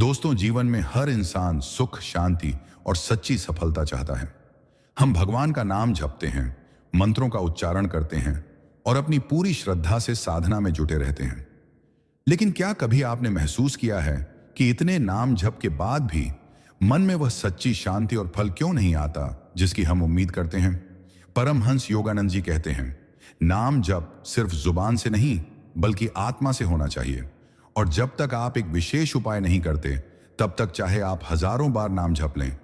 दोस्तों, जीवन में हर इंसान सुख, शांति और सच्ची सफलता चाहता है। हम भगवान का नाम जपते हैं, मंत्रों का उच्चारण करते हैं और अपनी पूरी श्रद्धा से साधना में जुटे रहते हैं। लेकिन क्या कभी आपने महसूस किया है कि इतने नाम जप के बाद भी मन में वह सच्ची शांति और फल क्यों नहीं आता जिसकी हम उम्मीद करते हैं? परमहंस योगानंद जी कहते हैं, नाम जप सिर्फ जुबान से नहीं बल्कि आत्मा से होना चाहिए। और जब तक आप एक विशेष उपाय नहीं करते, तब तक चाहे आप हजारों बार नाम जप लें,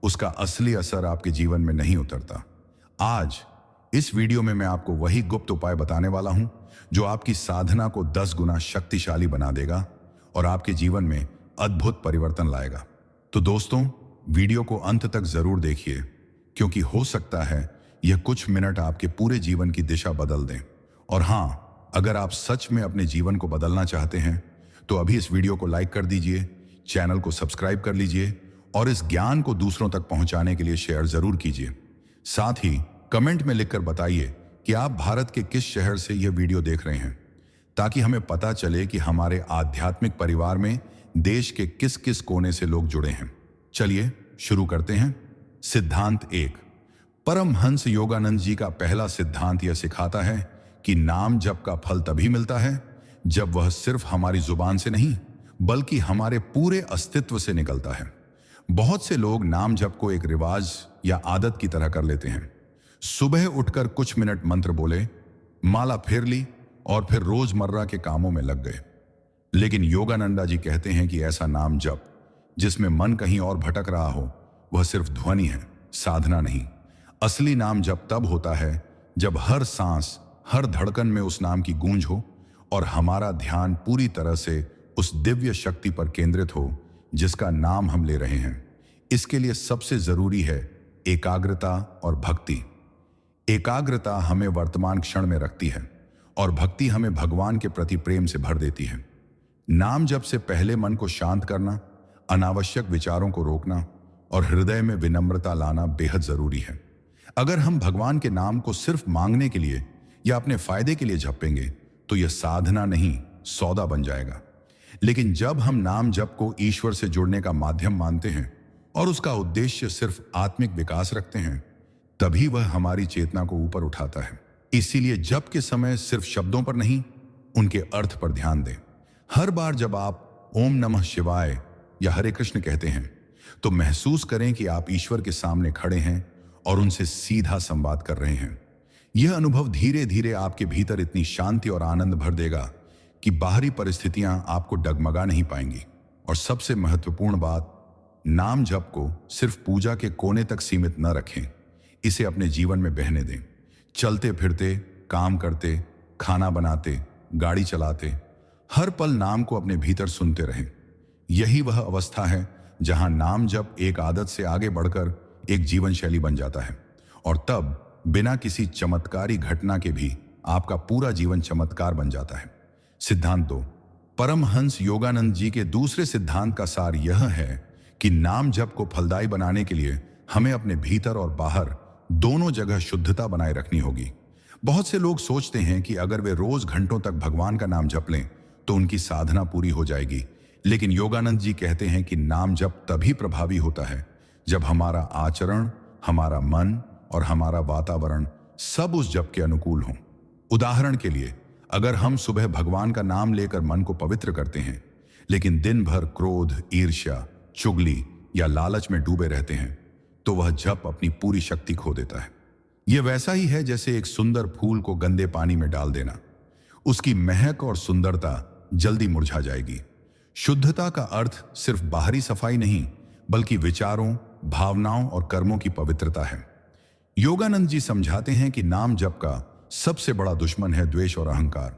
उसका असली असर आपके जीवन में नहीं उतरता। आज इस वीडियो में मैं आपको वही गुप्त उपाय बताने वाला हूं जो आपकी साधना को 10 गुना शक्तिशाली बना देगा और आपके जीवन में अद्भुत परिवर्तन लाएगा। तो दोस्तों, वीडियो को अंत तक जरूर देखिए, क्योंकि हो सकता है यह कुछ मिनट आपके पूरे जीवन की दिशा बदल दें। और हां, अगर आप सच में अपने जीवन को बदलना चाहते हैं तो अभी इस वीडियो को लाइक कर दीजिए, चैनल को सब्सक्राइब कर लीजिए और इस ज्ञान को दूसरों तक पहुंचाने के लिए शेयर जरूर कीजिए। साथ ही कमेंट में लिखकर बताइए कि आप भारत के किस शहर से यह वीडियो देख रहे हैं, ताकि हमें पता चले कि हमारे आध्यात्मिक परिवार में देश के किस किस कोने से लोग जुड़े हैं। चलिए शुरू करते हैं। सिद्धांत 1। परमहंस योगानंद जी का पहला सिद्धांत यह सिखाता है कि नाम जप का फल तभी मिलता है जब वह सिर्फ हमारी जुबान से नहीं बल्कि हमारे पूरे अस्तित्व से निकलता है। बहुत से लोग नाम जप को एक रिवाज या आदत की तरह कर लेते हैं। सुबह उठकर कुछ मिनट मंत्र बोले, माला फेर ली और फिर रोजमर्रा के कामों में लग गए। लेकिन योगानंदा जी कहते हैं कि ऐसा नाम जप जिसमें मन कहीं और भटक रहा हो, वह सिर्फ ध्वनि है, साधना नहीं। असली नाम जप तब होता है जब हर सांस, हर धड़कन में उस नाम की गूंज हो और हमारा ध्यान पूरी तरह से उस दिव्य शक्ति पर केंद्रित हो जिसका नाम हम ले रहे हैं। इसके लिए सबसे जरूरी है एकाग्रता और भक्ति। एकाग्रता हमें वर्तमान क्षण में रखती है और भक्ति हमें भगवान के प्रति प्रेम से भर देती है। नाम जप से पहले मन को शांत करना, अनावश्यक विचारों को रोकना और हृदय में विनम्रता लाना बेहद जरूरी है। अगर हम भगवान के नाम को सिर्फ मांगने के लिए या अपने फायदे के लिए जपेंगे तो यह साधना नहीं, सौदा बन जाएगा। लेकिन जब हम नाम जप को ईश्वर से जुड़ने का माध्यम मानते हैं और उसका उद्देश्य सिर्फ आत्मिक विकास रखते हैं, तभी वह हमारी चेतना को ऊपर उठाता है। इसीलिए जप के समय सिर्फ शब्दों पर नहीं, उनके अर्थ पर ध्यान दें। हर बार जब आप ओम नमः शिवाय या हरे कृष्ण कहते हैं तो महसूस करें कि आप ईश्वर के सामने खड़े हैं और उनसे सीधा संवाद कर रहे हैं। यह अनुभव धीरे धीरे आपके भीतर इतनी शांति और आनंद भर देगा कि बाहरी परिस्थितियां आपको डगमगा नहीं पाएंगी। और सबसे महत्वपूर्ण बात, नाम जप को सिर्फ पूजा के कोने तक सीमित न रखें, इसे अपने जीवन में बहने दें। चलते फिरते, काम करते, खाना बनाते, गाड़ी चलाते, हर पल नाम को अपने भीतर सुनते रहें। यही वह अवस्था है जहां नाम जप एक आदत से आगे बढ़कर एक जीवन शैली बन जाता है। और तब बिना किसी चमत्कारी घटना के भी आपका पूरा जीवन चमत्कार बन जाता है। सिद्धांत 2। परमहंस योगानंद जी के दूसरे सिद्धांत का सार यह है कि नाम जप को फलदायी बनाने के लिए हमें अपने भीतर और बाहर दोनों जगह शुद्धता बनाए रखनी होगी। बहुत से लोग सोचते हैं कि अगर वे रोज घंटों तक भगवान का नाम जप लें तो उनकी साधना पूरी हो जाएगी। लेकिन योगानंद जी कहते हैं कि नाम जप तभी प्रभावी होता है जब हमारा आचरण, हमारा मन और हमारा वातावरण सब उस जप के अनुकूल हों। उदाहरण के लिए, अगर हम सुबह भगवान का नाम लेकर मन को पवित्र करते हैं लेकिन दिन भर क्रोध, ईर्ष्या, चुगली या लालच में डूबे रहते हैं, तो वह जप अपनी पूरी शक्ति खो देता है। यह वैसा ही है जैसे एक सुंदर फूल को गंदे पानी में डाल देना। उसकी महक और सुंदरता जल्दी मुरझा जाएगी। शुद्धता का अर्थ सिर्फ बाहरी सफाई नहीं बल्कि विचारों, भावनाओं और कर्मों की पवित्रता है। योगानंद जी समझाते हैं कि नाम जप का सबसे बड़ा दुश्मन है द्वेष और अहंकार।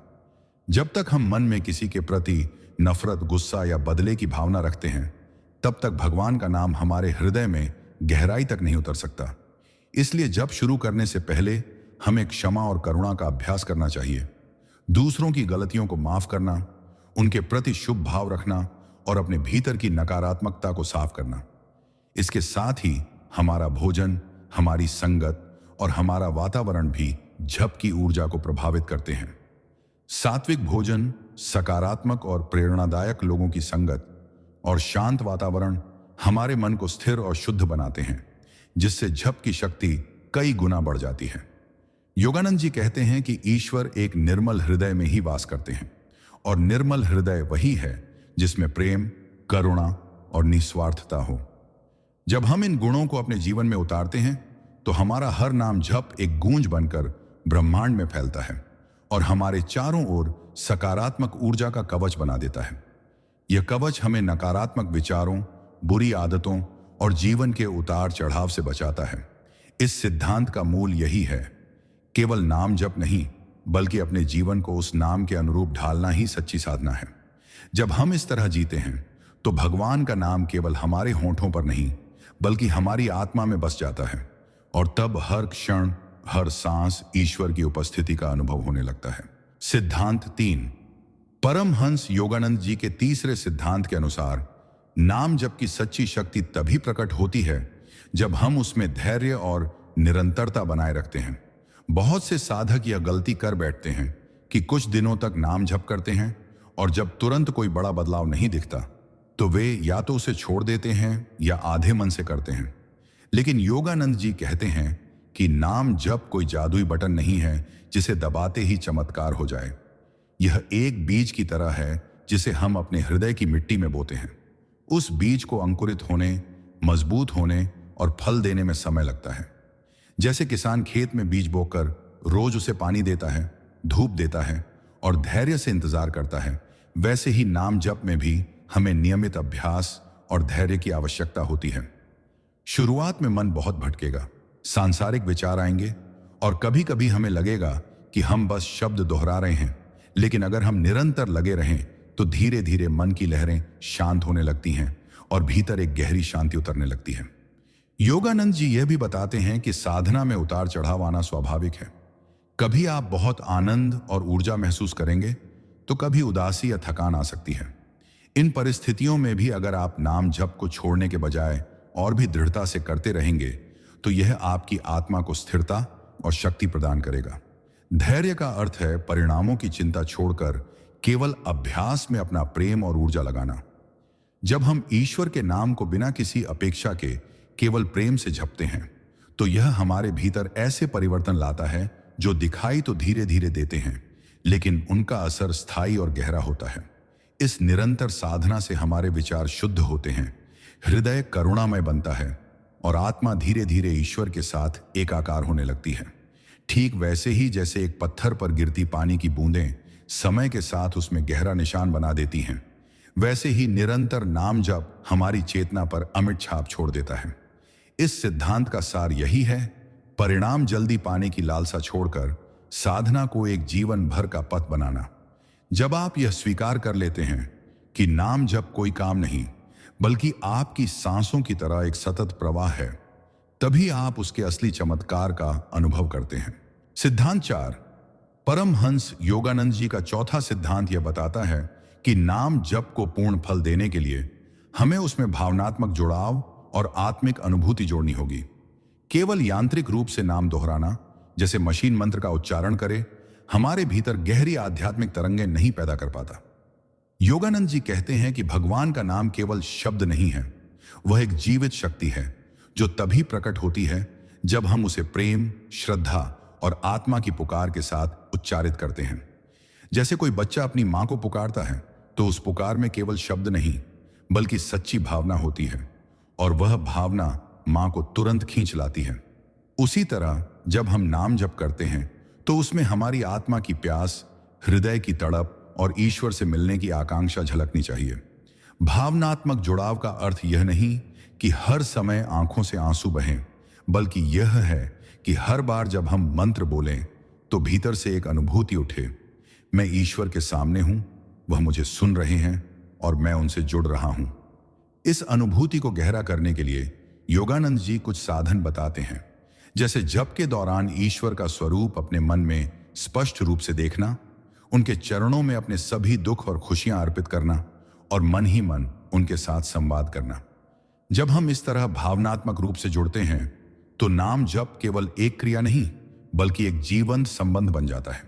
जब तक हम मन में किसी के प्रति नफरत, गुस्सा या बदले की भावना रखते हैं, तब तक भगवान का नाम हमारे हृदय में गहराई तक नहीं उतर सकता। इसलिए जप शुरू करने से पहले हमें क्षमा और करुणा का अभ्यास करना चाहिए। दूसरों की गलतियों को माफ करना, उनके प्रति शुभ भाव रखना और अपने भीतर की नकारात्मकता को साफ करना। इसके साथ ही हमारा भोजन, हमारी संगत और हमारा वातावरण भी जप की ऊर्जा को प्रभावित करते हैं। सात्विक भोजन, सकारात्मक और प्रेरणादायक लोगों की संगत और शांत वातावरण हमारे मन को स्थिर और शुद्ध बनाते हैं, जिससे जप की शक्ति कई गुना बढ़ जाती है। योगानंद जी कहते हैं कि ईश्वर एक निर्मल हृदय में ही वास करते हैं, और निर्मल हृदय वही है जिसमें प्रेम, करुणा और निस्वार्थता हो। जब हम इन गुणों को अपने जीवन में उतारते हैं तो हमारा हर नाम जप एक गूंज बनकर ब्रह्मांड में फैलता है और हमारे चारों ओर सकारात्मक ऊर्जा का कवच बना देता है। यह कवच हमें नकारात्मक विचारों, बुरी आदतों और जीवन के उतार चढ़ाव से बचाता है। इस सिद्धांत का मूल यही है, केवल नाम जप नहीं बल्कि अपने जीवन को उस नाम के अनुरूप ढालना ही सच्ची साधना है। जब हम इस तरह जीते हैं तो भगवान का नाम केवल हमारे होंठों पर नहीं बल्कि हमारी आत्मा में बस जाता है, और तब हर क्षण, हर सांस ईश्वर की उपस्थिति का अनुभव होने लगता है। सिद्धांत 3। परमहंस योगानंद जी के तीसरे सिद्धांत के अनुसार नाम जप की सच्ची शक्ति तभी प्रकट होती है जब हम उसमें धैर्य और निरंतरता बनाए रखते हैं। बहुत से साधक यह गलती कर बैठते हैं कि कुछ दिनों तक नाम जप करते हैं और जब तुरंत कोई बड़ा बदलाव नहीं दिखता तो वे या तो उसे छोड़ देते हैं या आधे मन से करते हैं। लेकिन योगानंद जी कहते हैं कि नाम जप कोई जादुई बटन नहीं है जिसे दबाते ही चमत्कार हो जाए। यह एक बीज की तरह है जिसे हम अपने हृदय की मिट्टी में बोते हैं। उस बीज को अंकुरित होने, मजबूत होने और फल देने में समय लगता है। जैसे किसान खेत में बीज बोकर रोज उसे पानी देता है, धूप देता है और धैर्य से इंतजार करता है, वैसे ही नाम जप में भी हमें नियमित अभ्यास और धैर्य की आवश्यकता होती है। शुरुआत में मन बहुत भटकेगा, सांसारिक विचार आएंगे और कभी कभी हमें लगेगा कि हम बस शब्द दोहरा रहे हैं, लेकिन अगर हम निरंतर लगे रहें तो धीरे धीरे मन की लहरें शांत होने लगती हैं और भीतर एक गहरी शांति उतरने लगती है। योगानंद जी यह भी बताते हैं कि साधना में उतार चढ़ाव आना स्वाभाविक है। कभी आप बहुत आनंद और ऊर्जा महसूस करेंगे तो कभी उदासी या थकान आ सकती है। इन परिस्थितियों में भी अगर आप नाम जप को छोड़ने के बजाय और भी दृढ़ता से करते रहेंगे तो यह आपकी आत्मा को स्थिरता और शक्ति प्रदान करेगा। धैर्य का अर्थ है परिणामों की चिंता छोड़कर केवल अभ्यास में अपना प्रेम और ऊर्जा लगाना। जब हम ईश्वर के नाम को बिना किसी अपेक्षा के केवल प्रेम से जपते हैं तो यह हमारे भीतर ऐसे परिवर्तन लाता है जो दिखाई तो धीरे धीरे देते हैं, लेकिन उनका असर स्थायी और गहरा होता है। इस निरंतर साधना से हमारे विचार शुद्ध होते हैं, हृदय करुणामय बनता है और आत्मा धीरे धीरे ईश्वर के साथ एकाकार होने लगती है। ठीक वैसे ही जैसे एक पत्थर पर गिरती पानी की बूंदें समय के साथ उसमें गहरा निशान बना देती हैं, वैसे ही निरंतर नाम जप हमारी चेतना पर अमिट छाप छोड़ देता है। इस सिद्धांत का सार यही है, परिणाम जल्दी पाने की लालसा छोड़कर साधना को एक जीवन भर का पथ बनाना। जब आप यह स्वीकार कर लेते हैं कि नाम जप कोई काम नहीं बल्कि आपकी सांसों की तरह एक सतत प्रवाह है, तभी आप उसके असली चमत्कार का अनुभव करते हैं। सिद्धांत 4। परमहंस योगानंद जी का चौथा सिद्धांत यह बताता है कि नाम जप को पूर्ण फल देने के लिए हमें उसमें भावनात्मक जुड़ाव और आत्मिक अनुभूति जोड़नी होगी। केवल यांत्रिक रूप से नाम दोहराना, जैसे मशीन मंत्र का उच्चारण करे, हमारे भीतर गहरी आध्यात्मिक तरंगें नहीं पैदा कर पाता। योगानंद जी कहते हैं कि भगवान का नाम केवल शब्द नहीं है, वह एक जीवित शक्ति है जो तभी प्रकट होती है जब हम उसे प्रेम, श्रद्धा और आत्मा की पुकार के साथ उच्चारित करते हैं। जैसे कोई बच्चा अपनी मां को पुकारता है तो उस पुकार में केवल शब्द नहीं बल्कि सच्ची भावना होती है और वह भावना मां को तुरंत खींच लाती है। उसी तरह जब हम नाम जप करते हैं तो उसमें हमारी आत्मा की प्यास, हृदय की तड़प और ईश्वर से मिलने की आकांक्षा झलकनी चाहिए। भावनात्मक जुड़ाव का अर्थ यह नहीं कि हर समय आंखों से आंसू बहें, बल्कि यह है कि हर बार जब हम मंत्र बोलें तो भीतर से एक अनुभूति उठे, मैं ईश्वर के सामने हूं, वह मुझे सुन रहे हैं और मैं उनसे जुड़ रहा हूं। इस अनुभूति को गहरा करने के लिए योगानंद जी कुछ साधन बताते हैं, जैसे जप के दौरान ईश्वर का स्वरूप अपने मन में स्पष्ट रूप से देखना, उनके चरणों में अपने सभी दुख और खुशियां अर्पित करना और मन ही मन उनके साथ संवाद करना। जब हम इस तरह भावनात्मक रूप से जुड़ते हैं तो नाम जप केवल एक क्रिया नहीं बल्कि एक जीवंत संबंध बन जाता है।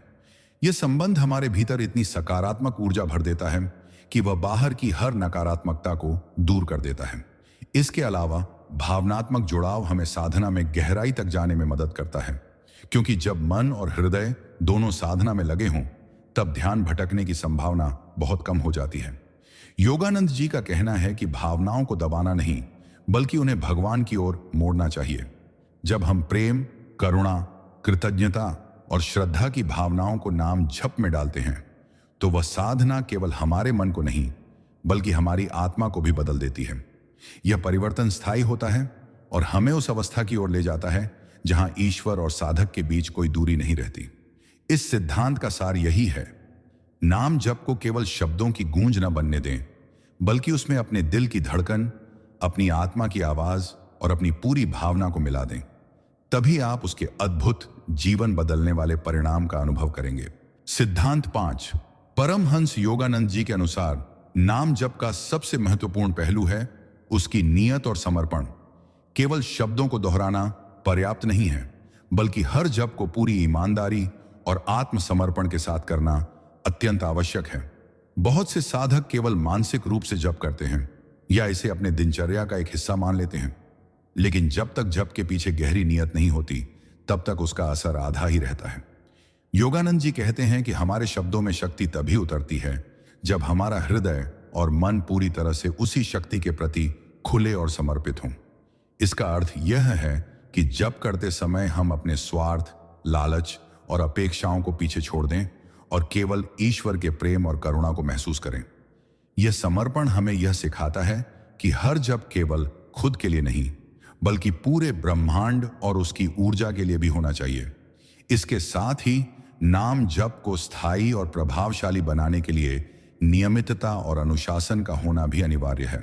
यह संबंध हमारे भीतर इतनी सकारात्मक ऊर्जा भर देता है कि वह बाहर की हर नकारात्मकता को दूर कर देता है। इसके अलावा भावनात्मक जुड़ाव हमें साधना में गहराई तक जाने में मदद करता है, क्योंकि जब मन और हृदय दोनों साधना में लगे हों तब ध्यान भटकने की संभावना बहुत कम हो जाती है। योगानंद जी का कहना है कि भावनाओं को दबाना नहीं, बल्कि उन्हें भगवान की ओर मोड़ना चाहिए। जब हम प्रेम, करुणा, कृतज्ञता और श्रद्धा की भावनाओं को नाम जप में डालते हैं तो वह साधना केवल हमारे मन को नहीं बल्कि हमारी आत्मा को भी बदल देती है। यह परिवर्तन स्थायी होता है और हमें उस अवस्था की ओर ले जाता है जहां ईश्वर और साधक के बीच कोई दूरी नहीं रहती। इस सिद्धांत का सार यही है, नाम जप को केवल शब्दों की गूंज न बनने दें, बल्कि उसमें अपने दिल की धड़कन, अपनी आत्मा की आवाज और अपनी पूरी भावना को मिला दें। तभी आप उसके अद्भुत जीवन बदलने वाले परिणाम का अनुभव करेंगे। सिद्धांत 5। परमहंस योगानंद जी के अनुसार नाम जप का सबसे महत्वपूर्ण पहलू है उसकी नियत और समर्पण। केवल शब्दों को दोहराना पर्याप्त नहीं है, बल्कि हर जप को पूरी ईमानदारी और आत्मसमर्पण के साथ करना अत्यंत आवश्यक है। बहुत से साधक केवल मानसिक रूप से जप करते हैं या इसे अपने दिनचर्या का एक हिस्सा मान लेते हैं, लेकिन जब तक जप के पीछे गहरी नियत नहीं होती तब तक उसका असर आधा ही रहता है। योगानंद जी कहते हैं कि हमारे शब्दों में शक्ति तभी उतरती है जब हमारा हृदय और मन पूरी तरह से उसी शक्ति के प्रति खुले और समर्पित हों। इसका अर्थ यह है कि जप करते समय हम अपने स्वार्थ, लालच और अपेक्षाओं को पीछे छोड़ दें और केवल ईश्वर के प्रेम और करुणा को महसूस करें। यह समर्पण हमें यह सिखाता है कि हर जप केवल खुद के लिए नहीं बल्कि पूरे ब्रह्मांड और उसकी ऊर्जा के लिए भी होना चाहिए। इसके साथ ही नाम जप को स्थायी और प्रभावशाली बनाने के लिए नियमितता और अनुशासन का होना भी अनिवार्य है।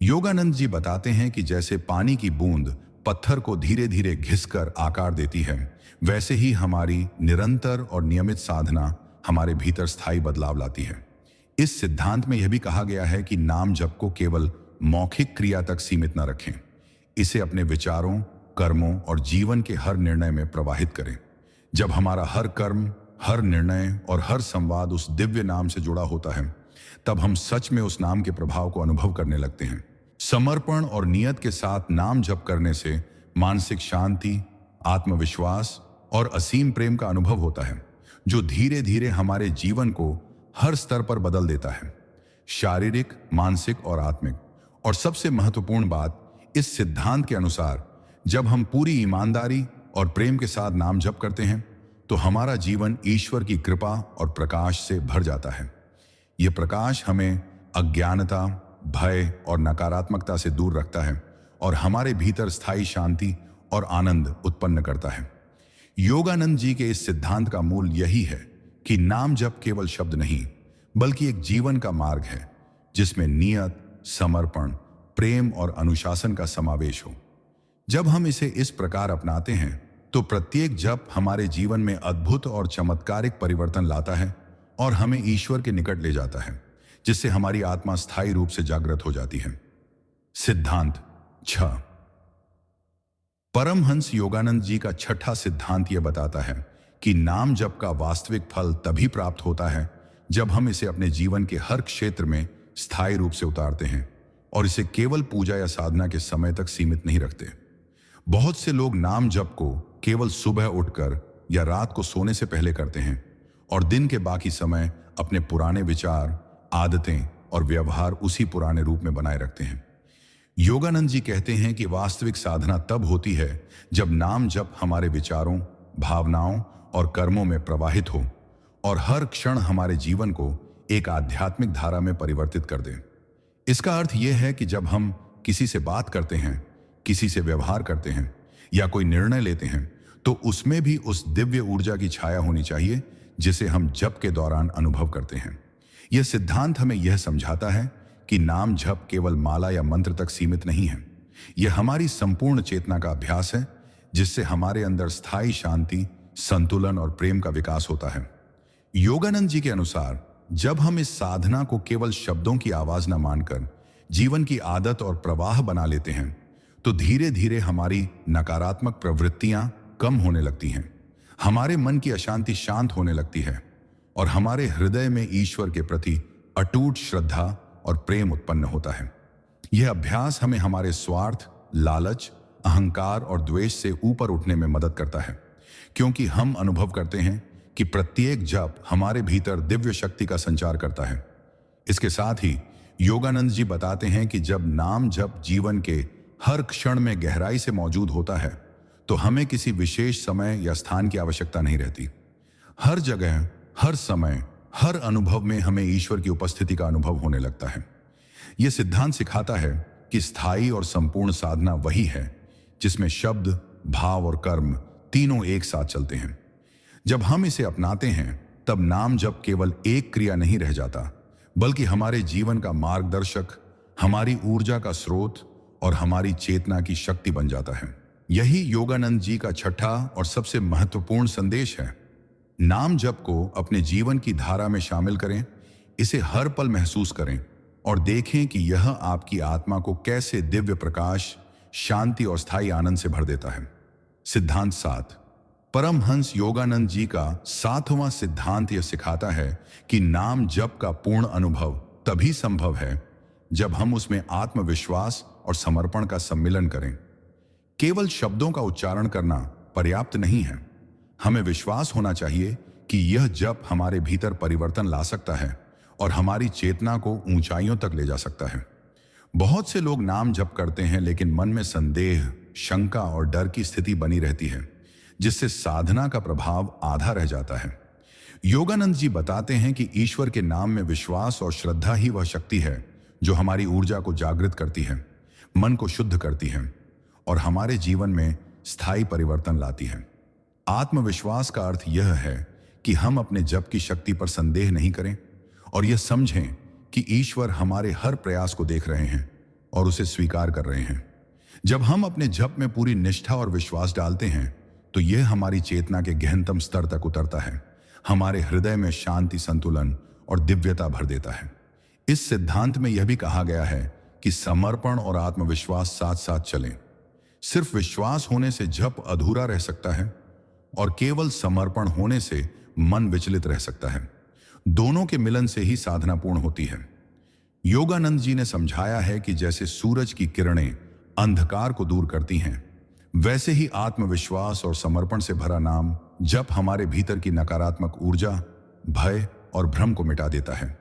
योगानंद जी बताते हैं कि जैसे पानी की बूंद पत्थर को धीरे धीरे घिसकर आकार देती है, वैसे ही हमारी निरंतर और नियमित साधना हमारे भीतर स्थायी बदलाव लाती है। इस सिद्धांत में यह भी कहा गया है कि नाम जप को केवल मौखिक क्रिया तक सीमित न रखें, इसे अपने विचारों, कर्मों और जीवन के हर निर्णय में प्रवाहित करें। जब हमारा हर कर्म, हर निर्णय और हर संवाद उस दिव्य नाम से जुड़ा होता है, तब हम सच में उस नाम के प्रभाव को अनुभव करने लगते हैं। समर्पण और नियत के साथ नाम जप करने से मानसिक शांति, आत्मविश्वास और असीम प्रेम का अनुभव होता है, जो धीरे धीरे हमारे जीवन को हर स्तर पर बदल देता है, शारीरिक, मानसिक और आत्मिक। और सबसे महत्वपूर्ण बात, इस सिद्धांत के अनुसार जब हम पूरी ईमानदारी और प्रेम के साथ नाम जप करते हैं तो हमारा जीवन ईश्वर की कृपा और प्रकाश से भर जाता है। यह प्रकाश हमें अज्ञानता, भय और नकारात्मकता से दूर रखता है और हमारे भीतर स्थायी शांति और आनंद उत्पन्न करता है। योगानंद जी के इस सिद्धांत का मूल यही है कि नाम जप केवल शब्द नहीं बल्कि एक जीवन का मार्ग है जिसमें नियत, समर्पण, प्रेम और अनुशासन का समावेश हो। जब हम इसे इस प्रकार अपनाते हैं तो प्रत्येक जप हमारे जीवन में अद्भुत और चमत्कारिक परिवर्तन लाता है और हमें ईश्वर के निकट ले जाता है, जिससे हमारी आत्मा स्थायी रूप से जागृत हो जाती है। सिद्धांत 6। परमहंस योगानंद जी का छठा सिद्धांत यह बताता है कि नाम जप का वास्तविक फल तभी प्राप्त होता है जब हम इसे अपने जीवन के हर क्षेत्र में स्थायी रूप से उतारते हैं और इसे केवल पूजा या साधना के समय तक सीमित नहीं रखते। बहुत से लोग नाम जप को केवल सुबह उठकर या रात को सोने से पहले करते हैं और दिन के बाकी समय अपने पुराने विचार, आदतें और व्यवहार उसी पुराने रूप में बनाए रखते हैं। योगानंद जी कहते हैं कि वास्तविक साधना तब होती है जब नाम जप हमारे विचारों, भावनाओं और कर्मों में प्रवाहित हो और हर क्षण हमारे जीवन को एक आध्यात्मिक धारा में परिवर्तित कर दे। इसका अर्थ यह है कि जब हम किसी से बात करते हैं, किसी से व्यवहार करते हैं या कोई निर्णय लेते हैं तो उसमें भी उस दिव्य ऊर्जा की छाया होनी चाहिए जिसे हम जप के दौरान अनुभव करते हैं। यह सिद्धांत हमें यह समझाता है कि नाम जप केवल माला या मंत्र तक सीमित नहीं है। यह हमारी संपूर्ण चेतना का अभ्यास है जिससे हमारे अंदर स्थायी शांति, संतुलन और प्रेम का विकास होता है। योगानंद जी के अनुसार जब हम इस साधना को केवल शब्दों की आवाज न मानकर जीवन की आदत और प्रवाह बना लेते हैं तो धीरे धीरे हमारी नकारात्मक प्रवृत्तियां कम होने लगती हैं, हमारे मन की अशांति शांत होने लगती है और हमारे हृदय में ईश्वर के प्रति अटूट श्रद्धा और प्रेम उत्पन्न होता है। यह अभ्यास हमें हमारे स्वार्थ, लालच, अहंकार और द्वेष से ऊपर उठने में मदद करता है, क्योंकि हम अनुभव करते हैं कि प्रत्येक जप हमारे भीतर दिव्य शक्ति का संचार करता है। इसके साथ ही योगानंद जी बताते हैं कि जब नाम जप जीवन के हर क्षण में गहराई से मौजूद होता है तो हमें किसी विशेष समय या स्थान की आवश्यकता नहीं रहती। हर जगह, हर समय, हर अनुभव में हमें ईश्वर की उपस्थिति का अनुभव होने लगता है। यह सिद्धांत सिखाता है कि स्थायी और संपूर्ण साधना वही है जिसमें शब्द, भाव और कर्म तीनों एक साथ चलते हैं। जब हम इसे अपनाते हैं तब नाम जप केवल एक क्रिया नहीं रह जाता, बल्कि हमारे जीवन का मार्गदर्शक, हमारी ऊर्जा का स्रोत और हमारी चेतना की शक्ति बन जाता है। यही योगानंद जी का छठा और सबसे महत्वपूर्ण संदेश है। नाम जप को अपने जीवन की धारा में शामिल करें, इसे हर पल महसूस करें और देखें कि यह आपकी आत्मा को कैसे दिव्य प्रकाश, शांति और स्थायी आनंद से भर देता है। सिद्धांत 7। परमहंस योगानंद जी का 7वां सिद्धांत यह सिखाता है कि नाम जप का पूर्ण अनुभव तभी संभव है जब हम उसमें आत्मविश्वास और समर्पण का सम्मिलन करें। केवल शब्दों का उच्चारण करना पर्याप्त नहीं है। हमें विश्वास होना चाहिए कि यह जप हमारे भीतर परिवर्तन ला सकता है और हमारी चेतना को ऊंचाइयों तक ले जा सकता है। बहुत से लोग नाम जप करते हैं लेकिन मन में संदेह, शंका और डर की स्थिति बनी रहती है, जिससे साधना का प्रभाव आधा रह जाता है। योगानंद जी बताते हैं कि ईश्वर के नाम में विश्वास और श्रद्धा ही वह शक्ति है जो हमारी ऊर्जा को जागृत करती है, मन को शुद्ध करती है और हमारे जीवन में स्थायी परिवर्तन लाती है। आत्मविश्वास का अर्थ यह है कि हम अपने जप की शक्ति पर संदेह नहीं करें और यह समझें कि ईश्वर हमारे हर प्रयास को देख रहे हैं और उसे स्वीकार कर रहे हैं। जब हम अपने जप में पूरी निष्ठा और विश्वास डालते हैं तो यह हमारी चेतना के गहनतम स्तर तक उतरता है, हमारे हृदय में शांति, संतुलन और दिव्यता भर देता है। इस सिद्धांत में यह भी कहा गया है कि समर्पण और आत्मविश्वास साथ साथ चलें। सिर्फ विश्वास होने से जप अधूरा रह सकता है और केवल समर्पण होने से मन विचलित रह सकता है। दोनों के मिलन से ही साधना पूर्ण होती है। योगानंद जी ने समझाया है कि जैसे सूरज की किरणें अंधकार को दूर करती हैं, वैसे ही आत्मविश्वास और समर्पण से भरा नाम जप हमारे भीतर की नकारात्मक ऊर्जा, भय और भ्रम को मिटा देता है।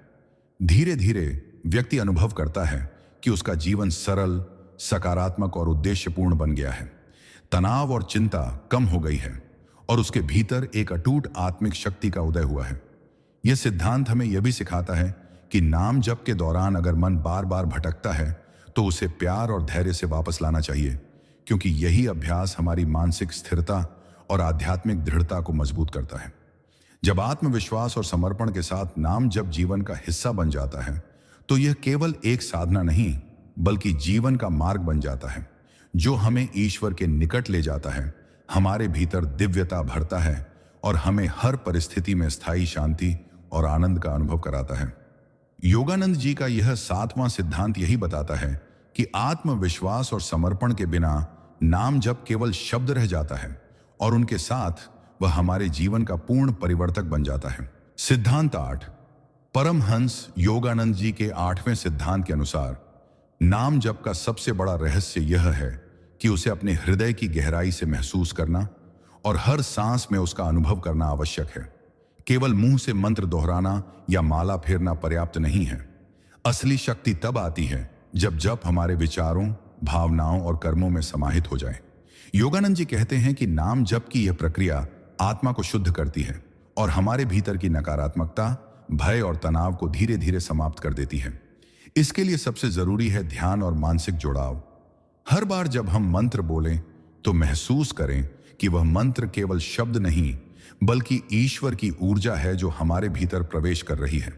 धीरे धीरे व्यक्ति अनुभव करता है कि उसका जीवन सरल, सकारात्मक और उद्देश्यपूर्ण बन गया है। तनाव और चिंता कम हो गई है और उसके भीतर एक अटूट आत्मिक शक्ति का उदय हुआ है। यह सिद्धांत हमें यह भी सिखाता है कि नाम जप के दौरान अगर मन बार बार भटकता है तो उसे प्यार और धैर्य से वापस लाना चाहिए, क्योंकि यही अभ्यास हमारी मानसिक स्थिरता और आध्यात्मिक दृढ़ता को मजबूत करता है। जब आत्मविश्वास और समर्पण के साथ नाम जप जीवन का हिस्सा बन जाता है तो यह केवल एक साधना नहीं बल्कि जीवन का मार्ग बन जाता है, जो हमें ईश्वर के निकट ले जाता है, हमारे भीतर दिव्यता भरता है और हमें हर परिस्थिति में स्थायी शांति और आनंद का अनुभव कराता है। योगानंद जी का यह 7वां सिद्धांत यही बताता है कि आत्मविश्वास और समर्पण के बिना नाम जप केवल शब्द रह जाता है और उनके साथ वह हमारे जीवन का पूर्ण परिवर्तक बन जाता है। सिद्धांत 8। परमहंस योगानंद जी के 8वें सिद्धांत के अनुसार नाम जप का सबसे बड़ा रहस्य यह है कि उसे अपने हृदय की गहराई से महसूस करना और हर सांस में उसका अनुभव करना आवश्यक है। केवल मुंह से मंत्र दोहराना या माला फेरना पर्याप्त नहीं है। असली शक्ति तब आती है जब जप हमारे विचारों, भावनाओं और कर्मों में समाहित हो जाए। योगानंद जी कहते हैं कि नाम जप की यह प्रक्रिया आत्मा को शुद्ध करती है और हमारे भीतर की नकारात्मकता, भय और तनाव को धीरे धीरे समाप्त कर देती है। इसके लिए सबसे जरूरी है ध्यान और मानसिक जुड़ाव। हर बार जब हम मंत्र बोलें तो महसूस करें कि वह मंत्र केवल शब्द नहीं बल्कि ईश्वर की ऊर्जा है जो हमारे भीतर प्रवेश कर रही है।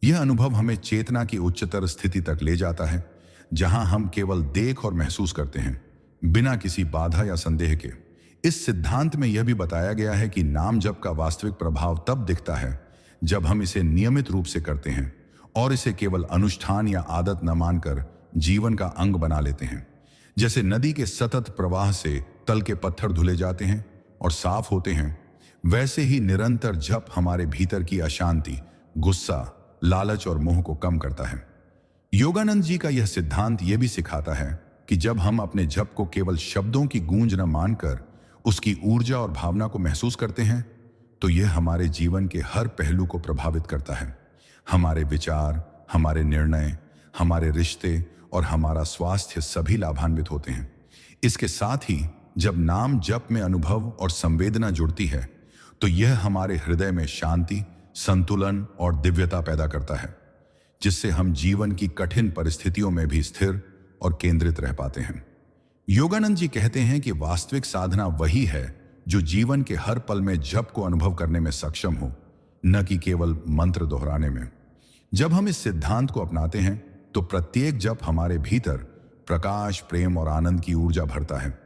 यह अनुभव हमें चेतना की उच्चतर स्थिति तक ले जाता है, जहां हम केवल देख और महसूस करते हैं, बिना किसी बाधा या संदेह के। इस सिद्धांत में यह भी बताया गया है कि नाम जप का वास्तविक प्रभाव तब दिखता है जब हम इसे नियमित रूप से करते हैं और इसे केवल अनुष्ठान या आदत न मानकर जीवन का अंग बना लेते हैं। जैसे नदी के सतत प्रवाह से तल के पत्थर धुले जाते हैं और साफ होते हैं, वैसे ही निरंतर जप हमारे भीतर की अशांति, गुस्सा, लालच और मोह को कम करता है। योगानंद जी का यह सिद्धांत यह भी सिखाता है कि जब हम अपने जप को केवल शब्दों की गूंज न मानकर उसकी ऊर्जा और भावना को महसूस करते हैं, तो यह हमारे जीवन के हर पहलू को प्रभावित करता है। हमारे विचार, हमारे निर्णय, हमारे रिश्ते और हमारा स्वास्थ्य सभी लाभान्वित होते हैं। इसके साथ ही जब नाम जप में अनुभव और संवेदना जुड़ती है, तो यह हमारे हृदय में शांति, संतुलन और दिव्यता पैदा करता है, जिससे हम जीवन की कठिन परिस्थितियों में भी स्थिर और केंद्रित रह पाते हैं। योगानंद जी कहते हैं कि वास्तविक साधना वही है जो जीवन के हर पल में जप को अनुभव करने में सक्षम हो, न कि केवल मंत्र दोहराने में। जब हम इस सिद्धांत को अपनाते हैं तो प्रत्येक जप हमारे भीतर प्रकाश, प्रेम और आनंद की ऊर्जा भरता है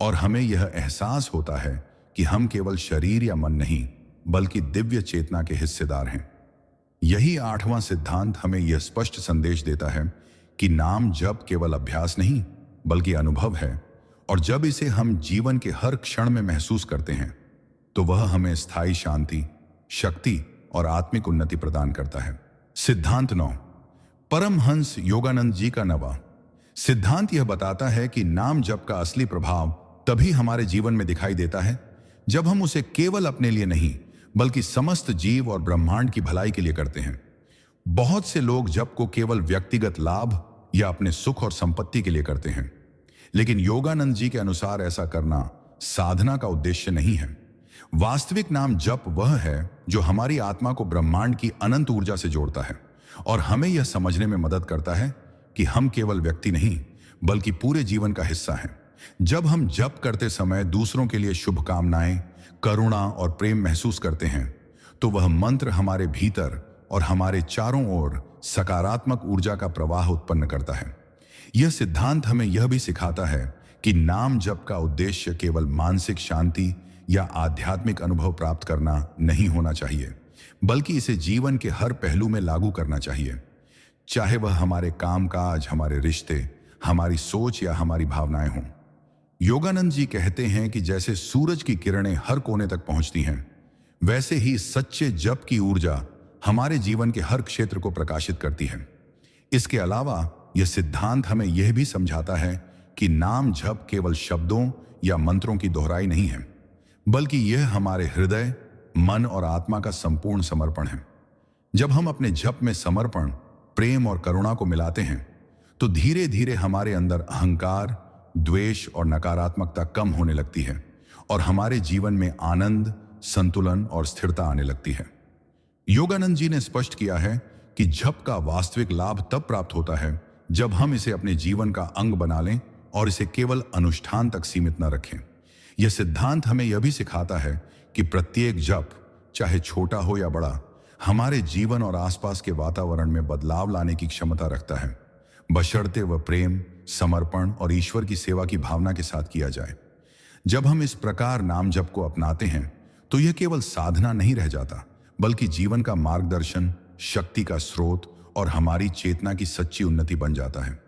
और हमें यह एहसास होता है कि हम केवल शरीर या मन नहीं, बल्कि दिव्य चेतना के हिस्सेदार हैं। यही 8वां सिद्धांत हमें यह स्पष्ट संदेश देता है कि नाम जप केवल अभ्यास नहीं, बल्कि अनुभव है, और जब इसे हम जीवन के हर क्षण में महसूस करते हैं तो वह हमें स्थायी शांति, शक्ति और आत्मिक उन्नति प्रदान करता है। सिद्धांत 9, परमहंस योगानंद जी का 9वां सिद्धांत यह बताता है कि नाम जप का असली प्रभाव तभी हमारे जीवन में दिखाई देता है जब हम उसे केवल अपने लिए नहीं, बल्कि समस्त जीव और ब्रह्मांड की भलाई के लिए करते हैं। बहुत से लोग जप को केवल व्यक्तिगत लाभ या अपने सुख और संपत्ति के लिए करते हैं, लेकिन योगानंद जी के अनुसार ऐसा करना साधना का उद्देश्य नहीं है। वास्तविक नाम जप वह है जो हमारी आत्मा को ब्रह्मांड की अनंत ऊर्जा से जोड़ता है और हमें यह समझने में मदद करता है कि हम केवल व्यक्ति नहीं, बल्कि पूरे जीवन का हिस्सा हैं। जब हम जप करते समय दूसरों के लिए शुभकामनाएं, करुणा और प्रेम महसूस करते हैं, तो वह मंत्र हमारे भीतर और हमारे चारों ओर सकारात्मक ऊर्जा का प्रवाह उत्पन्न करता है। यह सिद्धांत हमें यह भी सिखाता है कि नाम जप का उद्देश्य केवल मानसिक शांति या आध्यात्मिक अनुभव प्राप्त करना नहीं होना चाहिए, बल्कि इसे जीवन के हर पहलू में लागू करना चाहिए, चाहे वह हमारे कामकाज, हमारे रिश्ते, हमारी सोच या हमारी भावनाएं हों। योगानंद जी कहते हैं कि जैसे सूरज की किरणें हर कोने तक पहुंचती हैं, वैसे ही सच्चे जप की ऊर्जा हमारे जीवन के हर क्षेत्र को प्रकाशित करती है। इसके अलावा यह सिद्धांत हमें यह भी समझाता है कि नाम जप केवल शब्दों या मंत्रों की दोहराई नहीं है, बल्कि यह हमारे हृदय, मन और आत्मा का संपूर्ण समर्पण है। जब हम अपने जप में समर्पण, प्रेम और करुणा को मिलाते हैं, तो धीरे धीरे हमारे अंदर अहंकार, द्वेष और नकारात्मकता कम होने लगती है और हमारे जीवन में आनंद, संतुलन और स्थिरता आने लगती है। योगानंद जी ने स्पष्ट किया है कि जप का वास्तविक लाभ तब प्राप्त होता है जब हम इसे अपने जीवन का अंग बना लें और इसे केवल अनुष्ठान तक सीमित न रखें। यह सिद्धांत हमें यह भी सिखाता है कि प्रत्येक जप, चाहे छोटा हो या बड़ा, हमारे जीवन और आसपास के वातावरण में बदलाव लाने की क्षमता रखता है, बशर्ते वह प्रेम, समर्पण और ईश्वर की सेवा की भावना के साथ किया जाए। जब हम इस प्रकार नाम जप को अपनाते हैं तो यह केवल साधना नहीं रह जाता, बल्कि जीवन का मार्गदर्शन, शक्ति का स्रोत और हमारी चेतना की सच्ची उन्नति बन जाता है।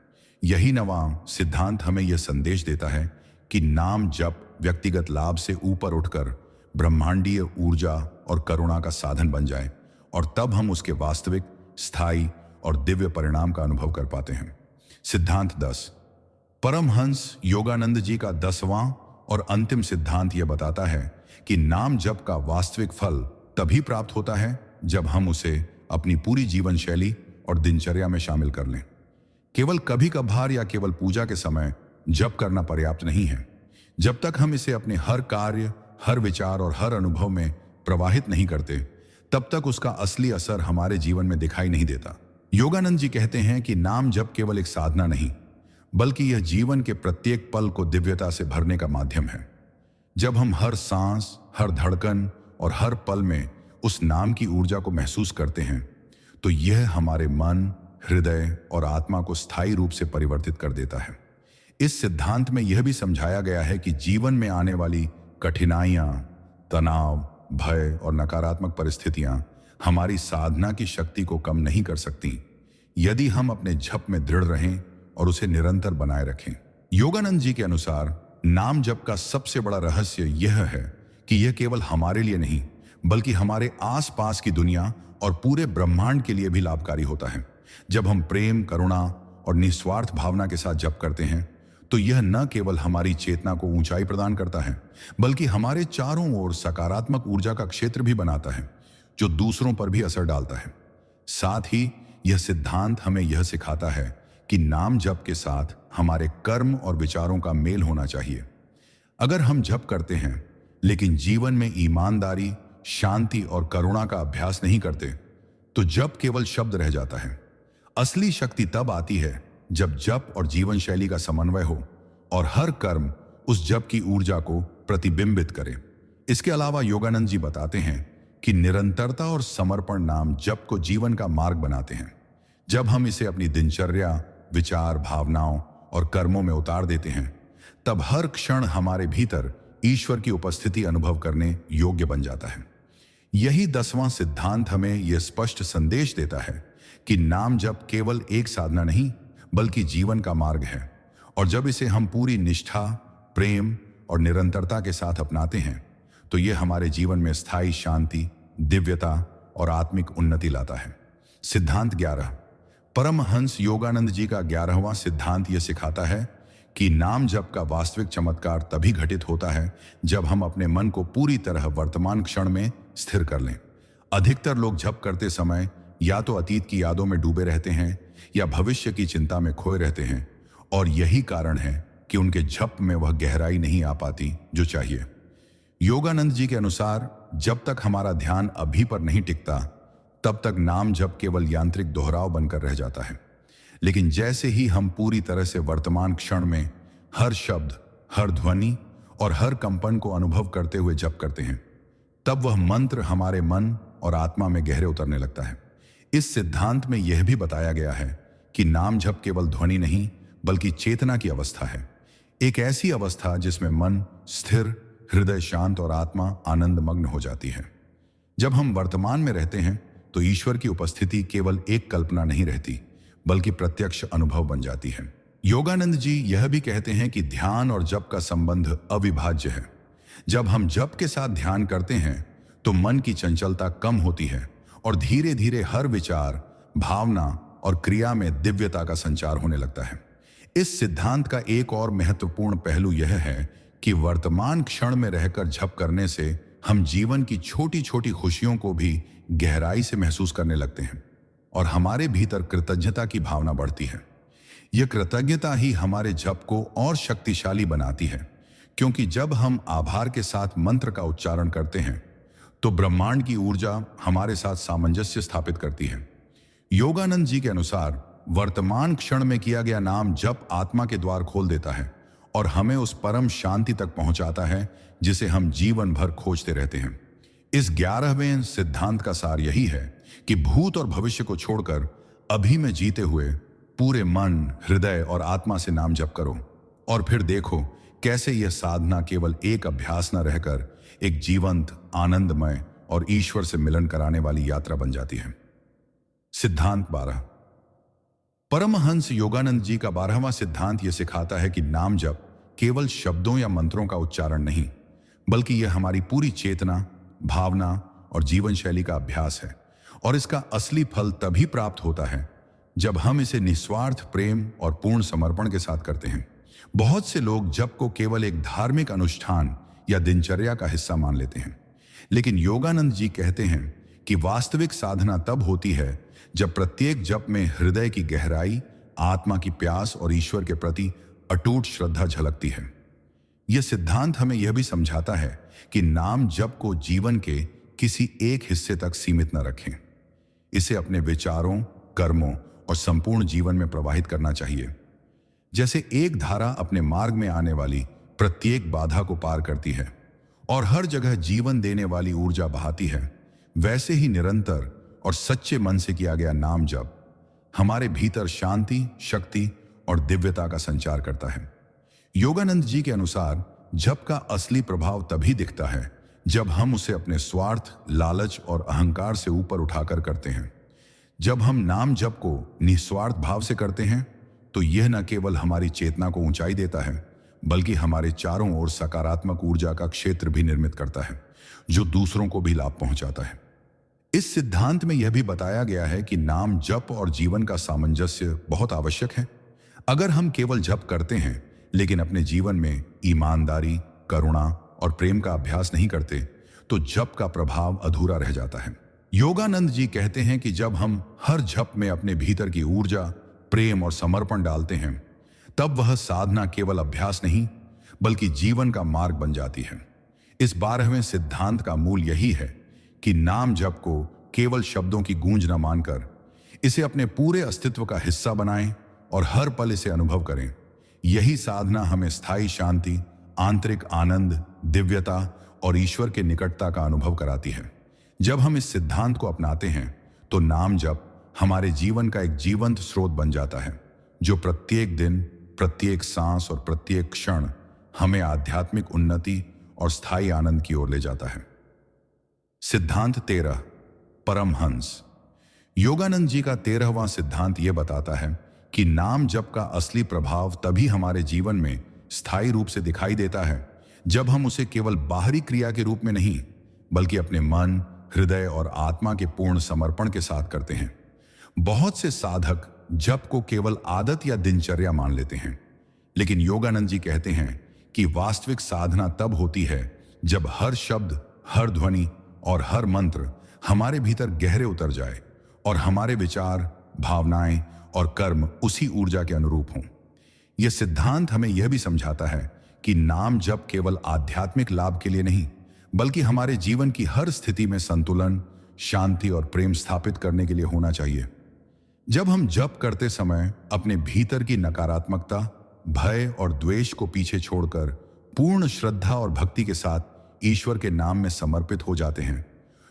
यही 9वां सिद्धांत हमें यह संदेश देता है कि नाम जप व्यक्तिगत लाभ से ऊपर उठकर ब्रह्मांडीय ऊर्जा और करुणा का साधन बन जाए, और तब हम उसके वास्तविक, स्थायी और दिव्य परिणाम का अनुभव कर पाते हैं। सिद्धांत 10, परमहंस योगानंद जी का 10वां और अंतिम सिद्धांत यह बताता है कि नाम जप का वास्तविक फल तभी प्राप्त होता है जब हम उसे अपनी पूरी जीवन शैली और दिनचर्या में शामिल कर लें। केवल कभी कभार या केवल पूजा के समय जप करना पर्याप्त नहीं है। जब तक हम इसे अपने हर कार्य, हर विचार और हर अनुभव में प्रवाहित नहीं करते, तब तक उसका असली असर हमारे जीवन में दिखाई नहीं देता। योगानंद जी कहते हैं कि नाम जप केवल एक साधना नहीं, बल्कि यह जीवन के प्रत्येक पल को दिव्यता से भरने का माध्यम है। जब हम हर सांस, हर धड़कन और हर पल में उस नाम की ऊर्जा को महसूस करते हैं, तो यह हमारे मन, हृदय और आत्मा को स्थायी रूप से परिवर्तित कर देता है। इस सिद्धांत में यह भी समझाया गया है कि जीवन में आने वाली कठिनाइयां, तनाव, भय और नकारात्मक परिस्थितियां हमारी साधना की शक्ति को कम नहीं कर सकती, यदि हम अपने जप में दृढ़ रहें और उसे निरंतर बनाए रखें। योगानंद जी के अनुसार नाम जप का सबसे बड़ा रहस्य यह है कि यह केवल हमारे लिए नहीं, बल्कि हमारे आसपास की दुनिया और पूरे ब्रह्मांड के लिए भी लाभकारी होता है। जब हम प्रेम, करुणा और निस्वार्थ भावना के साथ जप करते हैं तो यह न केवल हमारी चेतना को ऊंचाई प्रदान करता है बल्कि हमारे चारों ओर सकारात्मक ऊर्जा का क्षेत्र भी बनाता है जो दूसरों पर भी असर डालता है। साथ ही यह सिद्धांत हमें यह सिखाता है कि नाम जप के साथ हमारे कर्म और विचारों का मेल होना चाहिए। अगर हम जप करते हैं लेकिन जीवन में ईमानदारी, शांति और करुणा का अभ्यास नहीं करते तो जप केवल शब्द रह जाता है। असली शक्ति तब आती है जब जप और जीवन शैली का समन्वय हो और हर कर्म उस जप की ऊर्जा को प्रतिबिंबित करे। इसके अलावा योगानंद जी बताते हैं कि निरंतरता और समर्पण नाम जप को जीवन का मार्ग बनाते हैं। जब हम इसे अपनी दिनचर्या, विचार, भावनाओं और कर्मों में उतार देते हैं तब हर क्षण हमारे भीतर ईश्वर की उपस्थिति अनुभव करने योग्य बन जाता है। यही 10वां सिद्धांत हमें यह स्पष्ट संदेश देता है कि नाम जप केवल एक साधना नहीं बल्कि जीवन का मार्ग है और जब इसे हम पूरी निष्ठा, प्रेम और निरंतरता के साथ अपनाते हैं तो यह हमारे जीवन में स्थायी शांति, दिव्यता और आत्मिक उन्नति लाता है। सिद्धांत 11। परमहंस योगानंद जी का 11वां सिद्धांत यह सिखाता है कि नाम जप का वास्तविक चमत्कार तभी घटित होता है जब हम अपने मन को पूरी तरह वर्तमान क्षण में स्थिर कर लें। अधिकतर लोग जप करते समय या तो अतीत की यादों में डूबे रहते हैं या भविष्य की चिंता में खोए रहते हैं और यही कारण है कि उनके जप में वह गहराई नहीं आ पाती जो चाहिए। योगानंद जी के अनुसार जब तक हमारा ध्यान अभी पर नहीं टिकता तब तक नाम जप केवल यांत्रिक दोहराव बनकर रह जाता है। लेकिन जैसे ही हम पूरी तरह से वर्तमान क्षण में हर शब्द, हर ध्वनि और हर कंपन को अनुभव करते हुए जप करते हैं तब वह मंत्र हमारे मन और आत्मा में गहरे उतरने लगता है। इस सिद्धांत में यह भी बताया गया है कि नाम जप केवल ध्वनि नहीं बल्कि चेतना की अवस्था है। एक ऐसी अवस्था जिसमें मन स्थिर, हृदय शांत और आत्मा आनंदमग्न हो जाती है। जब हम वर्तमान में रहते हैं तो ईश्वर की उपस्थिति केवल एक कल्पना नहीं रहती बल्कि प्रत्यक्ष अनुभव बन जाती है। योगानंद जी यह भी कहते हैं कि ध्यान और जप का संबंध अविभाज्य है। जब हम जप के साथ ध्यान करते हैं तो मन की चंचलता कम होती है और धीरे धीरे हर विचार, भावना और क्रिया में दिव्यता का संचार होने लगता है। इस सिद्धांत का एक और महत्वपूर्ण पहलू यह है कि वर्तमान क्षण में रहकर जप करने से हम जीवन की छोटी छोटी खुशियों को भी गहराई से महसूस करने लगते हैं और हमारे भीतर कृतज्ञता की भावना बढ़ती है। यह कृतज्ञता ही हमारे जप को और शक्तिशाली बनाती है क्योंकि जब हम आभार के साथ मंत्र का उच्चारण करते हैं तो ब्रह्मांड की ऊर्जा हमारे साथ सामंजस्य स्थापित करती है। योगानंद जी के अनुसार वर्तमान क्षण में किया गया नाम जप आत्मा के द्वार खोल देता है और हमें उस परम शांति तक पहुंचाता है जिसे हम जीवन भर खोजते रहते हैं। इस 11वें सिद्धांत का सार यही है कि भूत और भविष्य को छोड़कर अभी में जीते हुए पूरे मन, हृदय और आत्मा से नाम जप करो और फिर देखो कैसे यह साधना केवल एक अभ्यास न रहकर एक जीवंत, आनंदमय और ईश्वर से मिलन कराने वाली यात्रा बन जाती है। सिद्धांत 12। परमहंस योगानंद जी का 12वां सिद्धांत यह सिखाता है कि नाम जप केवल शब्दों या मंत्रों का उच्चारण नहीं बल्कि यह हमारी पूरी चेतना, भावना और जीवन शैली का अभ्यास है और इसका असली फल तभी प्राप्त होता है जब हम इसे निस्वार्थ प्रेम और पूर्ण समर्पण के साथ करते हैं। बहुत से लोग जप को केवल एक धार्मिक अनुष्ठान या दिनचर्या का हिस्सा मान लेते हैं, लेकिन योगानंद जी कहते हैं कि वास्तविक साधना तब होती है जब प्रत्येक जप में हृदय की गहराई, आत्मा की प्यास और ईश्वर के प्रति अटूट श्रद्धा झलकती है। यह सिद्धांत हमें यह भी समझाता है कि नाम जप को जीवन के किसी एक हिस्से तक सीमित न रखें। इसे अपने विचारों, कर्मों और संपूर्ण जीवन में प्रवाहित करना चाहिए। जैसे एक धारा अपने मार्ग में आने वाली प्रत्येक बाधा को पार करती है और हर जगह जीवन देने वाली ऊर्जा बहाती है, वैसे ही निरंतर और सच्चे मन से किया गया नाम जप हमारे भीतर शांति, शक्ति और दिव्यता का संचार करता है। योगानंद जी के अनुसार जप का असली प्रभाव तभी दिखता है जब हम उसे अपने स्वार्थ, लालच और अहंकार से ऊपर उठाकर करते हैं। जब हम नाम जप को निस्वार्थ भाव से करते हैं तो यह न केवल हमारी चेतना को ऊंचाई देता है बल्कि हमारे चारों ओर सकारात्मक ऊर्जा का क्षेत्र भी निर्मित करता है जो दूसरों को भी लाभ पहुंचाता है। इस सिद्धांत में यह भी बताया गया है कि नाम जप और जीवन का सामंजस्य बहुत आवश्यक है। अगर हम केवल जप करते हैं लेकिन अपने जीवन में ईमानदारी, करुणा और प्रेम का अभ्यास नहीं करते, तो जप का प्रभाव अधूरा रह जाता है। योगानंद जी कहते हैं कि जब हम हर जप में अपने भीतर की ऊर्जा, प्रेम और समर्पण डालते हैं, तब वह साधना केवल अभ्यास नहीं बल्कि जीवन का मार्ग बन जाती है। इस 12वें सिद्धांत का मूल यही है कि नाम जप को केवल शब्दों की गूंज न मानकर इसे अपने पूरे अस्तित्व का हिस्सा बनाएं और हर पल इसे अनुभव करें। यही साधना हमें स्थायी शांति, आंतरिक आनंद, दिव्यता और ईश्वर के निकटता का अनुभव कराती है। जब हम इस सिद्धांत को अपनाते हैं तो नाम जप हमारे जीवन का एक जीवंत स्रोत बन जाता है, जो प्रत्येक दिन, प्रत्येक सांस और प्रत्येक क्षण हमें आध्यात्मिक उन्नति और स्थायी आनंद की ओर ले जाता है। सिद्धांत 13, परमहंस। योगानंद जी का 13वां सिद्धांत यह बताता है कि नाम जप का असली प्रभाव तभी हमारे जीवन में स्थायी रूप से दिखाई देता है जब हम उसे केवल बाहरी क्रिया के रूप में नहीं बल्कि अपने मन, हृदय और आत्मा के पूर्ण समर्पण के साथ करते हैं। बहुत से साधक जप को केवल आदत या दिनचर्या मान लेते हैं, लेकिन योगानंद जी कहते हैं कि वास्तविक साधना तब होती है जब हर शब्द, हर ध्वनि और हर मंत्र हमारे भीतर गहरे उतर जाए और हमारे विचार, भावनाएं और कर्म उसी ऊर्जा के अनुरूप हों। यह सिद्धांत हमें यह भी समझाता है कि नाम जप केवल आध्यात्मिक लाभ के लिए नहीं बल्कि हमारे जीवन की हर स्थिति में संतुलन, शांति और प्रेम स्थापित करने के लिए होना चाहिए। जब हम जप करते समय अपने भीतर की नकारात्मकता, भय और द्वेष को पीछे छोड़कर पूर्ण श्रद्धा और भक्ति के साथ ईश्वर के नाम में समर्पित हो जाते हैं,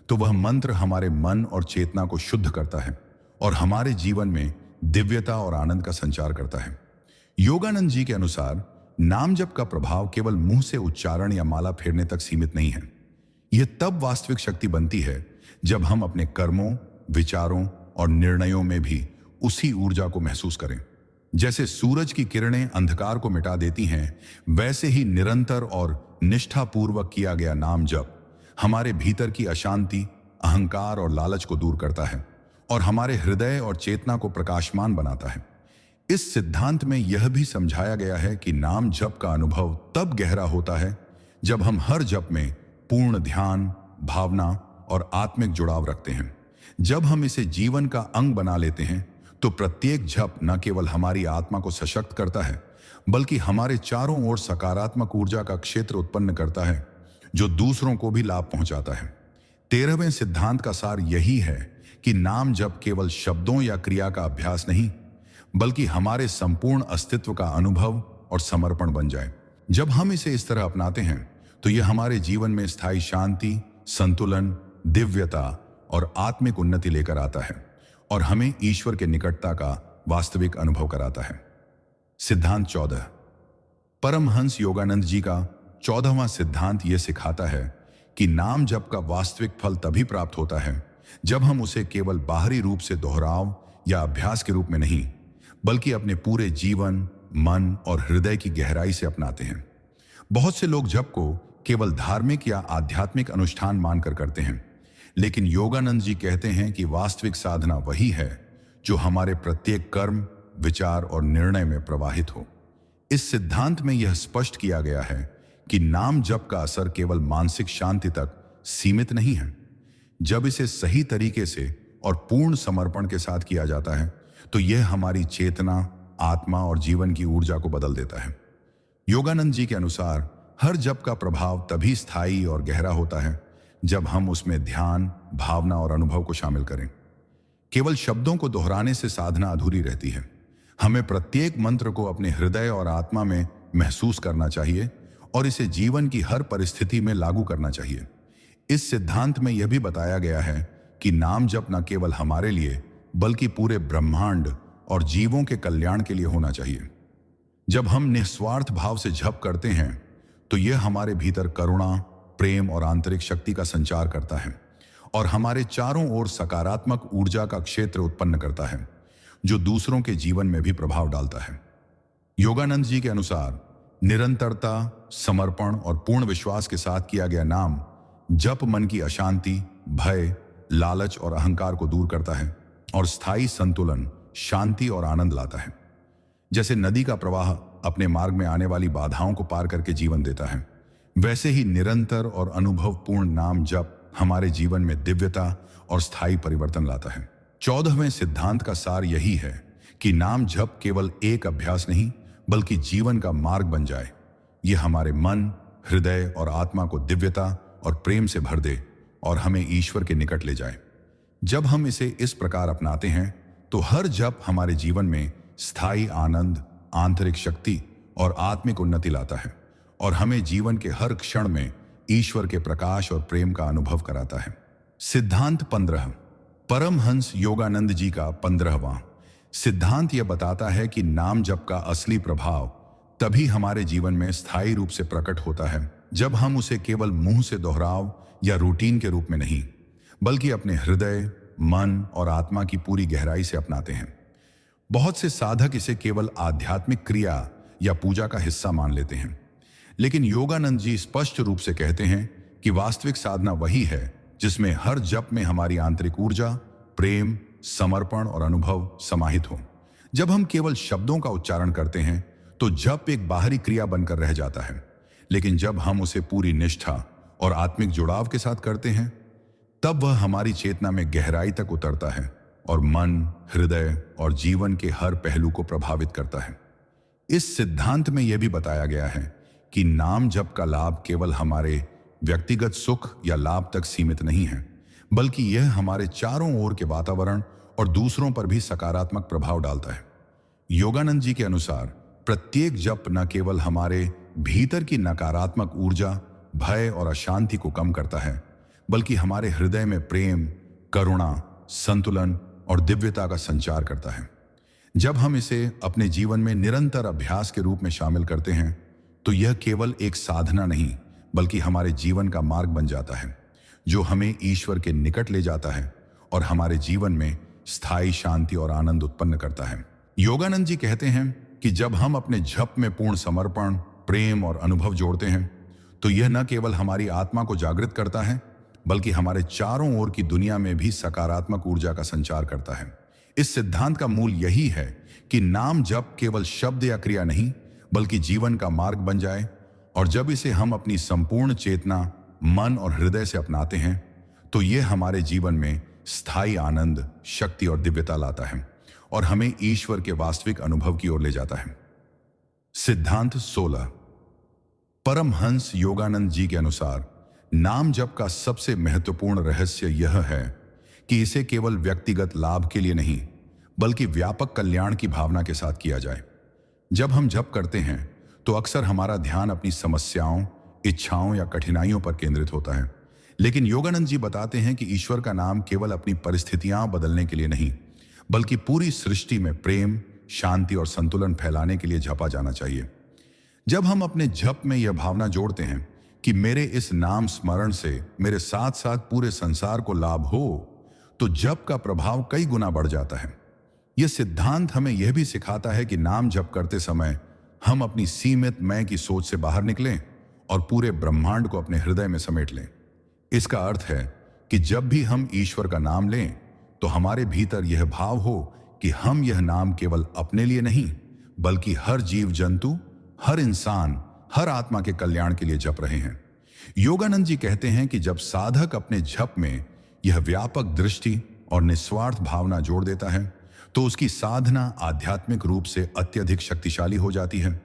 तो वह मंत्र हमारे मन और चेतना को शुद्ध करता है और हमारे जीवन में दिव्यता और आनंद का संचार करता है। योगानंद जी के अनुसार नाम जप का प्रभाव केवल मुंह से उच्चारण या माला फेरने तक सीमित नहीं है। यह तब वास्तविक शक्ति बनती है जब हम अपने कर्मों, विचारों और निर्णयों में भी उसी ऊर्जा को महसूस करें। जैसे सूरज की किरणें अंधकार को मिटा देती हैं, वैसे ही निरंतर और निष्ठापूर्वक किया गया नाम जप हमारे भीतर की अशांति, अहंकार और लालच को दूर करता है और हमारे हृदय और चेतना को प्रकाशमान बनाता है। इस सिद्धांत में यह भी समझाया गया है कि नाम जप का अनुभव तब गहरा होता है जब हम हर जप में पूर्ण ध्यान, भावना और आत्मिक जुड़ाव रखते हैं। जब हम इसे जीवन का अंग बना लेते हैं तो प्रत्येक जप न केवल हमारी आत्मा को सशक्त करता है बल्कि हमारे चारों ओर सकारात्मक ऊर्जा का क्षेत्र उत्पन्न करता है, जो दूसरों को भी लाभ पहुंचाता है। 13वें सिद्धांत का सार यही है कि नाम जप केवल शब्दों या क्रिया का अभ्यास नहीं बल्कि हमारे संपूर्ण अस्तित्व का अनुभव और समर्पण बन जाए। जब हम इसे इस तरह अपनाते हैं तो यह हमारे जीवन में स्थायी शांति, संतुलन, दिव्यता और आत्मिक उन्नति लेकर आता है और हमें ईश्वर के निकटता का वास्तविक अनुभव कराता है। सिद्धांत 14, परमहंस योगानंद जी का 14वां सिद्धांत यह सिखाता है कि नाम जप का वास्तविक फल तभी प्राप्त होता है जब हम उसे केवल बाहरी रूप से दोहराव या अभ्यास के रूप में नहीं बल्कि अपने पूरे जीवन, मन और हृदय की गहराई से अपनाते हैं। बहुत से लोग जप को केवल धार्मिक या आध्यात्मिक अनुष्ठान मानकर करते हैं, लेकिन योगानंद जी कहते हैं कि वास्तविक साधना वही है जो हमारे प्रत्येक कर्म, विचार और निर्णय में प्रवाहित हो। इस सिद्धांत में यह स्पष्ट किया गया है कि नाम जप का असर केवल मानसिक शांति तक सीमित नहीं है। जब इसे सही तरीके से और पूर्ण समर्पण के साथ किया जाता है तो यह हमारी चेतना, आत्मा और जीवन की ऊर्जा को बदल देता है। योगानंद जी के अनुसार हर जप का प्रभाव तभी स्थायी और गहरा होता है जब हम उसमें ध्यान, भावना और अनुभव को शामिल करें। केवल शब्दों को दोहराने से साधना अधूरी रहती है। हमें प्रत्येक मंत्र को अपने हृदय और आत्मा में महसूस करना चाहिए और इसे जीवन की हर परिस्थिति में लागू करना चाहिए। इस सिद्धांत में यह भी बताया गया है कि नाम जप न केवल हमारे लिए बल्कि पूरे ब्रह्मांड और जीवों के कल्याण के लिए होना चाहिए। जब हम निस्वार्थ भाव से जप करते हैं तो यह हमारे भीतर करुणा, प्रेम और आंतरिक शक्ति का संचार करता है और हमारे चारों ओर सकारात्मक ऊर्जा का क्षेत्र उत्पन्न करता है, जो दूसरों के जीवन में भी प्रभाव डालता है। योगानंद जी के अनुसार निरंतरता, समर्पण और पूर्ण विश्वास के साथ किया गया नाम जप मन की अशांति, भय लालच और अहंकार को दूर करता है और स्थायी संतुलन, शांति और आनंद लाता है। जैसे नदी का प्रवाह अपने मार्ग में आने वाली बाधाओं को पार करके जीवन देता है, वैसे ही निरंतर और अनुभवपूर्ण नाम जप हमारे जीवन में दिव्यता और स्थायी परिवर्तन लाता है। 14वें सिद्धांत का सार यही है कि नाम जप केवल एक अभ्यास नहीं बल्कि जीवन का मार्ग बन जाए। यह हमारे मन, हृदय और आत्मा को दिव्यता और प्रेम से भर दे और हमें ईश्वर के निकट ले जाए। जब हम इसे इस प्रकार अपनाते हैं तो हर जप हमारे जीवन में स्थायी आनंद, आंतरिक शक्ति और आत्मिक उन्नति लाता है और हमें जीवन के हर क्षण में ईश्वर के प्रकाश और प्रेम का अनुभव कराता है। सिद्धांत 15, परमहंस योगानंद जी का 15वां सिद्धांत यह बताता है कि नाम जप का असली प्रभाव तभी हमारे जीवन में स्थायी रूप से प्रकट होता है जब हम उसे केवल मुंह से दोहराव या रूटीन के रूप में नहीं बल्कि अपने हृदय, मन और आत्मा की पूरी गहराई से अपनाते हैं। बहुत से साधक इसे केवल आध्यात्मिक क्रिया या पूजा का हिस्सा मान लेते हैं, लेकिन योगानंद जी स्पष्ट रूप से कहते हैं कि वास्तविक साधना वही है जिसमें हर जप में हमारी आंतरिक ऊर्जा, प्रेम, समर्पण और अनुभव समाहित हो। जब हम केवल शब्दों का उच्चारण करते हैं तो जप एक बाहरी क्रिया बनकर रह जाता है, लेकिन जब हम उसे पूरी निष्ठा और आत्मिक जुड़ाव के साथ करते हैं तब वह हमारी चेतना में गहराई तक उतरता है और मन, हृदय और जीवन के हर पहलू को प्रभावित करता है। इस सिद्धांत में यह भी बताया गया है कि नाम जप का लाभ केवल हमारे व्यक्तिगत सुख या लाभ तक सीमित नहीं है, बल्कि यह हमारे चारों ओर के वातावरण और दूसरों पर भी सकारात्मक प्रभाव डालता है। योगानंद जी के अनुसार प्रत्येक जप न केवल हमारे भीतर की नकारात्मक ऊर्जा, भय और अशांति को कम करता है, बल्कि हमारे हृदय में प्रेम, करुणा, संतुलन और दिव्यता का संचार करता है। जब हम इसे अपने जीवन में निरंतर अभ्यास के रूप में शामिल करते हैं तो यह केवल एक साधना नहीं बल्कि हमारे जीवन का मार्ग बन जाता है जो हमें ईश्वर के निकट ले जाता है और हमारे जीवन में स्थायी शांति और आनंद उत्पन्न करता है। योगानंद जी कहते हैं कि जब हम अपने जप में पूर्ण समर्पण, प्रेम और अनुभव जोड़ते हैं तो यह न केवल हमारी आत्मा को जागृत करता है बल्कि हमारे चारों ओर की दुनिया में भी सकारात्मक ऊर्जा का संचार करता है। इस सिद्धांत का मूल यही है कि नाम जप केवल शब्द या क्रिया नहीं बल्कि जीवन का मार्ग बन जाए, और जब इसे हम अपनी संपूर्ण चेतना, मन और हृदय से अपनाते हैं तो यह हमारे जीवन में स्थायी आनंद, शक्ति और दिव्यता लाता है और हमें ईश्वर के वास्तविक अनुभव की ओर ले जाता है। सिद्धांत 16, परमहंस योगानंद जी के अनुसार नाम जप का सबसे महत्वपूर्ण रहस्य यह है कि इसे केवल व्यक्तिगत लाभ के लिए नहीं बल्कि व्यापक कल्याण की भावना के साथ किया जाए। जब हम जप करते हैं तो अक्सर हमारा ध्यान अपनी समस्याओं, इच्छाओं या कठिनाइयों पर केंद्रित होता है, लेकिन योगानंद जी बताते हैं कि ईश्वर का नाम केवल अपनी परिस्थितियां बदलने के लिए नहीं बल्कि पूरी सृष्टि में प्रेम, शांति और संतुलन फैलाने के लिए जपा जाना चाहिए। जब हम अपने जप में यह भावना जोड़ते हैं कि मेरे इस नाम स्मरण से मेरे साथ साथ पूरे संसार को लाभ हो, तो जप का प्रभाव कई गुना बढ़ जाता है। यह सिद्धांत हमें यह भी सिखाता है कि नाम जप करते समय हम अपनी सीमित मैं की सोच से बाहर निकलें और पूरे ब्रह्मांड को अपने हृदय में समेट लें। इसका अर्थ है कि जब भी हम ईश्वर का नाम लें तो हमारे भीतर यह भाव हो कि हम यह नाम केवल अपने लिए नहीं बल्कि हर जीव जंतु, हर इंसान, हर आत्मा के कल्याण के लिए जप रहे हैं। योगानंद जी कहते हैं कि जब साधक अपने जप में यह व्यापक दृष्टि और निस्वार्थ भावना जोड़ देता है तो उसकी साधना आध्यात्मिक रूप से अत्यधिक शक्तिशाली हो जाती है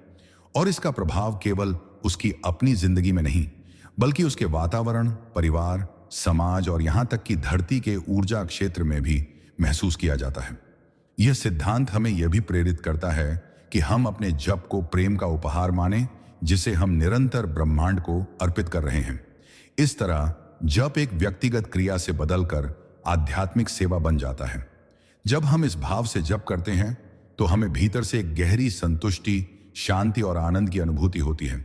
और इसका प्रभाव केवल उसकी अपनी जिंदगी में नहीं बल्कि उसके वातावरण, परिवार, समाज और यहां तक कि धरती के ऊर्जा क्षेत्र में भी महसूस किया जाता है। यह सिद्धांत हमें यह भी प्रेरित करता है कि हम अपने जप को प्रेम का उपहार माने जिसे हम निरंतर ब्रह्मांड को अर्पित कर रहे हैं। इस तरह जप एक व्यक्तिगत क्रिया से बदलकर आध्यात्मिक सेवा बन जाता है। जब हम इस भाव से जप करते हैं तो हमें भीतर से एक गहरी संतुष्टि, शांति और आनंद की अनुभूति होती है,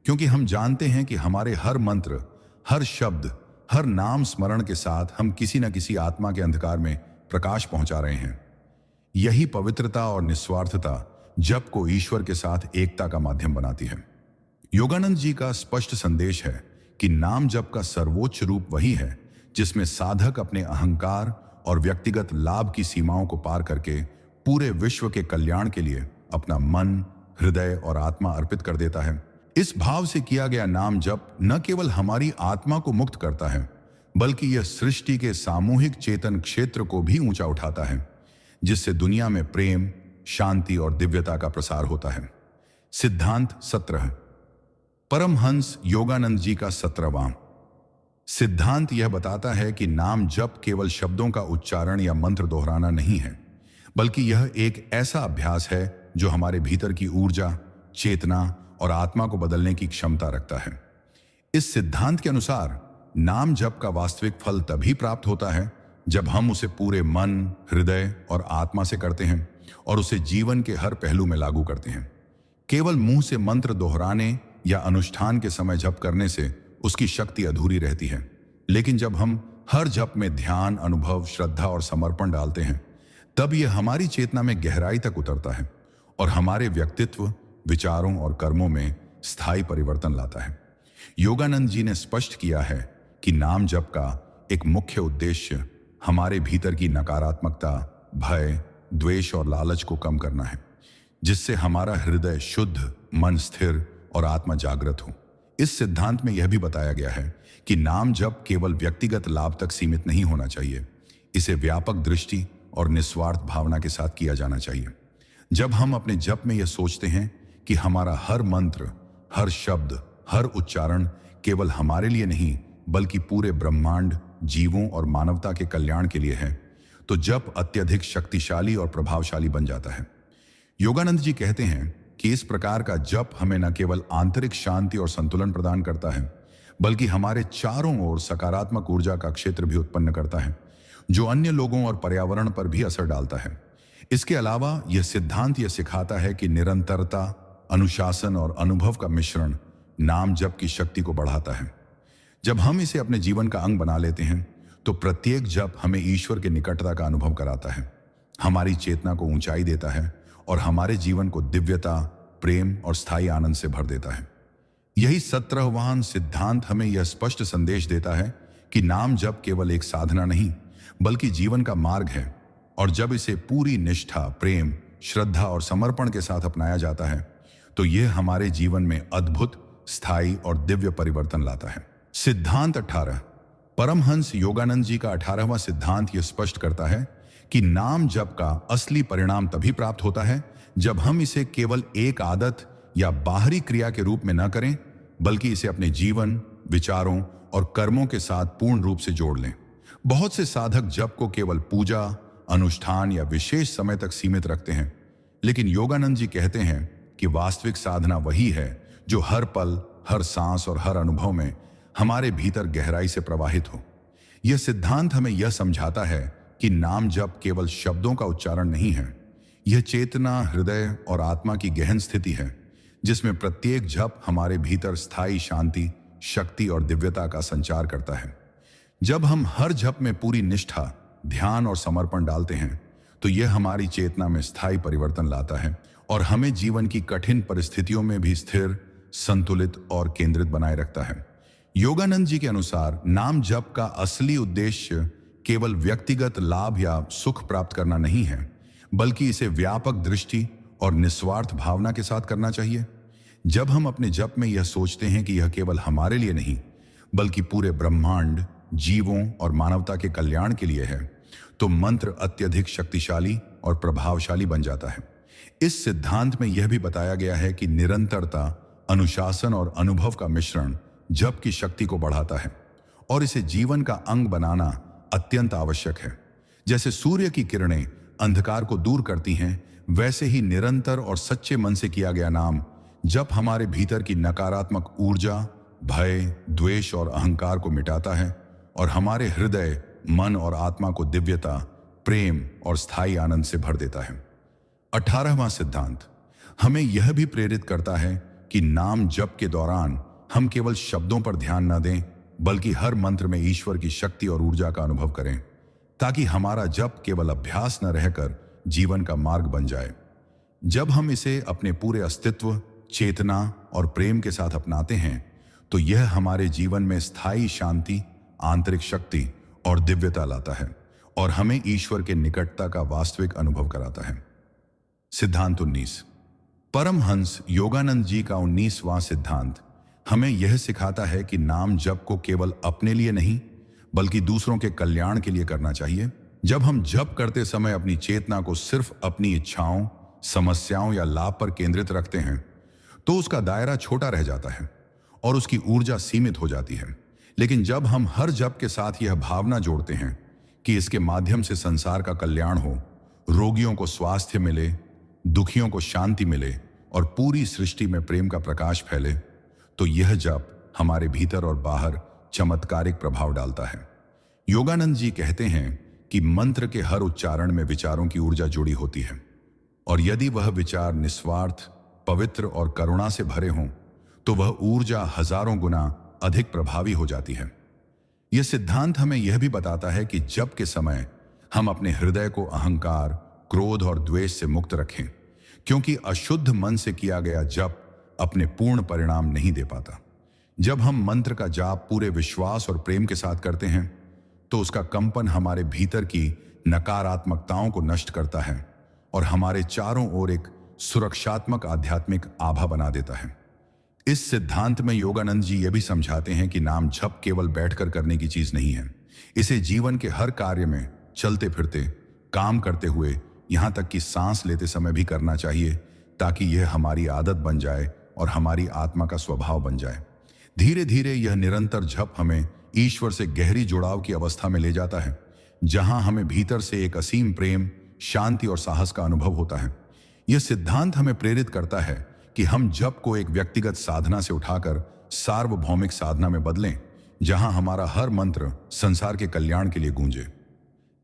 क्योंकि हम जानते हैं कि हमारे हर मंत्र, हर शब्द, हर नाम स्मरण के साथ हम किसी न किसी आत्मा के अंधकार में प्रकाश पहुंचा रहे हैं। यही पवित्रता और निस्वार्थता जप को ईश्वर के साथ एकता का माध्यम बनाती है। योगानंद जी का स्पष्ट संदेश है कि नाम जप का सर्वोच्च रूप वही है जिसमें साधक अपने अहंकार और व्यक्तिगत लाभ की सीमाओं को पार करके पूरे विश्व के कल्याण के लिए अपना मन, हृदय और आत्मा अर्पित कर देता है। इस भाव से किया गया नाम जप न केवल हमारी आत्मा को मुक्त करता है, बल्कि यह सृष्टि के सामूहिक चेतन क्षेत्र को भी ऊंचा उठाता है, जिससे दुनिया में प्रेम, शांति और दिव्यता का प्रसार होता है। सिद्धांत 17। परमहंस योगानंद जी का 17वां सिद्धांत यह बताता है कि नाम जप केवल शब्दों का उच्चारण या मंत्र दोहराना नहीं है, बल्कि यह एक ऐसा अभ्यास है जो हमारे भीतर की ऊर्जा, चेतना और आत्मा को बदलने की क्षमता रखता है। इस सिद्धांत के अनुसार नाम जप का वास्तविक फल तभी प्राप्त होता है जब हम उसे पूरे मन, हृदय और आत्मा से करते हैं और उसे जीवन के हर पहलू में लागू करते हैं। केवल मुंह से मंत्र दोहराने या अनुष्ठान के समय जप करने से उसकी शक्ति अधूरी रहती है, लेकिन जब हम हर जप में ध्यान, अनुभव, श्रद्धा और समर्पण डालते हैं, तब यह हमारी चेतना में गहराई तक उतरता है और हमारे व्यक्तित्व, विचारों और कर्मों में स्थायी परिवर्तन लाता है। योगानंद जी ने स्पष्ट किया है कि नाम जप का एक मुख्य उद्देश्य हमारे भीतर की नकारात्मकता, भय, द्वेष और लालच को कम करना है, जिससे हमारा हृदय शुद्ध, मन स्थिर और आत्मा जागृत हो। इस सिद्धांत में यह भी बताया गया है कि नाम जप केवल व्यक्तिगत लाभ तक सीमित नहीं होना चाहिए, इसे व्यापक दृष्टि और निस्वार्थ भावना के साथ किया जाना चाहिए। जब हम अपने जप में यह सोचते हैं कि हमारा हर मंत्र, हर शब्द, हर उच्चारण केवल हमारे लिए नहीं बल्कि पूरे ब्रह्मांड, जीवों और मानवता के कल्याण के लिए है, तो जप अत्यधिक शक्तिशाली और प्रभावशाली बन जाता है। योगानंद जी कहते हैं कि इस प्रकार का जप हमें न केवल आंतरिक शांति और संतुलन प्रदान करता है, बल्कि हमारे चारों ओर सकारात्मक ऊर्जा का क्षेत्र भी उत्पन्न करता है, जो अन्य लोगों और पर्यावरण पर भी असर डालता है। इसके अलावा यह सिद्धांत यह सिखाता है कि निरंतरता, अनुशासन और अनुभव का मिश्रण नाम जप की शक्ति को बढ़ाता है। जब हम इसे अपने जीवन का अंग बना लेते हैं, तो प्रत्येक जप हमें ईश्वर के निकटता का अनुभव कराता है, हमारी चेतना को ऊंचाई देता है और हमारे जीवन को दिव्यता, प्रेम और स्थायी आनंद से भर देता है। यही 17वां सिद्धांत हमें यह स्पष्ट संदेश देता है कि नाम जप केवल एक साधना नहीं बल्कि जीवन का मार्ग है, और जब इसे पूरी निष्ठा, प्रेम, श्रद्धा और समर्पण के साथ अपनाया जाता है, तो यह हमारे जीवन में अद्भुत, स्थायी और दिव्य परिवर्तन लाता है। सिद्धांत 18। परमहंस योगानंद जी का 18वां सिद्धांत यह स्पष्ट करता है कि नाम जप का असली परिणाम तभी प्राप्त होता है जब हम इसे केवल एक आदत या बाहरी क्रिया के रूप में न करें, बल्कि इसे अपने जीवन, विचारों और कर्मों के साथ पूर्ण रूप से जोड़ लें। बहुत से साधक जप को केवल पूजा, अनुष्ठान या विशेष समय तक सीमित रखते हैं, लेकिन योगानंद जी कहते हैं कि वास्तविक साधना वही है जो हर पल, हर सांस और हर अनुभव में हमारे भीतर गहराई से प्रवाहित हो। यह सिद्धांत हमें यह समझाता है कि नाम जप केवल शब्दों का उच्चारण नहीं है, यह चेतना, हृदय और आत्मा की गहन स्थिति है, जिसमें प्रत्येक जप हमारे भीतर स्थायी शांति, शक्ति और दिव्यता का संचार करता है। जब हम हर जप में पूरी निष्ठा, ध्यान और समर्पण डालते हैं, तो यह हमारी चेतना में स्थायी परिवर्तन लाता है और हमें जीवन की कठिन परिस्थितियों में भी स्थिर, संतुलित और केंद्रित बनाए रखता है। योगानंद जी के अनुसार नाम जप का असली उद्देश्य केवल व्यक्तिगत लाभ या सुख प्राप्त करना नहीं है, बल्कि इसे व्यापक दृष्टि और निस्वार्थ भावना के साथ करना चाहिए। जब हम अपने जप में यह सोचते हैं कि यह केवल हमारे लिए नहीं बल्कि पूरे ब्रह्मांड, जीवों और मानवता के कल्याण के लिए है, तो मंत्र अत्यधिक शक्तिशाली और प्रभावशाली बन जाता है। इस सिद्धांत में यह भी बताया गया है कि निरंतरता, अनुशासन और अनुभव का मिश्रण जप की शक्ति को बढ़ाता है और इसे जीवन का अंग बनाना अत्यंत आवश्यक है। जैसे सूर्य की किरणें अंधकार को दूर करती हैं, वैसे ही निरंतर और सच्चे मन से किया गया नाम जप हमारे भीतर की नकारात्मक ऊर्जा, भय, द्वेष और अहंकार को मिटाता है और हमारे हृदय, मन और आत्मा को दिव्यता, प्रेम और स्थायी आनंद से भर देता है। 18वां सिद्धांत हमें यह भी प्रेरित करता है कि नाम जप के दौरान हम केवल शब्दों पर ध्यान न दें, बल्कि हर मंत्र में ईश्वर की शक्ति और ऊर्जा का अनुभव करें, ताकि हमारा जप केवल अभ्यास न रहकर जीवन का मार्ग बन जाए। जब हम इसे अपने पूरे अस्तित्व, चेतना और प्रेम के साथ अपनाते हैं, तो यह हमारे जीवन में स्थायी शांति, आंतरिक शक्ति और दिव्यता लाता है और हमें ईश्वर के निकटता का वास्तविक अनुभव कराता है। सिद्धांत 19। परमहंस योगानंद जी का 19वां सिद्धांत हमें यह सिखाता है कि नाम जप को केवल अपने लिए नहीं बल्कि दूसरों के कल्याण के लिए करना चाहिए। जब हम जप करते समय अपनी चेतना को सिर्फ अपनी इच्छाओं, समस्याओं या लाभ पर केंद्रित रखते हैं तो उसका दायरा छोटा रह जाता है और उसकी ऊर्जा सीमित हो जाती है। लेकिन जब हम हर जप के साथ यह भावना जोड़ते हैं कि इसके माध्यम से संसार का कल्याण हो, रोगियों को स्वास्थ्य मिले, दुखियों को शांति मिले और पूरी सृष्टि में प्रेम का प्रकाश फैले, तो यह जप हमारे भीतर और बाहर चमत्कारिक प्रभाव डालता है। योगानंद जी कहते हैं कि मंत्र के हर उच्चारण में विचारों की ऊर्जा जुड़ी होती है और यदि वह विचार निस्वार्थ, पवित्र और करुणा से भरे हों तो वह ऊर्जा हजारों गुना अधिक प्रभावी हो जाती है। यह सिद्धांत हमें यह भी बताता है कि जप के समय हम अपने हृदय को अहंकार, क्रोध और द्वेष से मुक्त रखें, क्योंकि अशुद्ध मन से किया गया जप अपने पूर्ण परिणाम नहीं दे पाता। जब हम मंत्र का जाप पूरे विश्वास और प्रेम के साथ करते हैं तो उसका कंपन हमारे भीतर की नकारात्मकताओं को नष्ट करता है और हमारे चारों ओर एक सुरक्षात्मक आध्यात्मिक आभा बना देता है। इस सिद्धांत में योगानंद जी यह भी समझाते हैं कि नाम जप केवल बैठकर करने की चीज नहीं है। इसे जीवन के हर कार्य में, चलते फिरते, काम करते हुए, यहां तक कि सांस लेते समय भी करना चाहिए, ताकि यह हमारी आदत बन जाए और हमारी आत्मा का स्वभाव बन जाए। धीरे धीरे यह निरंतर जप हमें ईश्वर से गहरी जुड़ाव की अवस्था में ले जाता है, जहां हमें भीतर से एक असीम प्रेम, शांति और साहस का अनुभव होता है। यह सिद्धांत हमें प्रेरित करता है कि हम जप को एक व्यक्तिगत साधना से उठाकर सार्वभौमिक साधना में बदलें, जहां हमारा हर मंत्र संसार के कल्याण के लिए गूंजे।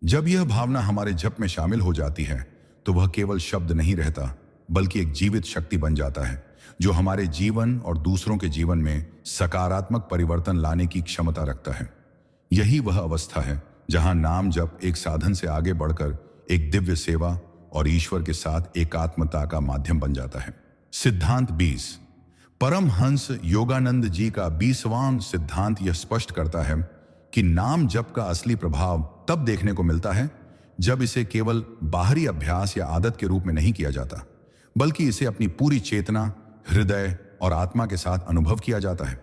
जब यह भावना हमारे जप में शामिल हो जाती है तो वह केवल शब्द नहीं रहता बल्कि एक जीवित शक्ति बन जाता है, जो हमारे जीवन और दूसरों के जीवन में सकारात्मक परिवर्तन लाने की क्षमता रखता है। यही वह अवस्था है जहां नाम जप एक साधन से आगे बढ़कर एक दिव्य सेवा और ईश्वर के साथ एकात्मता का माध्यम बन जाता है। सिद्धांत 20। परमहंस योगानंद जी का 20वां सिद्धांत यह स्पष्ट करता है कि नाम जप का असली प्रभाव तब देखने को मिलता है जब इसे केवल बाहरी अभ्यास या आदत के रूप में नहीं किया जाता, बल्कि इसे अपनी पूरी चेतना, हृदय और आत्मा के साथ अनुभव किया जाता है।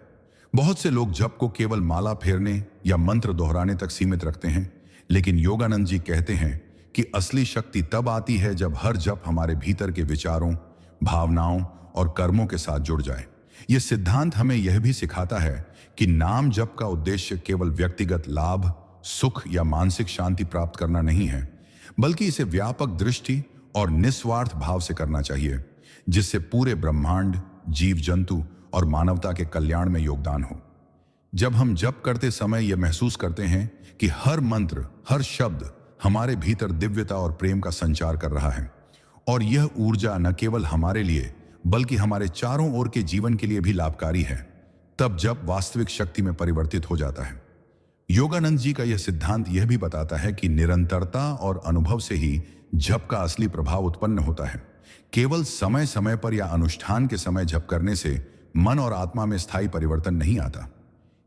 बहुत से लोग जप को केवल माला फेरने या मंत्र दोहराने तक सीमित रखते हैं, लेकिन योगानंद जी कहते हैं कि असली शक्ति तब आती है जब हर जप हमारे भीतर के विचारों, भावनाओं और कर्मों के साथ जुड़ जाए। यह सिद्धांत हमें यह भी सिखाता है कि नाम जप का उद्देश्य केवल व्यक्तिगत लाभ, सुख या मानसिक शांति प्राप्त करना नहीं है, बल्कि इसे व्यापक दृष्टि और निस्वार्थ भाव से करना चाहिए, जिससे पूरे ब्रह्मांड, जीव जंतु और मानवता के कल्याण में योगदान हो। जब हम जप करते समय यह महसूस करते हैं कि हर मंत्र, हर शब्द हमारे भीतर दिव्यता और प्रेम का संचार कर रहा है और यह ऊर्जा न केवल हमारे लिए बल्कि हमारे चारों ओर के जीवन के लिए भी लाभकारी है, तब जप वास्तविक शक्ति में परिवर्तित हो जाता है। योगानंद जी का यह सिद्धांत यह भी बताता है कि निरंतरता और अनुभव से ही जप का असली प्रभाव उत्पन्न होता है। केवल समय समय पर या अनुष्ठान के समय जप करने से मन और आत्मा में स्थायी परिवर्तन नहीं आता।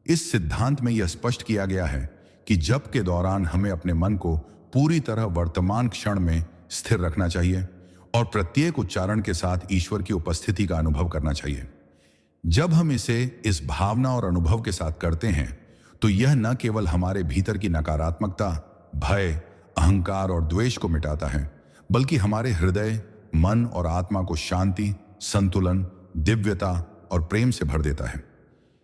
इस सिद्धांत में यह स्पष्ट किया गया है कि जप के दौरान हमें अपने मन को पूरी तरह वर्तमान क्षण में स्थिर रखना चाहिए और प्रत्येक उच्चारण के साथ ईश्वर की उपस्थिति का अनुभव करना चाहिए। जब हम इसे इस भावना और अनुभव के साथ करते हैं तो यह न केवल हमारे भीतर की नकारात्मकता, भय, अहंकार और द्वेष को मिटाता है, बल्कि हमारे हृदय, मन और आत्मा को शांति, संतुलन, दिव्यता और प्रेम से भर देता है।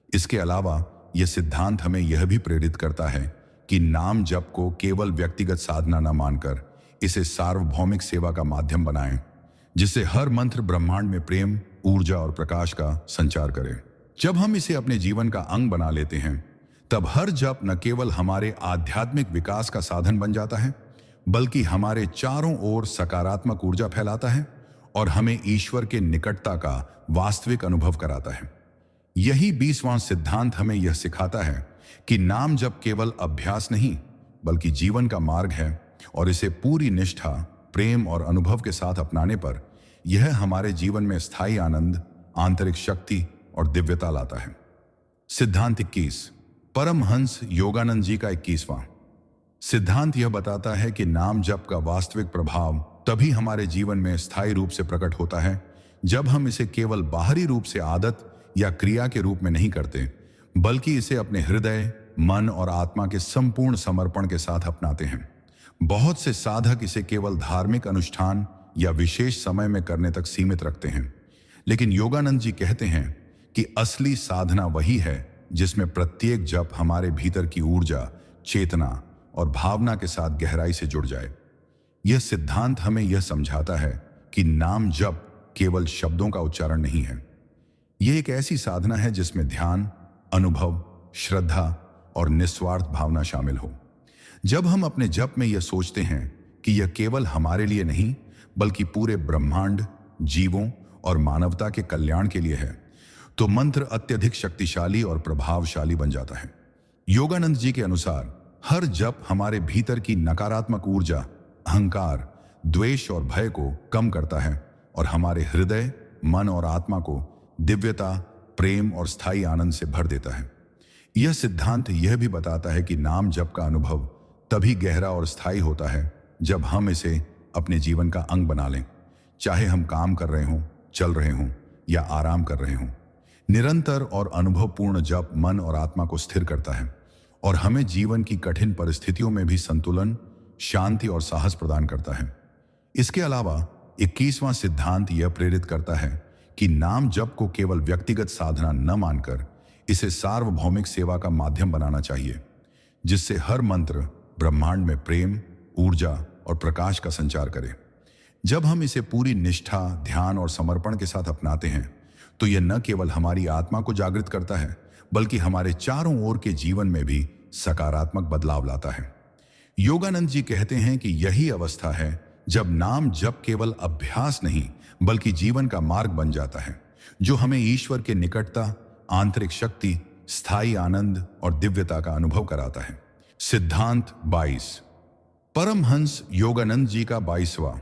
इसके अलावा यह सिद्धांत हमें यह भी प्रेरित करता है कि नाम जप को केवल व्यक्तिगत साधना न मानकर इसे सार्वभौमिक सेवा का माध्यम बनाएं, जिससे हर मंत्र ब्रह्मांड में प्रेम, ऊर्जा और प्रकाश का संचार करे। जब हम इसे अपने जीवन का अंग बना लेते हैं तब हर जप न केवल हमारे आध्यात्मिक विकास का साधन बन जाता है, बल्कि हमारे चारों ओर सकारात्मक ऊर्जा फैलाता है और हमें ईश्वर के निकटता का वास्तविक अनुभव कराता है। यही 20वां सिद्धांत हमें यह सिखाता है कि नाम जप केवल अभ्यास नहीं बल्कि जीवन का मार्ग है और इसे पूरी निष्ठा, प्रेम और अनुभव के साथ अपनाने पर यह हमारे जीवन में स्थायी आनंद, आंतरिक शक्ति और दिव्यता लाता है। सिद्धांत 21। परमहंस योगानंद जी का 21वां। सिद्धांत यह बताता है कि नाम जप का वास्तविक प्रभाव तभी हमारे जीवन में स्थायी रूप से प्रकट होता है जब हम इसे केवल बाहरी रूप से आदत या क्रिया के रूप में नहीं करते, बल्कि इसे अपने हृदय, मन और आत्मा के संपूर्ण समर्पण के साथ अपनाते हैं। बहुत से साधक इसे केवल धार्मिक अनुष्ठान या विशेष समय में करने तक सीमित रखते हैं, लेकिन योगानंद जी कहते हैं कि असली साधना वही है जिसमें प्रत्येक जप हमारे भीतर की ऊर्जा, चेतना और भावना के साथ गहराई से जुड़ जाए। यह सिद्धांत हमें यह समझाता है कि नाम जप केवल शब्दों का उच्चारण नहीं है। यह एक ऐसी साधना है जिसमें ध्यान, अनुभव, श्रद्धा और निस्वार्थ भावना शामिल हो। जब हम अपने जप में यह सोचते हैं कि यह केवल हमारे लिए नहीं बल्कि पूरे ब्रह्मांड, जीवों और मानवता के कल्याण के लिए है, तो मंत्र अत्यधिक शक्तिशाली और प्रभावशाली बन जाता है। योगानंद जी के अनुसार हर जप हमारे भीतर की नकारात्मक ऊर्जा, अहंकार, द्वेष और भय को कम करता है और हमारे हृदय, मन और आत्मा को दिव्यता, प्रेम और स्थायी आनंद से भर देता है। यह सिद्धांत यह भी बताता है कि नाम जप का अनुभव तभी गहरा और स्थायी होता है जब हम इसे अपने जीवन का अंग बना लें। चाहे हम काम कर रहे हों, चल रहे हों या आराम कर रहे हों, निरंतर और अनुभवपूर्ण जप मन और आत्मा को स्थिर करता है और हमें जीवन की कठिन परिस्थितियों में भी संतुलन, शांति और साहस प्रदान करता है। इसके अलावा 21वां सिद्धांत यह प्रेरित करता है कि नाम जप को केवल व्यक्तिगत साधना न मानकर इसे सार्वभौमिक सेवा का माध्यम बनाना चाहिए, जिससे हर मंत्र ब्रह्मांड में प्रेम, ऊर्जा और प्रकाश का संचार करे। जब हम इसे पूरी निष्ठा, ध्यान और समर्पण के साथ अपनाते हैं, तो यह न केवल हमारी आत्मा को जागृत करता है, बल्कि हमारे चारों ओर के जीवन में भी सकारात्मक बदलाव लाता है। योगानंद जी कहते हैं कि यही अवस्था है जब नाम जप केवल अभ्यास नहीं बल्कि जीवन का मार्ग बन जाता है, जो हमें ईश्वर के निकटता, आंतरिक शक्ति, स्थायी आनंद और दिव्यता का अनुभव कराता है। सिद्धांत 22। परमहंस योगानंद जी का 22वां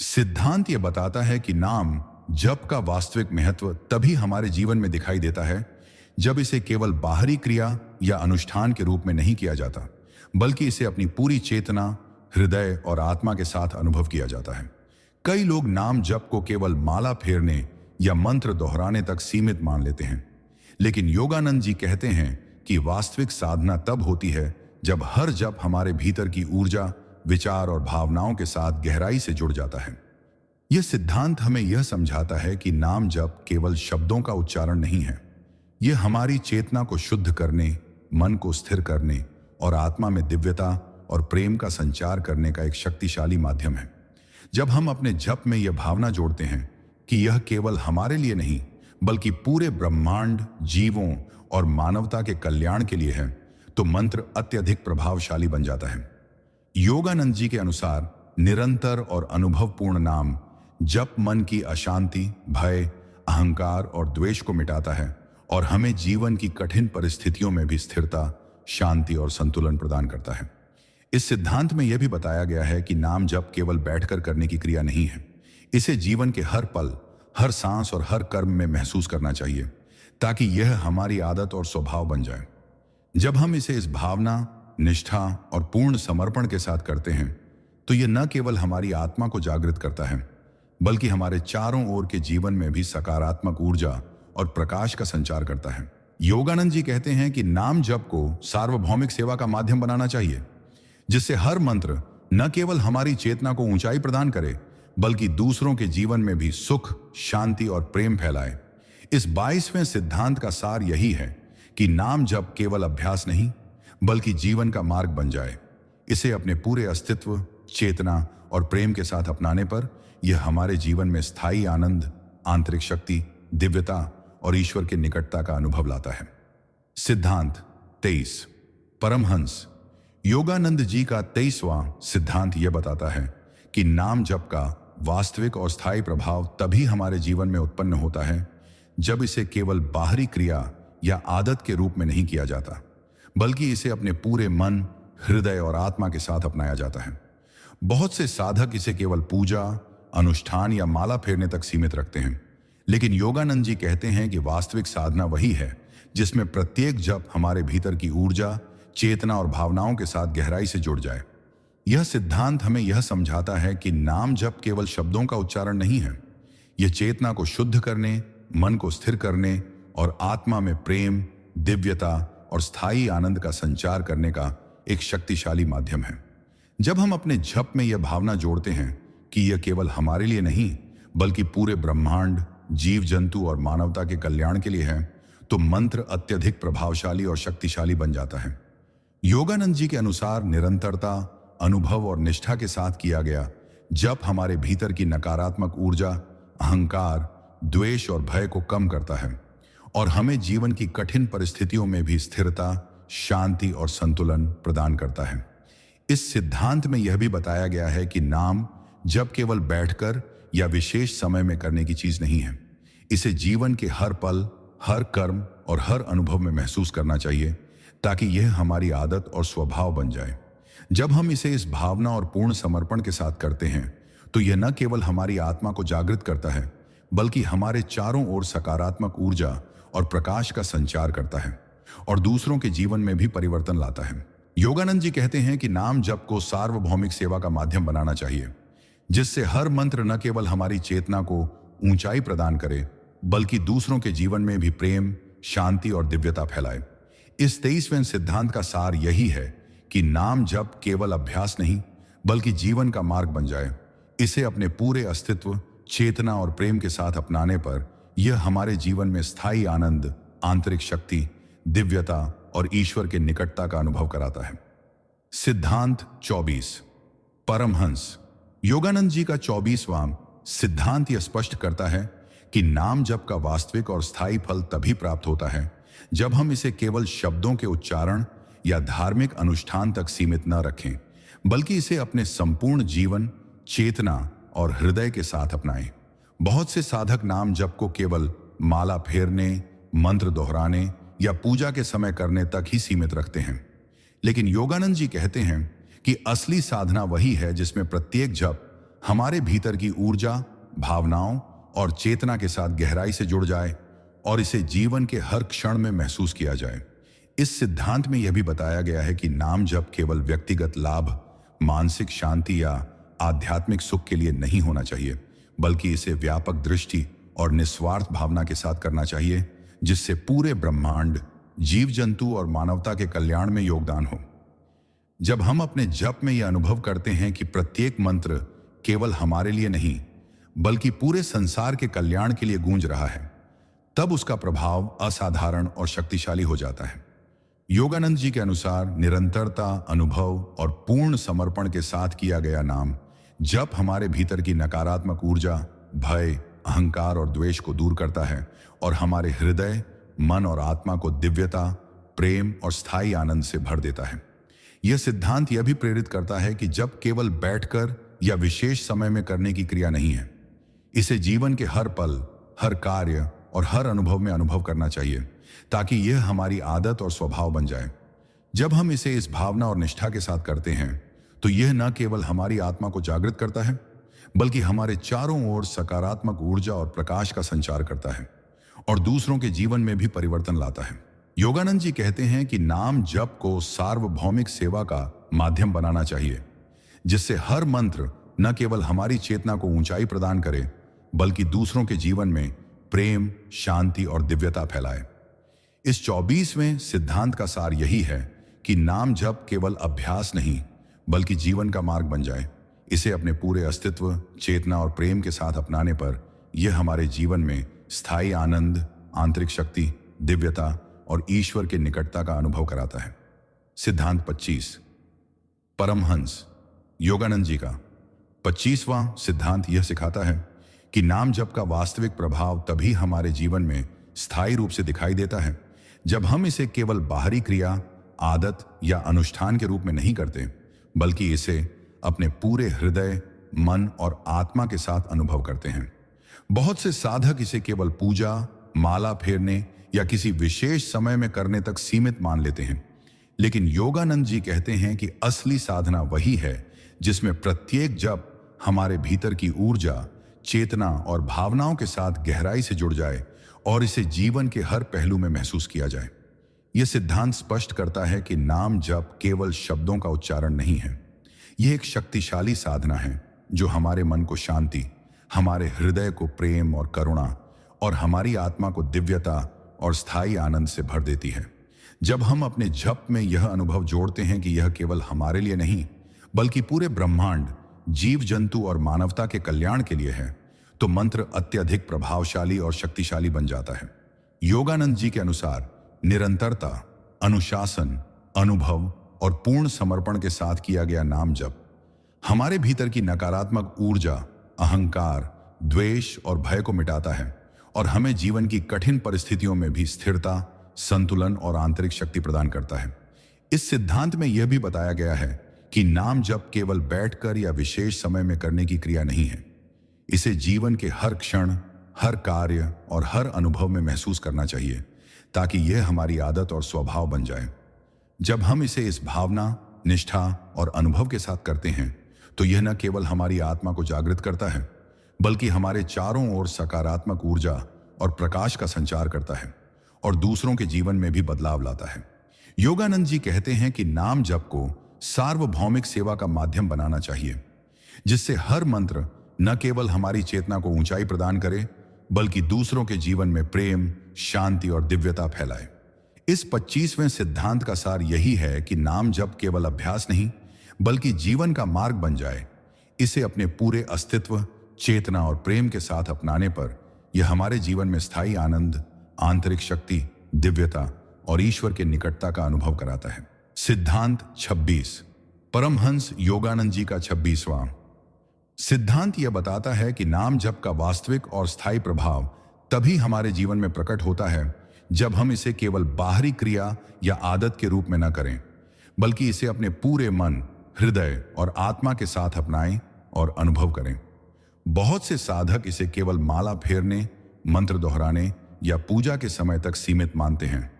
सिद्धांत यह बताता है कि नाम जप का वास्तविक महत्व तभी हमारे जीवन में दिखाई देता है जब इसे केवल बाहरी क्रिया या अनुष्ठान के रूप में नहीं किया जाता, बल्कि इसे अपनी पूरी चेतना, हृदय और आत्मा के साथ अनुभव किया जाता है। कई लोग नाम जप को केवल माला फेरने या मंत्र दोहराने तक सीमित मान लेते हैं, लेकिन योगानंद जी कहते हैं कि वास्तविक साधना तब होती है जब हर जप हमारे भीतर की ऊर्जा, विचार और भावनाओं के साथ गहराई से जुड़ जाता है। यह सिद्धांत हमें यह समझाता है कि नाम जप केवल शब्दों का उच्चारण नहीं है, यह हमारी चेतना को शुद्ध करने, मन को स्थिर करने और आत्मा में दिव्यता और प्रेम का संचार करने का एक शक्तिशाली माध्यम है। जब हम अपने जप में यह भावना जोड़ते हैं कि यह केवल हमारे लिए नहीं बल्कि पूरे ब्रह्मांड, जीवों और मानवता के कल्याण के लिए है, तो मंत्र अत्यधिक प्रभावशाली बन जाता है। योगानंद जी के अनुसार निरंतर और अनुभवपूर्ण नाम जप मन की अशांति, भय, अहंकार और द्वेष को मिटाता है और हमें जीवन की कठिन परिस्थितियों में भी स्थिरता, शांति और संतुलन प्रदान करता है। इस सिद्धांत में यह भी बताया गया है कि नाम जप केवल बैठकर करने की क्रिया नहीं है, इसे जीवन के हर पल, हर सांस और हर कर्म में महसूस करना चाहिए, ताकि यह हमारी आदत और स्वभाव बन जाए। जब हम इसे इस भावना, निष्ठा और पूर्ण समर्पण के साथ करते हैं, तो यह न केवल हमारी आत्मा को जागृत करता है, बल्कि हमारे चारों ओर के जीवन में भी सकारात्मक ऊर्जा और प्रकाश का संचार करता है। योगानंद जी कहते हैं कि नाम जप को सार्वभौमिक सेवा का माध्यम बनाना चाहिए, जिससे हर मंत्र न केवल हमारी चेतना को ऊंचाई प्रदान करे, बल्कि दूसरों के जीवन में भी सुख, शांति और प्रेम फैलाए। इस 22वें सिद्धांत का सार यही है कि नाम जप केवल अभ्यास नहीं बल्कि जीवन का मार्ग बन जाए। इसे अपने पूरे अस्तित्व, चेतना और प्रेम के साथ अपनाने पर यह हमारे जीवन में स्थायी आनंद, आंतरिक शक्ति, दिव्यता और ईश्वर के निकटता का अनुभव लाता है। सिद्धांत 23। परमहंस योगानंद जी का 23वां सिद्धांत यह बताता है कि नाम जप का वास्तविक और स्थायी प्रभाव तभी हमारे जीवन में उत्पन्न होता है जब इसे केवल बाहरी क्रिया या आदत के रूप में नहीं किया जाता, बल्कि इसे अपने पूरे मन, हृदय और आत्मा के साथ अपनाया जाता है। बहुत से साधक इसे केवल पूजा, अनुष्ठान या माला फेरने तक सीमित रखते हैं, लेकिन योगानंद जी कहते हैं कि वास्तविक साधना वही है जिसमें प्रत्येक जप हमारे भीतर की ऊर्जा, चेतना और भावनाओं के साथ गहराई से जुड़ जाए। यह सिद्धांत हमें यह समझाता है कि नाम जप केवल शब्दों का उच्चारण नहीं है। यह चेतना को शुद्ध करने, मन को स्थिर करने और आत्मा में प्रेम, दिव्यता और स्थायी आनंद का संचार करने का एक शक्तिशाली माध्यम है। जब हम अपने जप में यह भावना जोड़ते हैं कि यह केवल हमारे लिए नहीं बल्कि पूरे ब्रह्मांड, जीव जंतु और मानवता के कल्याण के लिए है, तो मंत्र अत्यधिक प्रभावशाली और शक्तिशाली बन जाता है। योगानंद जी के अनुसार निरंतरता, अनुभव और निष्ठा के साथ किया गया जप हमारे भीतर की नकारात्मक ऊर्जा, अहंकार, द्वेष और भय को कम करता है और हमें जीवन की कठिन परिस्थितियों में भी स्थिरता, शांति और संतुलन प्रदान करता है। इस सिद्धांत में यह भी बताया गया है कि नाम जप केवल बैठकर या विशेष समय में करने की चीज नहीं है। इसे जीवन के हर पल, हर कर्म और हर अनुभव में महसूस करना चाहिए ताकि यह हमारी आदत और स्वभाव बन जाए। जब हम इसे इस भावना और पूर्ण समर्पण के साथ करते हैं तो यह न केवल हमारी आत्मा को जागृत करता है बल्कि हमारे चारों ओर सकारात्मक ऊर्जा और प्रकाश का संचार करता है और दूसरों के जीवन में भी परिवर्तन लाता है। योगानंद जी कहते हैं कि नाम जप को सार्वभौमिक सेवा का माध्यम बनाना चाहिए, जिससे हर मंत्र न केवल हमारी चेतना को ऊंचाई प्रदान करे बल्कि दूसरों के जीवन में भी प्रेम, शांति और दिव्यता फैलाए। इस 23वें सिद्धांत का सार यही है कि नाम जप केवल अभ्यास नहीं बल्कि जीवन का मार्ग बन जाए। इसे अपने पूरे अस्तित्व, चेतना और प्रेम के साथ अपनाने पर यह हमारे जीवन में स्थायी आनंद, आंतरिक शक्ति, दिव्यता और ईश्वर के निकटता का अनुभव कराता है। सिद्धांत 24, परमहंस। योगानंद जी का 24वां सिद्धांत यह स्पष्ट करता है कि नाम जप का वास्तविक और स्थायी फल तभी प्राप्त होता है जब हम इसे केवल शब्दों के उच्चारण या धार्मिक अनुष्ठान तक सीमित न रखें बल्कि इसे अपने संपूर्ण जीवन, चेतना और हृदय के साथ अपनाएं। बहुत से साधक नाम जप को केवल माला फेरने, मंत्र दोहराने या पूजा के समय करने तक ही सीमित रखते हैं, लेकिन योगानंद जी कहते हैं कि असली साधना वही है जिसमें प्रत्येक जप हमारे भीतर की ऊर्जा, भावनाओं और चेतना के साथ गहराई से जुड़ जाए और इसे जीवन के हर क्षण में महसूस किया जाए। इस सिद्धांत में यह भी बताया गया है कि नाम जप केवल व्यक्तिगत लाभ, मानसिक शांति या आध्यात्मिक सुख के लिए नहीं होना चाहिए बल्कि इसे व्यापक दृष्टि और निस्वार्थ भावना के साथ करना चाहिए, जिससे पूरे ब्रह्मांड, जीव जंतु और मानवता के कल्याण में योगदान हो। जब हम अपने जप में यह अनुभव करते हैं कि प्रत्येक मंत्र केवल हमारे लिए नहीं बल्कि पूरे संसार के कल्याण के लिए गूंज रहा है, तब उसका प्रभाव असाधारण और शक्तिशाली हो जाता है। योगानंद जी के अनुसार निरंतरता, अनुभव और पूर्ण समर्पण के साथ किया गया नाम जप हमारे भीतर की नकारात्मक ऊर्जा, भय, अहंकार और द्वेष को दूर करता है और हमारे हृदय, मन और आत्मा को दिव्यता, प्रेम और स्थायी आनंद से भर देता है। यह सिद्धांत यह भी प्रेरित करता है कि जप केवल बैठकर या विशेष समय में करने की क्रिया नहीं है। इसे जीवन के हर पल, हर कार्य और हर अनुभव में अनुभव करना चाहिए ताकि यह हमारी आदत और स्वभाव बन जाए। जब हम इसे इस भावना और निष्ठा के साथ करते हैं तो यह न केवल हमारी आत्मा को जागृत करता है बल्कि हमारे चारों ओर सकारात्मक ऊर्जा और प्रकाश का संचार करता है और दूसरों के जीवन में भी परिवर्तन लाता है। योगानंद जी कहते हैं कि नाम जप को सार्वभौमिक सेवा का माध्यम बनाना चाहिए, जिससे हर मंत्र न केवल हमारी चेतना को ऊंचाई प्रदान करे बल्कि दूसरों के जीवन में प्रेम, शांति और दिव्यता फैलाए। इस 24वें सिद्धांत का सार यही है कि नाम जप केवल अभ्यास नहीं बल्कि जीवन का मार्ग बन जाए। इसे अपने पूरे अस्तित्व, चेतना और प्रेम के साथ अपनाने पर यह हमारे जीवन में स्थायी आनंद, आंतरिक शक्ति, दिव्यता और ईश्वर के निकटता का अनुभव कराता है। सिद्धांत 25, परमहंस। योगानंद जी का 25वां सिद्धांत यह सिखाता है कि नाम जप का वास्तविक प्रभाव तभी हमारे जीवन में स्थायी रूप से दिखाई देता है जब हम इसे केवल बाहरी क्रिया, आदत या अनुष्ठान के रूप में नहीं करते बल्कि इसे अपने पूरे हृदय, मन और आत्मा के साथ अनुभव करते हैं। बहुत से साधक इसे केवल पूजा, माला फेरने या किसी विशेष समय में करने तक सीमित मान लेते हैं, लेकिन योगानंद जी कहते हैं कि असली साधना वही है जिसमें प्रत्येक जप हमारे भीतर की ऊर्जा, चेतना और भावनाओं के साथ गहराई से जुड़ जाए और इसे जीवन के हर पहलू में महसूस किया जाए। यह सिद्धांत स्पष्ट करता है कि नाम जप केवल शब्दों का उच्चारण नहीं है। यह एक शक्तिशाली साधना है जो हमारे मन को शांति, हमारे हृदय को प्रेम और करुणा और हमारी आत्मा को दिव्यता और स्थायी आनंद से भर देती है। जब हम अपने जप में यह अनुभव जोड़ते हैं कि यह केवल हमारे लिए नहीं बल्कि पूरे ब्रह्मांड, जीव जंतु और मानवता के कल्याण के लिए है, तो मंत्र अत्यधिक प्रभावशाली और शक्तिशाली बन जाता है। योगानंद जी के अनुसार निरंतरता, अनुशासन, अनुभव और पूर्ण समर्पण के साथ किया गया नाम जप हमारे भीतर की नकारात्मक ऊर्जा, अहंकार, द्वेष और भय को मिटाता है और हमें जीवन की कठिन परिस्थितियों में भी स्थिरता, संतुलन और आंतरिक शक्ति प्रदान करता है। इस सिद्धांत में यह भी बताया गया है कि नाम जप केवल बैठकर या विशेष समय में करने की क्रिया नहीं है। इसे जीवन के हर क्षण, हर कार्य और हर अनुभव में महसूस करना चाहिए ताकि यह हमारी आदत और स्वभाव बन जाए। जब हम इसे इस भावना, निष्ठा और अनुभव के साथ करते हैं तो यह न केवल हमारी आत्मा को जागृत करता है बल्कि हमारे चारों ओर सकारात्मक ऊर्जा और प्रकाश का संचार करता है और दूसरों के जीवन में भी बदलाव लाता है। योगानंद जी कहते हैं कि नाम जप को सार्वभौमिक सेवा का माध्यम बनाना चाहिए, जिससे हर मंत्र न केवल हमारी चेतना को ऊंचाई प्रदान करे बल्कि दूसरों के जीवन में प्रेम, शांति और दिव्यता फैलाए। इस 25वें सिद्धांत का सार यही है कि नाम जप केवल अभ्यास नहीं बल्कि जीवन का मार्ग बन जाए। इसे अपने पूरे अस्तित्व, चेतना और प्रेम के साथ अपनाने पर यह हमारे जीवन में स्थायी आनंद, आंतरिक शक्ति, दिव्यता और ईश्वर के निकटता का अनुभव कराता है। सिद्धांत 26, परमहंस योगानंद जी का 26वां सिद्धांत यह बताता है कि नाम जप का वास्तविक और स्थायी प्रभाव तभी हमारे जीवन में प्रकट होता है जब हम इसे केवल बाहरी क्रिया या आदत के रूप में न करें बल्कि इसे अपने पूरे मन, हृदय और आत्मा के साथ अपनाएं और अनुभव करें। बहुत से साधक इसे केवल माला फेरने, मंत्र दोहराने या पूजा के समय तक सीमित मानते हैं,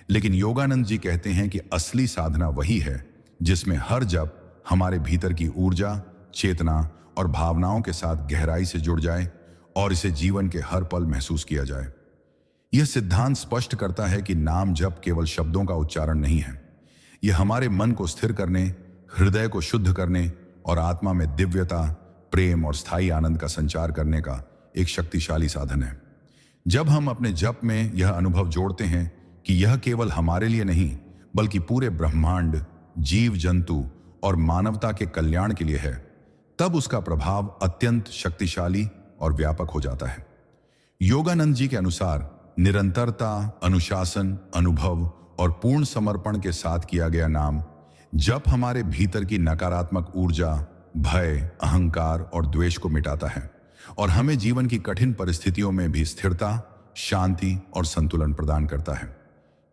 लेकिन योगानंद जी कहते हैं कि असली साधना वही है जिसमें हर जप हमारे भीतर की ऊर्जा, चेतना और भावनाओं के साथ गहराई से जुड़ जाए और इसे जीवन के हर पल महसूस किया जाए। यह सिद्धांत स्पष्ट करता है कि नाम जप केवल शब्दों का उच्चारण नहीं है। यह हमारे मन को स्थिर करने, हृदय को शुद्ध करने और आत्मा में दिव्यता, प्रेम और स्थायी आनंद का संचार करने का एक शक्तिशाली साधन है। जब हम अपने जप में यह अनुभव जोड़ते हैं कि यह केवल हमारे लिए नहीं बल्कि पूरे ब्रह्मांड, जीव जंतु और मानवता के कल्याण के लिए है, तब उसका प्रभाव अत्यंत शक्तिशाली और व्यापक हो जाता है। योगानंद जी के अनुसार निरंतरता, अनुशासन, अनुभव और पूर्ण समर्पण के साथ किया गया नाम जप हमारे भीतर की नकारात्मक ऊर्जा, भय, अहंकार और द्वेष को मिटाता है और हमें जीवन की कठिन परिस्थितियों में भी स्थिरता, शांति और संतुलन प्रदान करता है।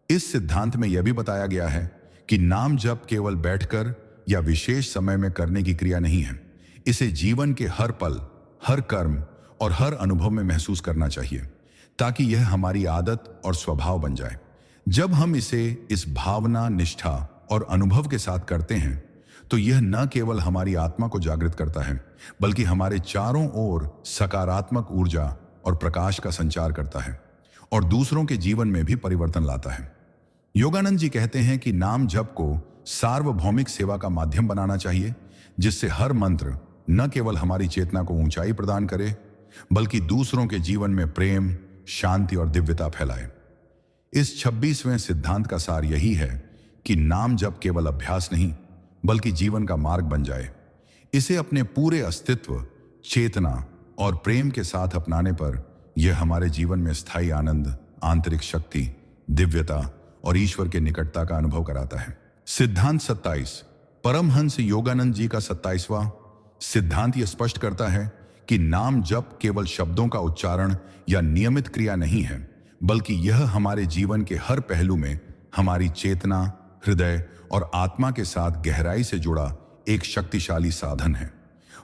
इस सिद्धांत में यह भी बताया गया है कि नाम जप केवल बैठकर या विशेष समय में करने की क्रिया नहीं है। इसे जीवन के हर पल, हर कर्म और हर अनुभव में महसूस करना चाहिए ताकि यह हमारी आदत और स्वभाव बन जाए। जब हम इसे इस भावना, निष्ठा और अनुभव के साथ करते हैं तो यह न केवल हमारी आत्मा को जागृत करता है बल्कि हमारे चारों ओर सकारात्मक ऊर्जा और प्रकाश का संचार करता है और दूसरों के जीवन में भी परिवर्तन लाता है। योगानंद जी कहते हैं कि नाम जप को सार्वभौमिक सेवा का माध्यम बनाना चाहिए, जिससे हर मंत्र न केवल हमारी चेतना को ऊंचाई प्रदान करे बल्कि दूसरों के जीवन में प्रेम, शांति और दिव्यता फैलाए। इस 26वें सिद्धांत का सार यही है कि नाम जप केवल अभ्यास नहीं बल्कि जीवन का मार्ग बन जाए। इसे अपने पूरे अस्तित्व, चेतना और प्रेम के साथ अपनाने पर यह हमारे जीवन में स्थायी आनंद, आंतरिक शक्ति, दिव्यता और ईश्वर के निकटता का अनुभव कराता है। सिद्धांत 27, परमहंस योगानंद जी का 27वां सिद्धांत यह स्पष्ट करता है कि नाम जप केवल शब्दों का उच्चारण या नियमित क्रिया नहीं है बल्कि यह हमारे जीवन के हर पहलू में हमारी चेतना, हृदय और आत्मा के साथ गहराई से जुड़ा एक शक्तिशाली साधन है।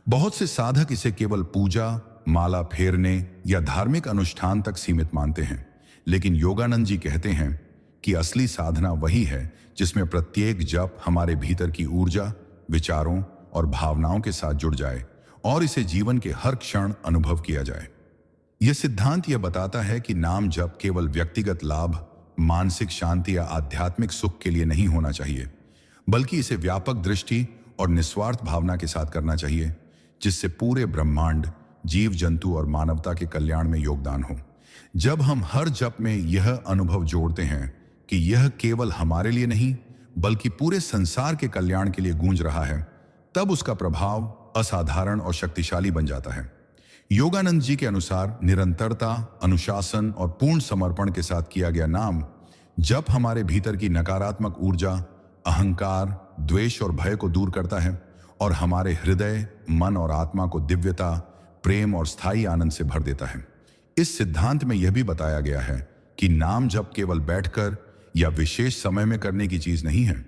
बहुत से साधक इसे केवल पूजा, माला फेरने या धार्मिक अनुष्ठान तक सीमित मानते हैं, लेकिन योगानंद जी कहते हैं कि असली साधना वही है जिसमें प्रत्येक जप हमारे भीतर की ऊर्जा, विचारों और भावनाओं के साथ जुड़ जाए और इसे जीवन के हर क्षण अनुभव किया जाए। यह सिद्धांत यह बताता है कि नाम जप केवल व्यक्तिगत लाभ मानसिक शांति या आध्यात्मिक सुख के लिए नहीं होना चाहिए, बल्कि इसे व्यापक दृष्टि और निस्वार्थ भावना के साथ करना चाहिए, जिससे पूरे ब्रह्मांड, जीव जंतु और मानवता के कल्याण में योगदान हो। जब हम हर जप में यह अनुभव जोड़ते हैं कि यह केवल हमारे लिए नहीं बल्कि पूरे संसार के कल्याण के लिए गूंज रहा है, तब उसका प्रभाव असाधारण और शक्तिशाली बन जाता है। योगानंद जी के अनुसार निरंतरता, अनुशासन और पूर्ण समर्पण के साथ किया गया नाम जप हमारे भीतर की नकारात्मक ऊर्जा, अहंकार, द्वेष और भय को दूर करता है और हमारे हृदय, मन और आत्मा को दिव्यता, प्रेम और स्थायी आनंद से भर देता है। इस सिद्धांत में यह भी बताया गया है कि नाम जप केवल बैठकर या विशेष समय में करने की चीज नहीं है।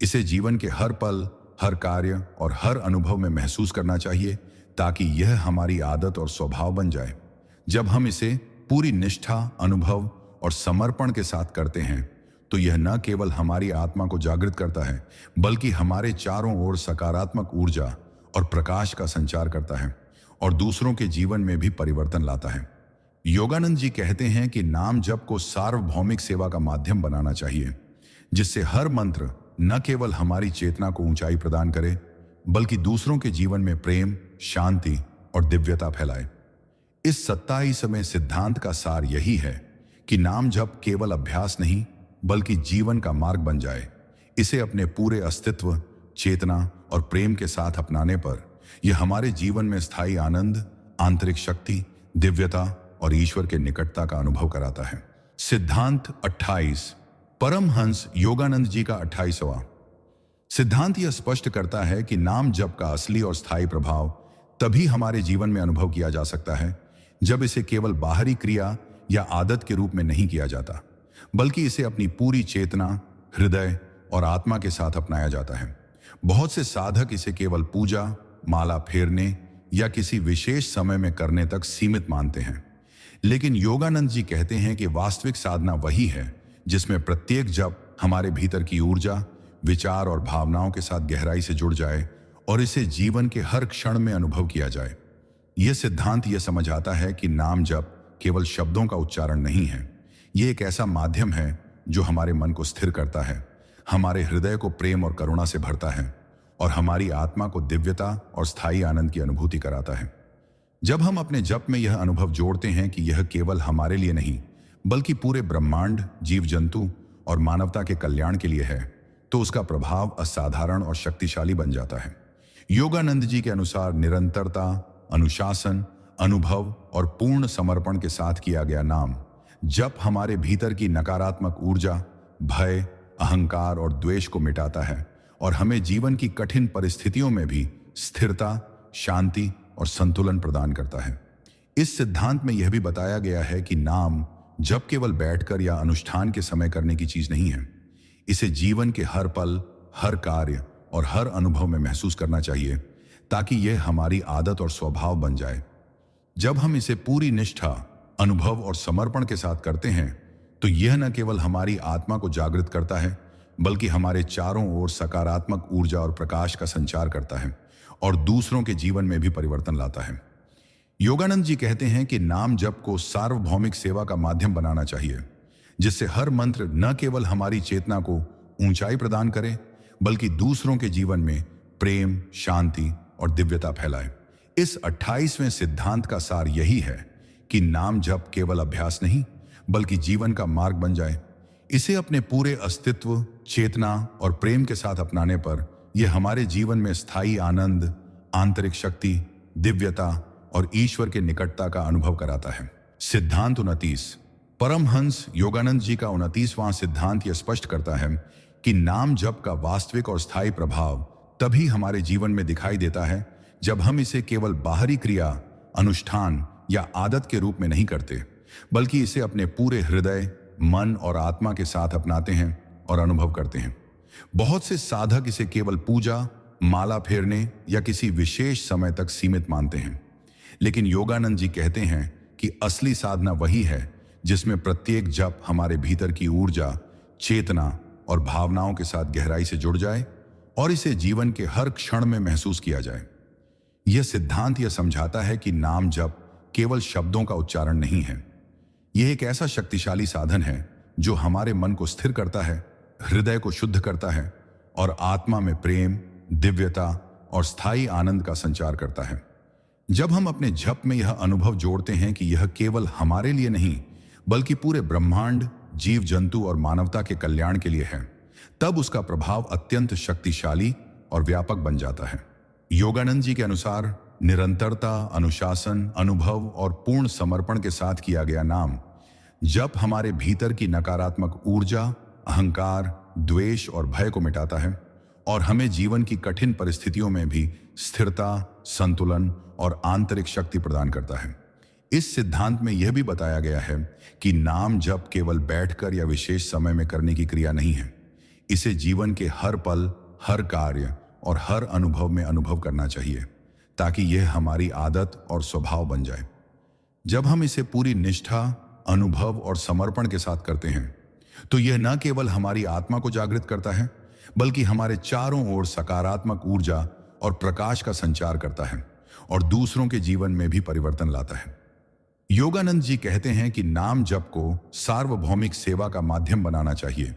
इसे जीवन के हर पल, हर कार्य और हर अनुभव में महसूस करना चाहिए, ताकि यह हमारी आदत और स्वभाव बन जाए। जब हम इसे पूरी निष्ठा, अनुभव और समर्पण के साथ करते हैं, तो यह न केवल हमारी आत्मा को जागृत करता है, बल्कि हमारे चारों ओर सकारात्मक ऊर्जा और प्रकाश का संचार करता है और दूसरों के जीवन में भी परिवर्तन लाता है। योगानंद जी कहते हैं कि नाम जप को सार्वभौमिक सेवा का माध्यम बनाना चाहिए, जिससे हर मंत्र न केवल हमारी चेतना को ऊंचाई प्रदान करे, बल्कि दूसरों के जीवन में प्रेम, शांति और दिव्यता फैलाए। इस 27वें सिद्धांत का सार यही है कि नाम जप केवल अभ्यास नहीं बल्कि जीवन का मार्ग बन जाए। इसे अपने पूरे अस्तित्व, चेतना और प्रेम के साथ अपनाने पर यह हमारे जीवन में स्थायी आनंद, आंतरिक शक्ति, दिव्यता और ईश्वर के निकटता का अनुभव कराता है। सिद्धांत 28, परमहंस योगानंद जी का 28वां सिद्धांत यह स्पष्ट करता है कि नाम जप का असली और स्थायी प्रभाव तभी हमारे जीवन में अनुभव किया जा सकता है जब इसे केवल बाहरी क्रिया या आदत के रूप में नहीं किया जाता, बल्कि इसे अपनी पूरी चेतना, हृदय और आत्मा के साथ अपनाया जाता है। बहुत से साधक इसे केवल पूजा, माला फेरने या किसी विशेष समय में करने तक सीमित मानते हैं, लेकिन योगानंद जी कहते हैं कि वास्तविक साधना वही है जिसमें प्रत्येक जप हमारे भीतर की ऊर्जा, विचार और भावनाओं के साथ गहराई से जुड़ जाए और इसे जीवन के हर क्षण में अनुभव किया जाए। यह सिद्धांत यह समझ आता है कि नाम जप केवल शब्दों का उच्चारण नहीं है, यह एक ऐसा माध्यम है जो हमारे मन को स्थिर करता है, हमारे हृदय को प्रेम और करुणा से भरता है और हमारी आत्मा को दिव्यता और स्थायी आनंद की अनुभूति कराता है। जब हम अपने जप में यह अनुभव जोड़ते हैं कि यह केवल हमारे लिए नहीं बल्कि पूरे ब्रह्मांड, जीव जंतु और मानवता के कल्याण के लिए है, तो उसका प्रभाव असाधारण और शक्तिशाली बन जाता है। योगानंद जी के अनुसार निरंतरता, अनुशासन, अनुभव और पूर्ण समर्पण के साथ किया गया नाम जप हमारे भीतर की नकारात्मक ऊर्जा, भय, अहंकार और द्वेष को मिटाता है और हमें जीवन की कठिन परिस्थितियों में भी स्थिरता, शांति और संतुलन प्रदान करता है। इस सिद्धांत में यह भी बताया गया है कि नाम जप केवल बैठकर या अनुष्ठान के समय करने की चीज नहीं है। इसे जीवन के हर पल, हर कार्य और हर अनुभव में महसूस करना चाहिए, ताकि यह हमारी आदत और स्वभाव बन जाए। जब हम इसे पूरी निष्ठा, अनुभव और समर्पण के साथ करते हैं, तो यह न केवल हमारी आत्मा को जागृत करता है, बल्कि हमारे चारों ओर सकारात्मक ऊर्जा और प्रकाश का संचार करता है और दूसरों के जीवन में भी परिवर्तन लाता है। योगानंद जी कहते हैं कि नाम जप को सार्वभौमिक सेवा का माध्यम बनाना चाहिए, जिससे हर मंत्र न केवल हमारी चेतना को ऊंचाई प्रदान करे, बल्कि दूसरों के जीवन में प्रेम, शांति और दिव्यता फैलाए। इस 28वें सिद्धांत का सार यही है कि नाम जप केवल अभ्यास नहीं बल्कि जीवन का मार्ग बन जाए। इसे अपने पूरे अस्तित्व, चेतना और प्रेम के साथ अपनाने पर यह हमारे जीवन में स्थायी आनंद, आंतरिक शक्ति, दिव्यता और ईश्वर के निकटता का अनुभव कराता है। सिद्धांत 29, परमहंस योगानंद जी का 29वां सिद्धांत यह स्पष्ट करता है कि नाम जप का वास्तविक और स्थायी प्रभाव तभी हमारे जीवन में दिखाई देता है जब हम इसे केवल बाहरी क्रिया, अनुष्ठान या आदत के रूप में नहीं करते, बल्कि इसे अपने पूरे हृदय, मन और आत्मा के साथ अपनाते हैं और अनुभव करते हैं। बहुत से साधक इसे केवल पूजा, माला फेरने या किसी विशेष समय तक सीमित मानते हैं, लेकिन योगानंद जी कहते हैं कि असली साधना वही है जिसमें प्रत्येक जप हमारे भीतर की ऊर्जा, चेतना और भावनाओं के साथ गहराई से जुड़ जाए और इसे जीवन के हर क्षण में महसूस किया जाए। यह सिद्धांत यह समझाता है कि नाम जप केवल शब्दों का उच्चारण नहीं है, यह एक ऐसा शक्तिशाली साधन है जो हमारे मन को स्थिर करता है, हृदय को शुद्ध करता है और आत्मा में प्रेम, दिव्यता और स्थायी आनंद का संचार करता है। जब हम अपने जप में यह अनुभव जोड़ते हैं कि यह केवल हमारे लिए नहीं बल्कि पूरे ब्रह्मांड, जीव जंतु और मानवता के कल्याण के लिए है, तब उसका प्रभाव अत्यंत शक्तिशाली और व्यापक बन जाता है। योगानंद जी के अनुसार निरंतरता, अनुशासन, अनुभव और पूर्ण समर्पण के साथ किया गया नाम जप हमारे भीतर की नकारात्मक ऊर्जा, अहंकार, द्वेष और भय को मिटाता है और हमें जीवन की कठिन परिस्थितियों में भी स्थिरता, संतुलन और आंतरिक शक्ति प्रदान करता है। इस सिद्धांत में यह भी बताया गया है कि नाम जप केवल बैठकर या विशेष समय में करने की क्रिया नहीं है। इसे जीवन के हर पल, हर कार्य और हर अनुभव में अनुभव करना चाहिए ताकि यह हमारी आदत और स्वभाव बन जाए। जब हम इसे पूरी निष्ठा, अनुभव और समर्पण के साथ करते हैं तो यह न केवल हमारी आत्मा को जागृत करता है बल्कि हमारे चारों ओर सकारात्मक ऊर्जा और प्रकाश का संचार करता है और दूसरों के जीवन में भी परिवर्तन लाता है। योगानंद जी कहते हैं कि नाम जप को सार्वभौमिक सेवा का माध्यम बनाना चाहिए,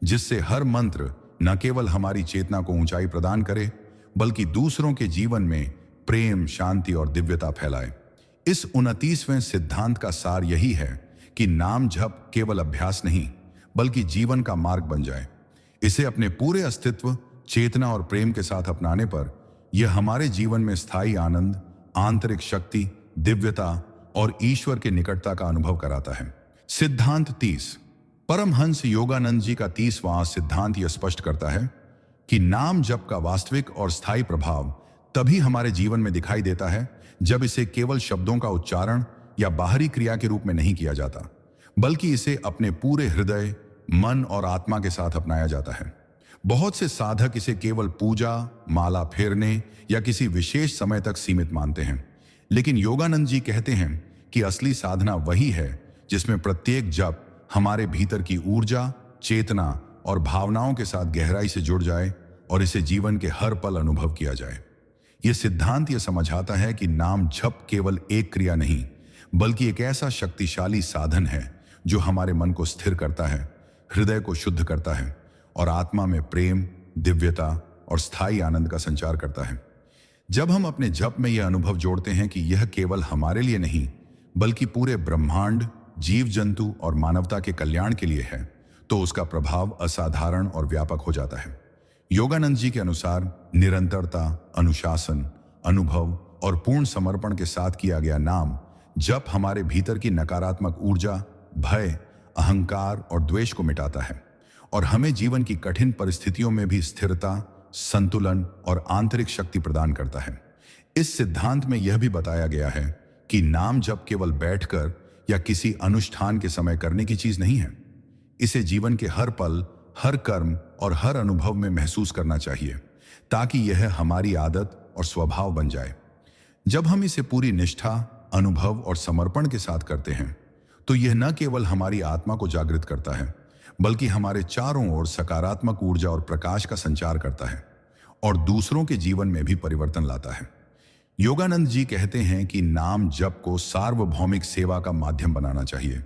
जिससे हर मंत्र न केवल हमारी चेतना को ऊंचाई प्रदान करे बल्कि दूसरों के जीवन में प्रेम, शांति और दिव्यता फैलाए। इस 29वें सिद्धांत का सार यही है कि नाम जप केवल अभ्यास नहीं बल्कि जीवन का मार्ग बन जाए। इसे अपने पूरे अस्तित्व, चेतना और प्रेम के साथ अपनाने पर यह हमारे जीवन में स्थायी आनंद, आंतरिक शक्ति, दिव्यता और ईश्वर के निकटता का अनुभव कराता है। सिद्धांत 30। परमहंस योगानंद जी का 30वां सिद्धांत यह स्पष्ट करता है कि नाम जप का वास्तविक और स्थायी प्रभाव तभी हमारे जीवन में दिखाई देता है जब इसे केवल शब्दों का उच्चारण या बाहरी क्रिया के रूप में नहीं किया जाता, बल्कि इसे अपने पूरे हृदय, मन और आत्मा के साथ अपनाया जाता है। बहुत से साधक इसे केवल पूजा, माला फेरने या किसी विशेष समय तक सीमित मानते हैं, लेकिन योगानंद जी कहते हैं कि असली साधना वही है जिसमें प्रत्येक जप हमारे भीतर की ऊर्जा, चेतना और भावनाओं के साथ गहराई से जुड़ जाए और इसे जीवन के हर पल अनुभव किया जाए। यह सिद्धांत यह समझाता है कि नाम जप केवल एक क्रिया नहीं बल्कि एक ऐसा शक्तिशाली साधन है जो हमारे मन को स्थिर करता है, हृदय को शुद्ध करता है और आत्मा में प्रेम, दिव्यता और स्थायी आनंद का संचार करता है। जब हम अपने जप में यह अनुभव जोड़ते हैं कि यह केवल हमारे लिए नहीं बल्कि पूरे ब्रह्मांड, जीव जंतु और मानवता के कल्याण के लिए है, तो उसका प्रभाव असाधारण और व्यापक हो जाता है। योगानंद जी के अनुसार निरंतरता, अनुशासन, अनुभव और पूर्ण समर्पण के साथ किया गया नाम जप हमारे भीतर की नकारात्मक ऊर्जा, भय, अहंकार और द्वेष को मिटाता है और हमें जीवन की कठिन परिस्थितियों में भी स्थिरता, संतुलन और आंतरिक शक्ति प्रदान करता है। इस सिद्धांत में यह भी बताया गया है कि नाम जप केवल बैठकर या किसी अनुष्ठान के समय करने की चीज नहीं है। इसे जीवन के हर पल, हर कर्म और हर अनुभव में महसूस करना चाहिए ताकि यह हमारी आदत और स्वभाव बन जाए। जब हम इसे पूरी निष्ठा, अनुभव और समर्पण के साथ करते हैं तो यह न केवल हमारी आत्मा को जागृत करता है बल्कि हमारे चारों ओर सकारात्मक ऊर्जा और प्रकाश का संचार करता है और दूसरों के जीवन में भी परिवर्तन लाता है। योगानंद जी कहते हैं कि नाम जप को सार्वभौमिक सेवा का माध्यम बनाना चाहिए,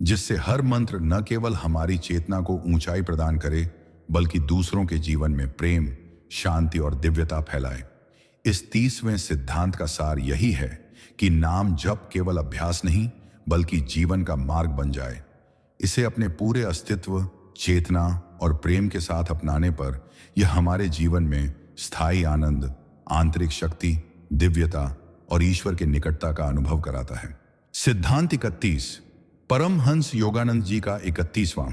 जिससे हर मंत्र न केवल हमारी चेतना को ऊंचाई प्रदान करे बल्कि दूसरों के जीवन में प्रेम, शांति और दिव्यता फैलाए। इस 30वें सिद्धांत का सार यही है कि नाम जप केवल अभ्यास नहीं बल्कि जीवन का मार्ग बन जाए। इसे अपने पूरे अस्तित्व, चेतना और प्रेम के साथ अपनाने पर यह हमारे जीवन में स्थायी आनंद, आंतरिक शक्ति, दिव्यता और ईश्वर के निकटता का अनुभव कराता है। सिद्धांत 31। परमहंस योगानंद जी का 31वां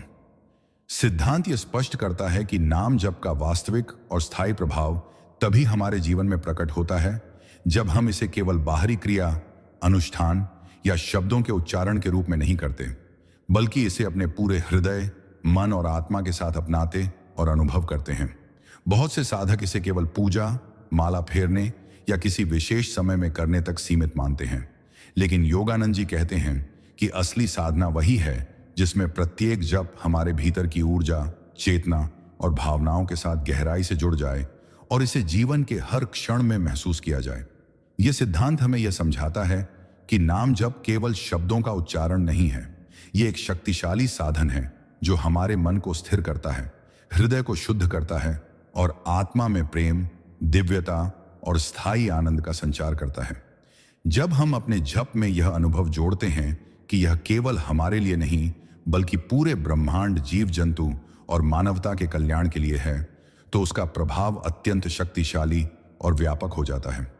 सिद्धांत यह स्पष्ट करता है कि नाम जप का वास्तविक और स्थायी प्रभाव तभी हमारे जीवन में प्रकट होता है जब हम इसे केवल बाहरी क्रिया, अनुष्ठान या शब्दों के उच्चारण के रूप में नहीं करते, बल्कि इसे अपने पूरे हृदय, मन और आत्मा के साथ अपनाते और अनुभव करते हैं। बहुत से साधक इसे केवल पूजा, माला फेरने या किसी विशेष समय में करने तक सीमित मानते हैं, लेकिन योगानंद जी कहते हैं कि असली साधना वही है जिसमें प्रत्येक जप हमारे भीतर की ऊर्जा, चेतना और भावनाओं के साथ गहराई से जुड़ जाए और इसे जीवन के हर क्षण में महसूस किया जाए। यह सिद्धांत हमें यह समझाता है कि नाम जप केवल शब्दों का उच्चारण नहीं है, यह एक शक्तिशाली साधन है जो हमारे मन को स्थिर करता है, हृदय को शुद्ध करता है और आत्मा में प्रेम, दिव्यता और स्थायी आनंद का संचार करता है। जब हम अपने जप में यह अनुभव जोड़ते हैं कि यह केवल हमारे लिए नहीं बल्कि पूरे ब्रह्मांड, जीव जंतु और मानवता के कल्याण के लिए है, तो उसका प्रभाव अत्यंत शक्तिशाली और व्यापक हो जाता है।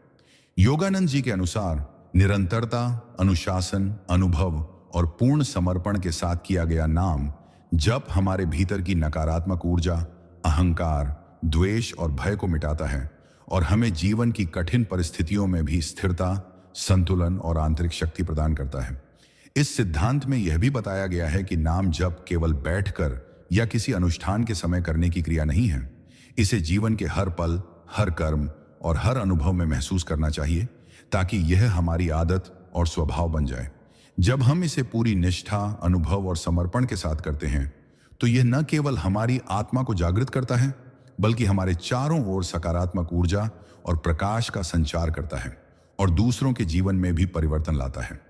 योगानंद जी के अनुसार निरंतरता, अनुशासन, अनुभव और पूर्ण समर्पण के साथ किया गया नाम जप हमारे भीतर की नकारात्मक ऊर्जा, अहंकार, द्वेष और भय को मिटाता है और हमें जीवन की कठिन परिस्थितियों में भी स्थिरता, संतुलन और आंतरिक शक्ति प्रदान करता है। इस सिद्धांत में यह भी बताया गया है कि नाम जप केवल बैठकर या किसी अनुष्ठान के समय करने की क्रिया नहीं है। इसे जीवन के हर पल, हर कर्म और हर अनुभव में महसूस करना चाहिए ताकि यह हमारी आदत और स्वभाव बन जाए। जब हम इसे पूरी निष्ठा, अनुभव और समर्पण के साथ करते हैं तो यह न केवल हमारी आत्मा को जागृत करता है बल्कि हमारे चारों ओर सकारात्मक ऊर्जा और प्रकाश का संचार करता है और दूसरों के जीवन में भी परिवर्तन लाता है।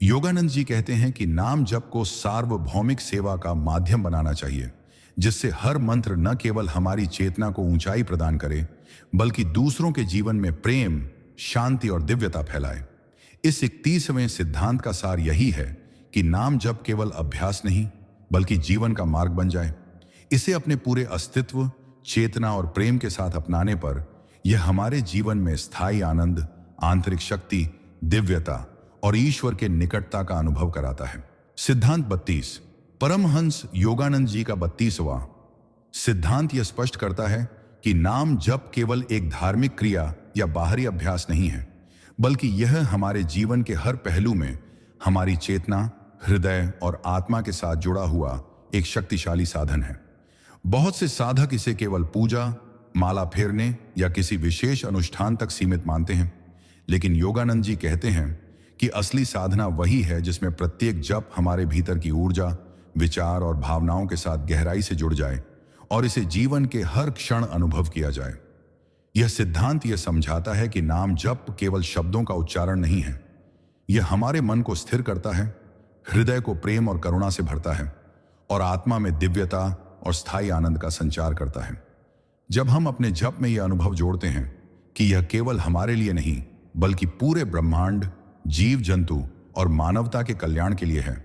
योगानंद जी कहते हैं कि नाम जप को सार्वभौमिक सेवा का माध्यम बनाना चाहिए, जिससे हर मंत्र न केवल हमारी चेतना को ऊंचाई प्रदान करे बल्कि दूसरों के जीवन में प्रेम, शांति और दिव्यता फैलाए। इस 31वें सिद्धांत का सार यही है कि नाम जप केवल अभ्यास नहीं बल्कि जीवन का मार्ग बन जाए। इसे अपने पूरे अस्तित्व, चेतना और प्रेम के साथ अपनाने पर यह हमारे जीवन में स्थायी आनंद, आंतरिक शक्ति, दिव्यता और ईश्वर के निकटता का अनुभव कराता है। सिद्धांत 32। परमहंस योगानंद जी का 32वां सिद्धांत यह स्पष्ट करता है कि नाम जप केवल एक धार्मिक क्रिया या बाहरी अभ्यास नहीं है, बल्कि यह हमारे जीवन के हर पहलू में हमारी चेतना, हृदय और आत्मा के साथ जुड़ा हुआ एक शक्तिशाली साधन है। बहुत से साधक इसे केवल पूजा, माला फेरने या किसी विशेष अनुष्ठान तक सीमित मानते हैं, लेकिन योगानंद जी कहते हैं कि असली साधना वही है जिसमें प्रत्येक जप हमारे भीतर की ऊर्जा, विचार और भावनाओं के साथ गहराई से जुड़ जाए और इसे जीवन के हर क्षण अनुभव किया जाए। यह सिद्धांत यह समझाता है कि नाम जप केवल शब्दों का उच्चारण नहीं है, यह हमारे मन को स्थिर करता है, हृदय को प्रेम और करुणा से भरता है और आत्मा में दिव्यता और स्थायी आनंद का संचार करता है। जब हम अपने जप में यह अनुभव जोड़ते हैं कि यह केवल हमारे लिए नहीं बल्कि पूरे ब्रह्मांड, जीव जंतु और मानवता के कल्याण के लिए है,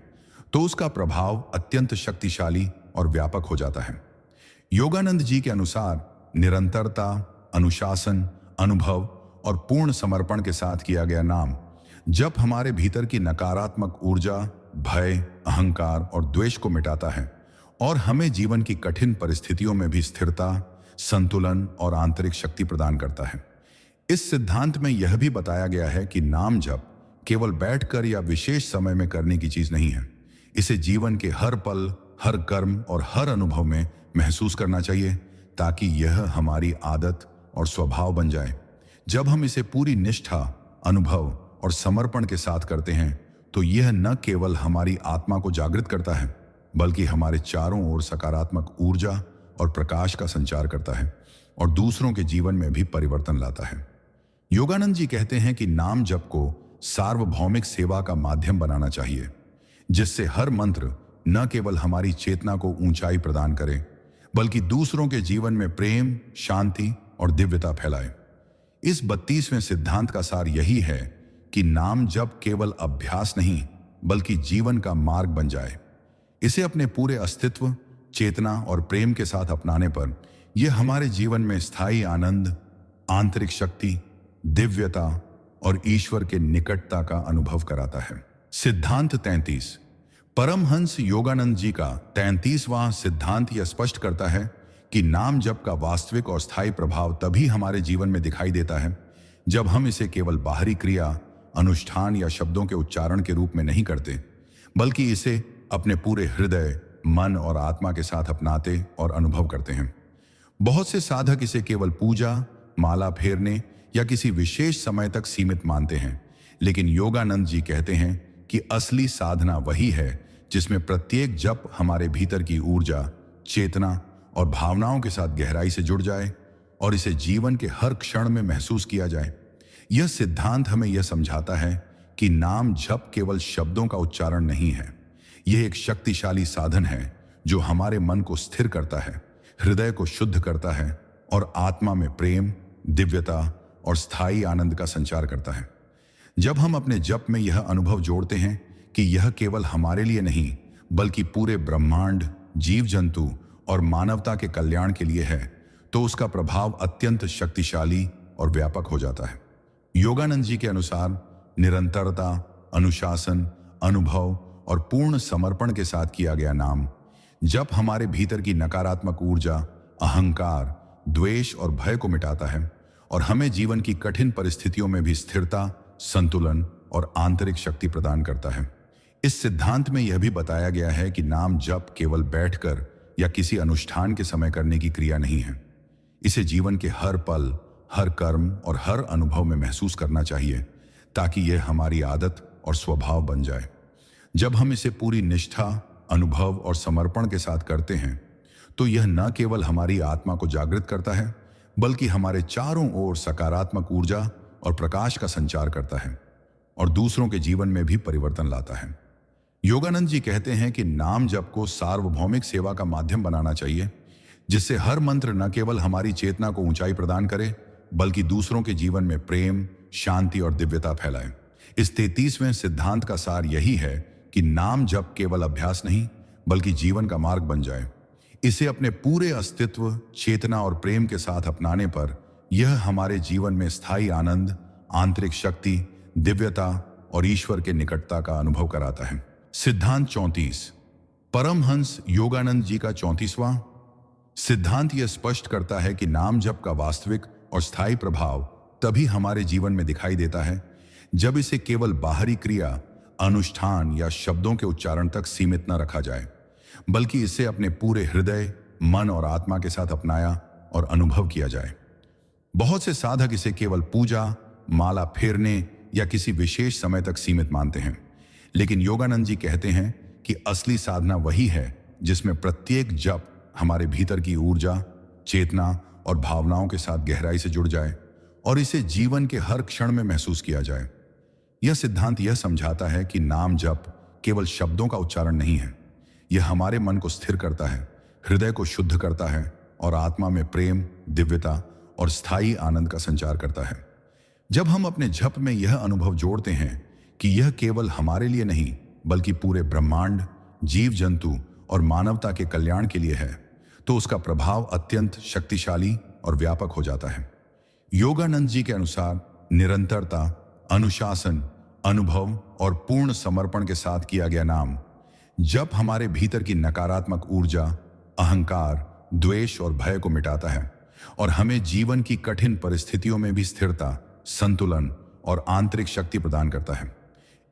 तो उसका प्रभाव अत्यंत शक्तिशाली और व्यापक हो जाता है। योगानंद जी के अनुसार निरंतरता, अनुशासन, अनुभव और पूर्ण समर्पण के साथ किया गया नाम जप हमारे भीतर की नकारात्मक ऊर्जा, भय, अहंकार और द्वेष को मिटाता है और हमें जीवन की कठिन परिस्थितियों में भी स्थिरता, संतुलन और आंतरिक शक्ति प्रदान करता है। इस सिद्धांत में यह भी बताया गया है कि नाम जप केवल बैठकर या विशेष समय में करने की चीज नहीं है। इसे जीवन के हर पल, हर कर्म और हर अनुभव में महसूस करना चाहिए ताकि यह हमारी आदत और स्वभाव बन जाए। जब हम इसे पूरी निष्ठा, अनुभव और समर्पण के साथ करते हैं तो यह न केवल हमारी आत्मा को जागृत करता है बल्कि हमारे चारों ओर सकारात्मक ऊर्जा और प्रकाश का संचार करता है और दूसरों के जीवन में भी परिवर्तन लाता है। योगानंद जी कहते हैं कि नाम जप को सार्वभौमिक सेवा का माध्यम बनाना चाहिए, जिससे हर मंत्र न केवल हमारी चेतना को ऊंचाई प्रदान करे बल्कि दूसरों के जीवन में प्रेम, शांति और दिव्यता फैलाए। इस 32वें सिद्धांत का सार यही है कि नाम जप केवल अभ्यास नहीं बल्कि जीवन का मार्ग बन जाए। इसे अपने पूरे अस्तित्व, चेतना और प्रेम के साथ अपनाने पर यह हमारे जीवन में स्थायी आनंद, आंतरिक शक्ति, दिव्यता और ईश्वर के निकटता का अनुभव कराता है। सिद्धांत 33। परमहंस योगानंद जी का 33वां सिद्धांत यह स्पष्ट करता है कि नाम जप का वास्तविक और स्थायी प्रभाव तभी हमारे जीवन में दिखाई देता है जब हम इसे केवल बाहरी क्रिया, अनुष्ठान या शब्दों के उच्चारण के रूप में नहीं करते, बल्कि इसे अपने पूरे हृदय, मन और आत्मा के साथ अपनाते और अनुभव करते हैं। बहुत से साधक इसे केवल पूजा, माला फेरने या किसी विशेष समय तक सीमित मानते हैं, लेकिन योगानंद जी कहते हैं कि असली साधना वही है जिसमें प्रत्येक जप हमारे भीतर की ऊर्जा, चेतना और भावनाओं के साथ गहराई से जुड़ जाए और इसे जीवन के हर क्षण में महसूस किया जाए। यह सिद्धांत हमें यह समझाता है कि नाम जप केवल शब्दों का उच्चारण नहीं है, यह एक शक्तिशाली साधन है जो हमारे मन को स्थिर करता है, हृदय को शुद्ध करता है और आत्मा में प्रेम, दिव्यता और स्थायी आनंद का संचार करता है। जब हम अपने जप में यह अनुभव जोड़ते हैं कि यह केवल हमारे लिए नहीं बल्कि पूरे ब्रह्मांड, जीव जंतु और मानवता के कल्याण के लिए है, तो उसका प्रभाव अत्यंत शक्तिशाली और व्यापक हो जाता है। योगानंद जी के अनुसार निरंतरता, अनुशासन, अनुभव और पूर्ण समर्पण के साथ किया गया नाम जप हमारे भीतर की नकारात्मक ऊर्जा, अहंकार, द्वेष और भय को मिटाता है और हमें जीवन की कठिन परिस्थितियों में भी स्थिरता, संतुलन और आंतरिक शक्ति प्रदान करता है। इस सिद्धांत में यह भी बताया गया है कि नाम जप केवल बैठकर या किसी अनुष्ठान के समय करने की क्रिया नहीं है। इसे जीवन के हर पल, हर कर्म और हर अनुभव में महसूस करना चाहिए ताकि यह हमारी आदत और स्वभाव बन जाए। जब हम इसे पूरी निष्ठा, अनुभव और समर्पण के साथ करते हैं तो यह न केवल हमारी आत्मा को जागृत करता है बल्कि हमारे चारों ओर सकारात्मक ऊर्जा और प्रकाश का संचार करता है और दूसरों के जीवन में भी परिवर्तन लाता है। योगानंद जी कहते हैं कि नाम जप को सार्वभौमिक सेवा का माध्यम बनाना चाहिए, जिससे हर मंत्र न केवल हमारी चेतना को ऊंचाई प्रदान करे बल्कि दूसरों के जीवन में प्रेम, शांति और दिव्यता फैलाए। इस 33वें सिद्धांत का सार यही है कि नाम जप केवल अभ्यास नहीं बल्कि जीवन का मार्ग बन जाए। इसे अपने पूरे अस्तित्व, चेतना और प्रेम के साथ अपनाने पर यह हमारे जीवन में स्थायी आनंद, आंतरिक शक्ति, दिव्यता और ईश्वर के निकटता का अनुभव कराता है। सिद्धांत 34, परमहंस योगानंद जी का 34वां सिद्धांत यह स्पष्ट करता है कि नाम जप का वास्तविक और स्थायी प्रभाव तभी हमारे जीवन में दिखाई देता है जब इसे केवल बाहरी क्रिया, अनुष्ठान या शब्दों के उच्चारण तक सीमित न रखा जाए, बल्कि इसे अपने पूरे हृदय, मन और आत्मा के साथ अपनाया और अनुभव किया जाए। बहुत से साधक इसे केवल पूजा, माला फेरने या किसी विशेष समय तक सीमित मानते हैं, लेकिन योगानंद जी कहते हैं कि असली साधना वही है जिसमें प्रत्येक जप हमारे भीतर की ऊर्जा, चेतना और भावनाओं के साथ गहराई से जुड़ जाए और इसे जीवन के हर क्षण में महसूस किया जाए। यह सिद्धांत यह समझाता है कि नाम जप केवल शब्दों का उच्चारण नहीं है, यह हमारे मन को स्थिर करता है, हृदय को शुद्ध करता है और आत्मा में प्रेम, दिव्यता और स्थायी आनंद का संचार करता है। जब हम अपने जप में यह अनुभव जोड़ते हैं कि यह केवल हमारे लिए नहीं बल्कि पूरे ब्रह्मांड, जीव जंतु और मानवता के कल्याण के लिए है, तो उसका प्रभाव अत्यंत शक्तिशाली और व्यापक हो जाता है। योगानंद जी के अनुसार निरंतरता, अनुशासन, अनुभव और पूर्ण समर्पण के साथ किया गया नाम जप हमारे भीतर की नकारात्मक ऊर्जा, अहंकार, द्वेष और भय को मिटाता है और हमें जीवन की कठिन परिस्थितियों में भी स्थिरता, संतुलन और आंतरिक शक्ति प्रदान करता है।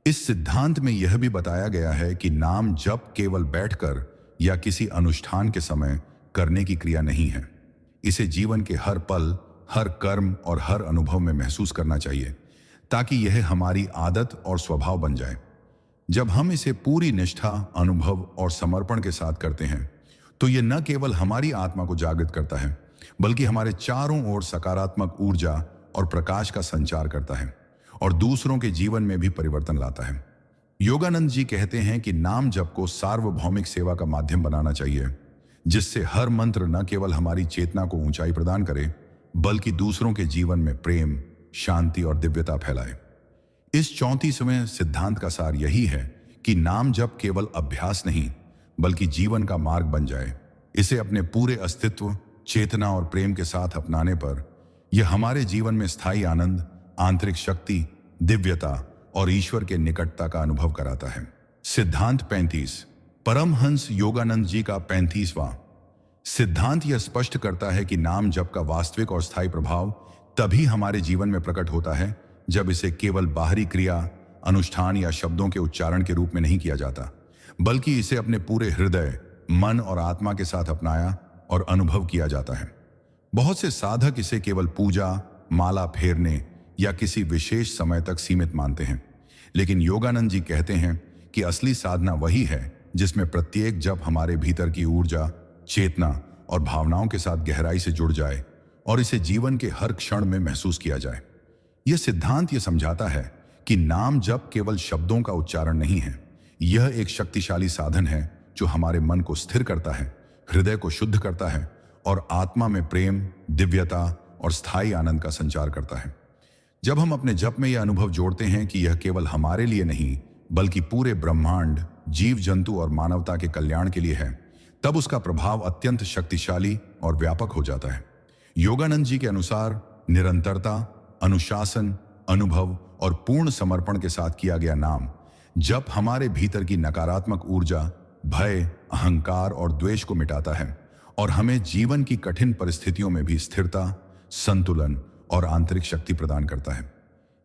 इस सिद्धांत में यह भी बताया गया है कि नाम जप केवल बैठकर या किसी अनुष्ठान के समय करने की क्रिया नहीं है। इसे जीवन के हर पल, हर कर्म और हर अनुभव में महसूस करना चाहिए ताकि यह हमारी आदत और स्वभाव बन जाए। जब हम इसे पूरी निष्ठा, अनुभव और समर्पण के साथ करते हैं तो यह न केवल हमारी आत्मा को जागृत करता है बल्कि हमारे चारों ओर सकारात्मक ऊर्जा और प्रकाश का संचार करता है और दूसरों के जीवन में भी परिवर्तन लाता है। योगानंद जी कहते हैं कि नाम जप को सार्वभौमिक सेवा का माध्यम बनाना चाहिए, जिससे हर मंत्र न केवल हमारी चेतना को ऊंचाई प्रदान करे बल्कि दूसरों के जीवन में प्रेम, शांति और दिव्यता फैलाए। इस 34वें सिद्धांत का सार यही है कि नाम जप केवल अभ्यास नहीं बल्कि जीवन का मार्ग बन जाए। इसे अपने पूरे अस्तित्व, चेतना और प्रेम के साथ अपनाने पर यह हमारे जीवन में स्थायी आनंद, आंतरिक शक्ति, दिव्यता और ईश्वर के निकटता का अनुभव कराता है। सिद्धांत 35, परमहंस योगानंद जी का 35वां सिद्धांत यह स्पष्ट करता है कि नाम जप का वास्तविक और स्थायी प्रभाव तभी हमारे जीवन में प्रकट होता है जब इसे केवल बाहरी क्रिया, अनुष्ठान या शब्दों के उच्चारण के रूप में नहीं किया जाता, बल्कि इसे अपने पूरे हृदय, मन और आत्मा के साथ अपनाया और अनुभव किया जाता है। बहुत से साधक इसे केवल पूजा, माला फेरने या किसी विशेष समय तक सीमित मानते हैं, लेकिन योगानंद जी कहते हैं कि असली साधना वही है जिसमें प्रत्येक जप हमारे भीतर की ऊर्जा, चेतना और भावनाओं के साथ गहराई से जुड़ जाए और इसे जीवन के हर क्षण में महसूस किया जाए। यह सिद्धांत यह समझाता है कि नाम जप केवल शब्दों का उच्चारण नहीं है, यह एक शक्तिशाली साधन है जो हमारे मन को स्थिर करता है, हृदय को शुद्ध करता है और आत्मा में प्रेम, दिव्यता और स्थायी आनंद का संचार करता है। जब हम अपने जप में यह अनुभव जोड़ते हैं कि यह केवल हमारे लिए नहीं बल्कि पूरे ब्रह्मांड, जीव जंतु और मानवता के कल्याण के लिए है, तब उसका प्रभाव अत्यंत शक्तिशाली और व्यापक हो जाता है। योगानंद जी के अनुसार निरंतरता, अनुशासन, अनुभव और पूर्ण समर्पण के साथ किया गया नाम जप हमारे भीतर की नकारात्मक ऊर्जा, भय, अहंकार और द्वेष को मिटाता है और हमें जीवन की कठिन परिस्थितियों में भी स्थिरता, संतुलन और आंतरिक शक्ति प्रदान करता है।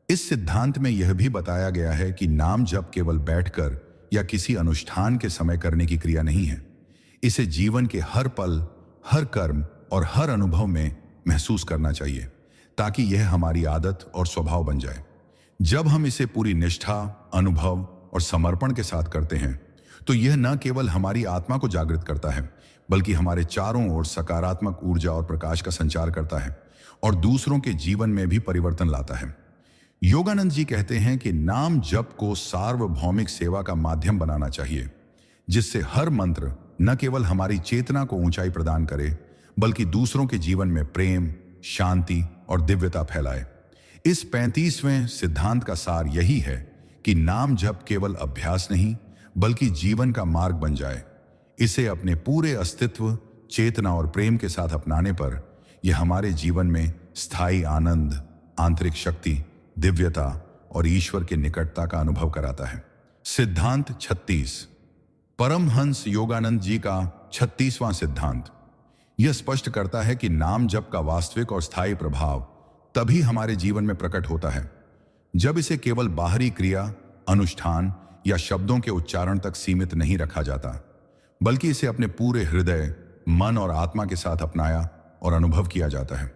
इस सिद्धांत में यह भी बताया गया है कि नाम जप केवल बैठकर या किसी अनुष्ठान के समय करने की क्रिया नहीं है। इसे जीवन के हर पल, हर कर्म और हर अनुभव में महसूस करना चाहिए ताकि यह हमारी आदत और स्वभाव बन जाए। जब हम इसे पूरी निष्ठा, अनुभव और समर्पण के साथ करते हैं तो यह न केवल हमारी आत्मा को जागृत करता है बल्कि हमारे चारों ओर सकारात्मक ऊर्जा और प्रकाश का संचार करता है और दूसरों के जीवन में भी परिवर्तन लाता है। योगानंद जी कहते हैं कि नाम जप को सार्वभौमिक सेवा का माध्यम बनाना चाहिए, जिससे हर मंत्र न केवल हमारी चेतना को ऊंचाई प्रदान करे बल्कि दूसरों के जीवन में प्रेम, शांति और दिव्यता फैलाए। इस 35वें सिद्धांत का सार यही है कि नाम जप केवल अभ्यास नहीं बल्कि जीवन का मार्ग बन जाए। इसे अपने पूरे अस्तित्व, चेतना और प्रेम के साथ अपनाने पर यह हमारे जीवन में स्थायी आनंद, आंतरिक शक्ति, दिव्यता और ईश्वर के निकटता का अनुभव कराता है। सिद्धांत 36, परमहंस योगानंद जी का 36वां सिद्धांत यह स्पष्ट करता है कि नाम जप का वास्तविक और स्थायी प्रभाव तभी हमारे जीवन में प्रकट होता है जब इसे केवल बाहरी क्रिया, अनुष्ठान या शब्दों के उच्चारण तक सीमित नहीं रखा जाता, बल्कि इसे अपने पूरे हृदय, मन और आत्मा के साथ अपनाया और अनुभव किया जाता है।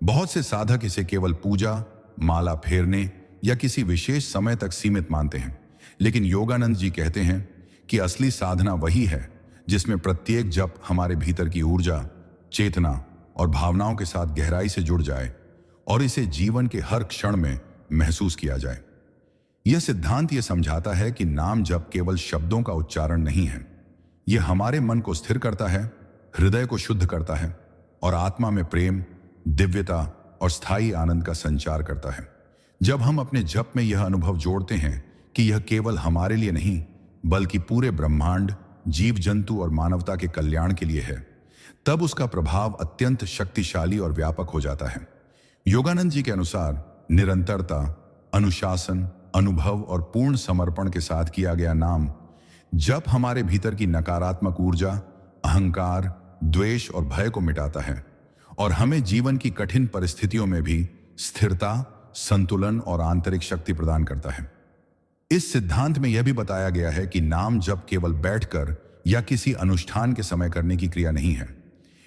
बहुत से साधक इसे केवल पूजा, माला फेरने या किसी विशेष समय तक सीमित मानते हैं, लेकिन योगानंद जी कहते हैं कि असली साधना वही है जिसमें प्रत्येक जप हमारे भीतर की ऊर्जा, चेतना और भावनाओं के साथ गहराई से जुड़ जाए और इसे जीवन के हर क्षण में महसूस किया जाए। यह सिद्धांत यह समझाता है कि नाम जप केवल शब्दों का उच्चारण नहीं है, यह हमारे मन को स्थिर करता है, हृदय को शुद्ध करता है और आत्मा में प्रेम, दिव्यता और स्थायी आनंद का संचार करता है। जब हम अपने जप में यह अनुभव जोड़ते हैं कि यह केवल हमारे लिए नहीं बल्कि पूरे ब्रह्मांड, जीव जंतु और मानवता के कल्याण के लिए है, तब उसका प्रभाव अत्यंत शक्तिशाली और व्यापक हो जाता है। योगानंद जी के अनुसार निरंतरता, अनुशासन, अनुभव और पूर्ण समर्पण के साथ किया गया नाम जप हमारे भीतर की नकारात्मक ऊर्जा, अहंकार, द्वेष और भय को मिटाता है और हमें जीवन की कठिन परिस्थितियों में भी स्थिरता, संतुलन और आंतरिक शक्ति प्रदान करता है। इस सिद्धांत में यह भी बताया गया है कि नाम जप केवल बैठकर या किसी अनुष्ठान के समय करने की क्रिया नहीं है।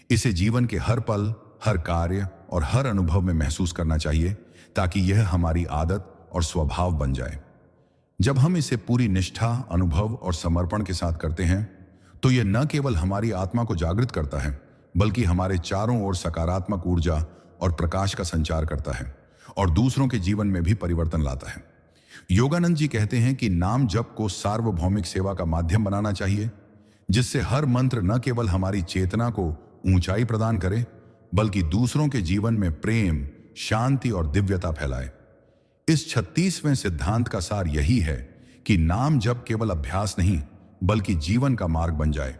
इसे जीवन के हर पल, हर कार्य और हर अनुभव में महसूस करना चाहिए ताकि यह हमारी आदत और स्वभाव बन जाए। जब हम इसे पूरी निष्ठा, अनुभव और समर्पण के साथ करते हैं तो यह न केवल हमारी आत्मा को जागृत करता है बल्कि हमारे चारों ओर सकारात्मक ऊर्जा और प्रकाश का संचार करता है और दूसरों के जीवन में भी परिवर्तन लाता है। योगानंद जी कहते हैं कि नाम जप को सार्वभौमिक सेवा का माध्यम बनाना चाहिए, जिससे हर मंत्र न केवल हमारी चेतना को ऊंचाई प्रदान करे बल्कि दूसरों के जीवन में प्रेम, शांति और दिव्यता फैलाए। इस 36वें सिद्धांत का सार यही है कि नाम जप केवल अभ्यास नहीं बल्कि जीवन का मार्ग बन जाए।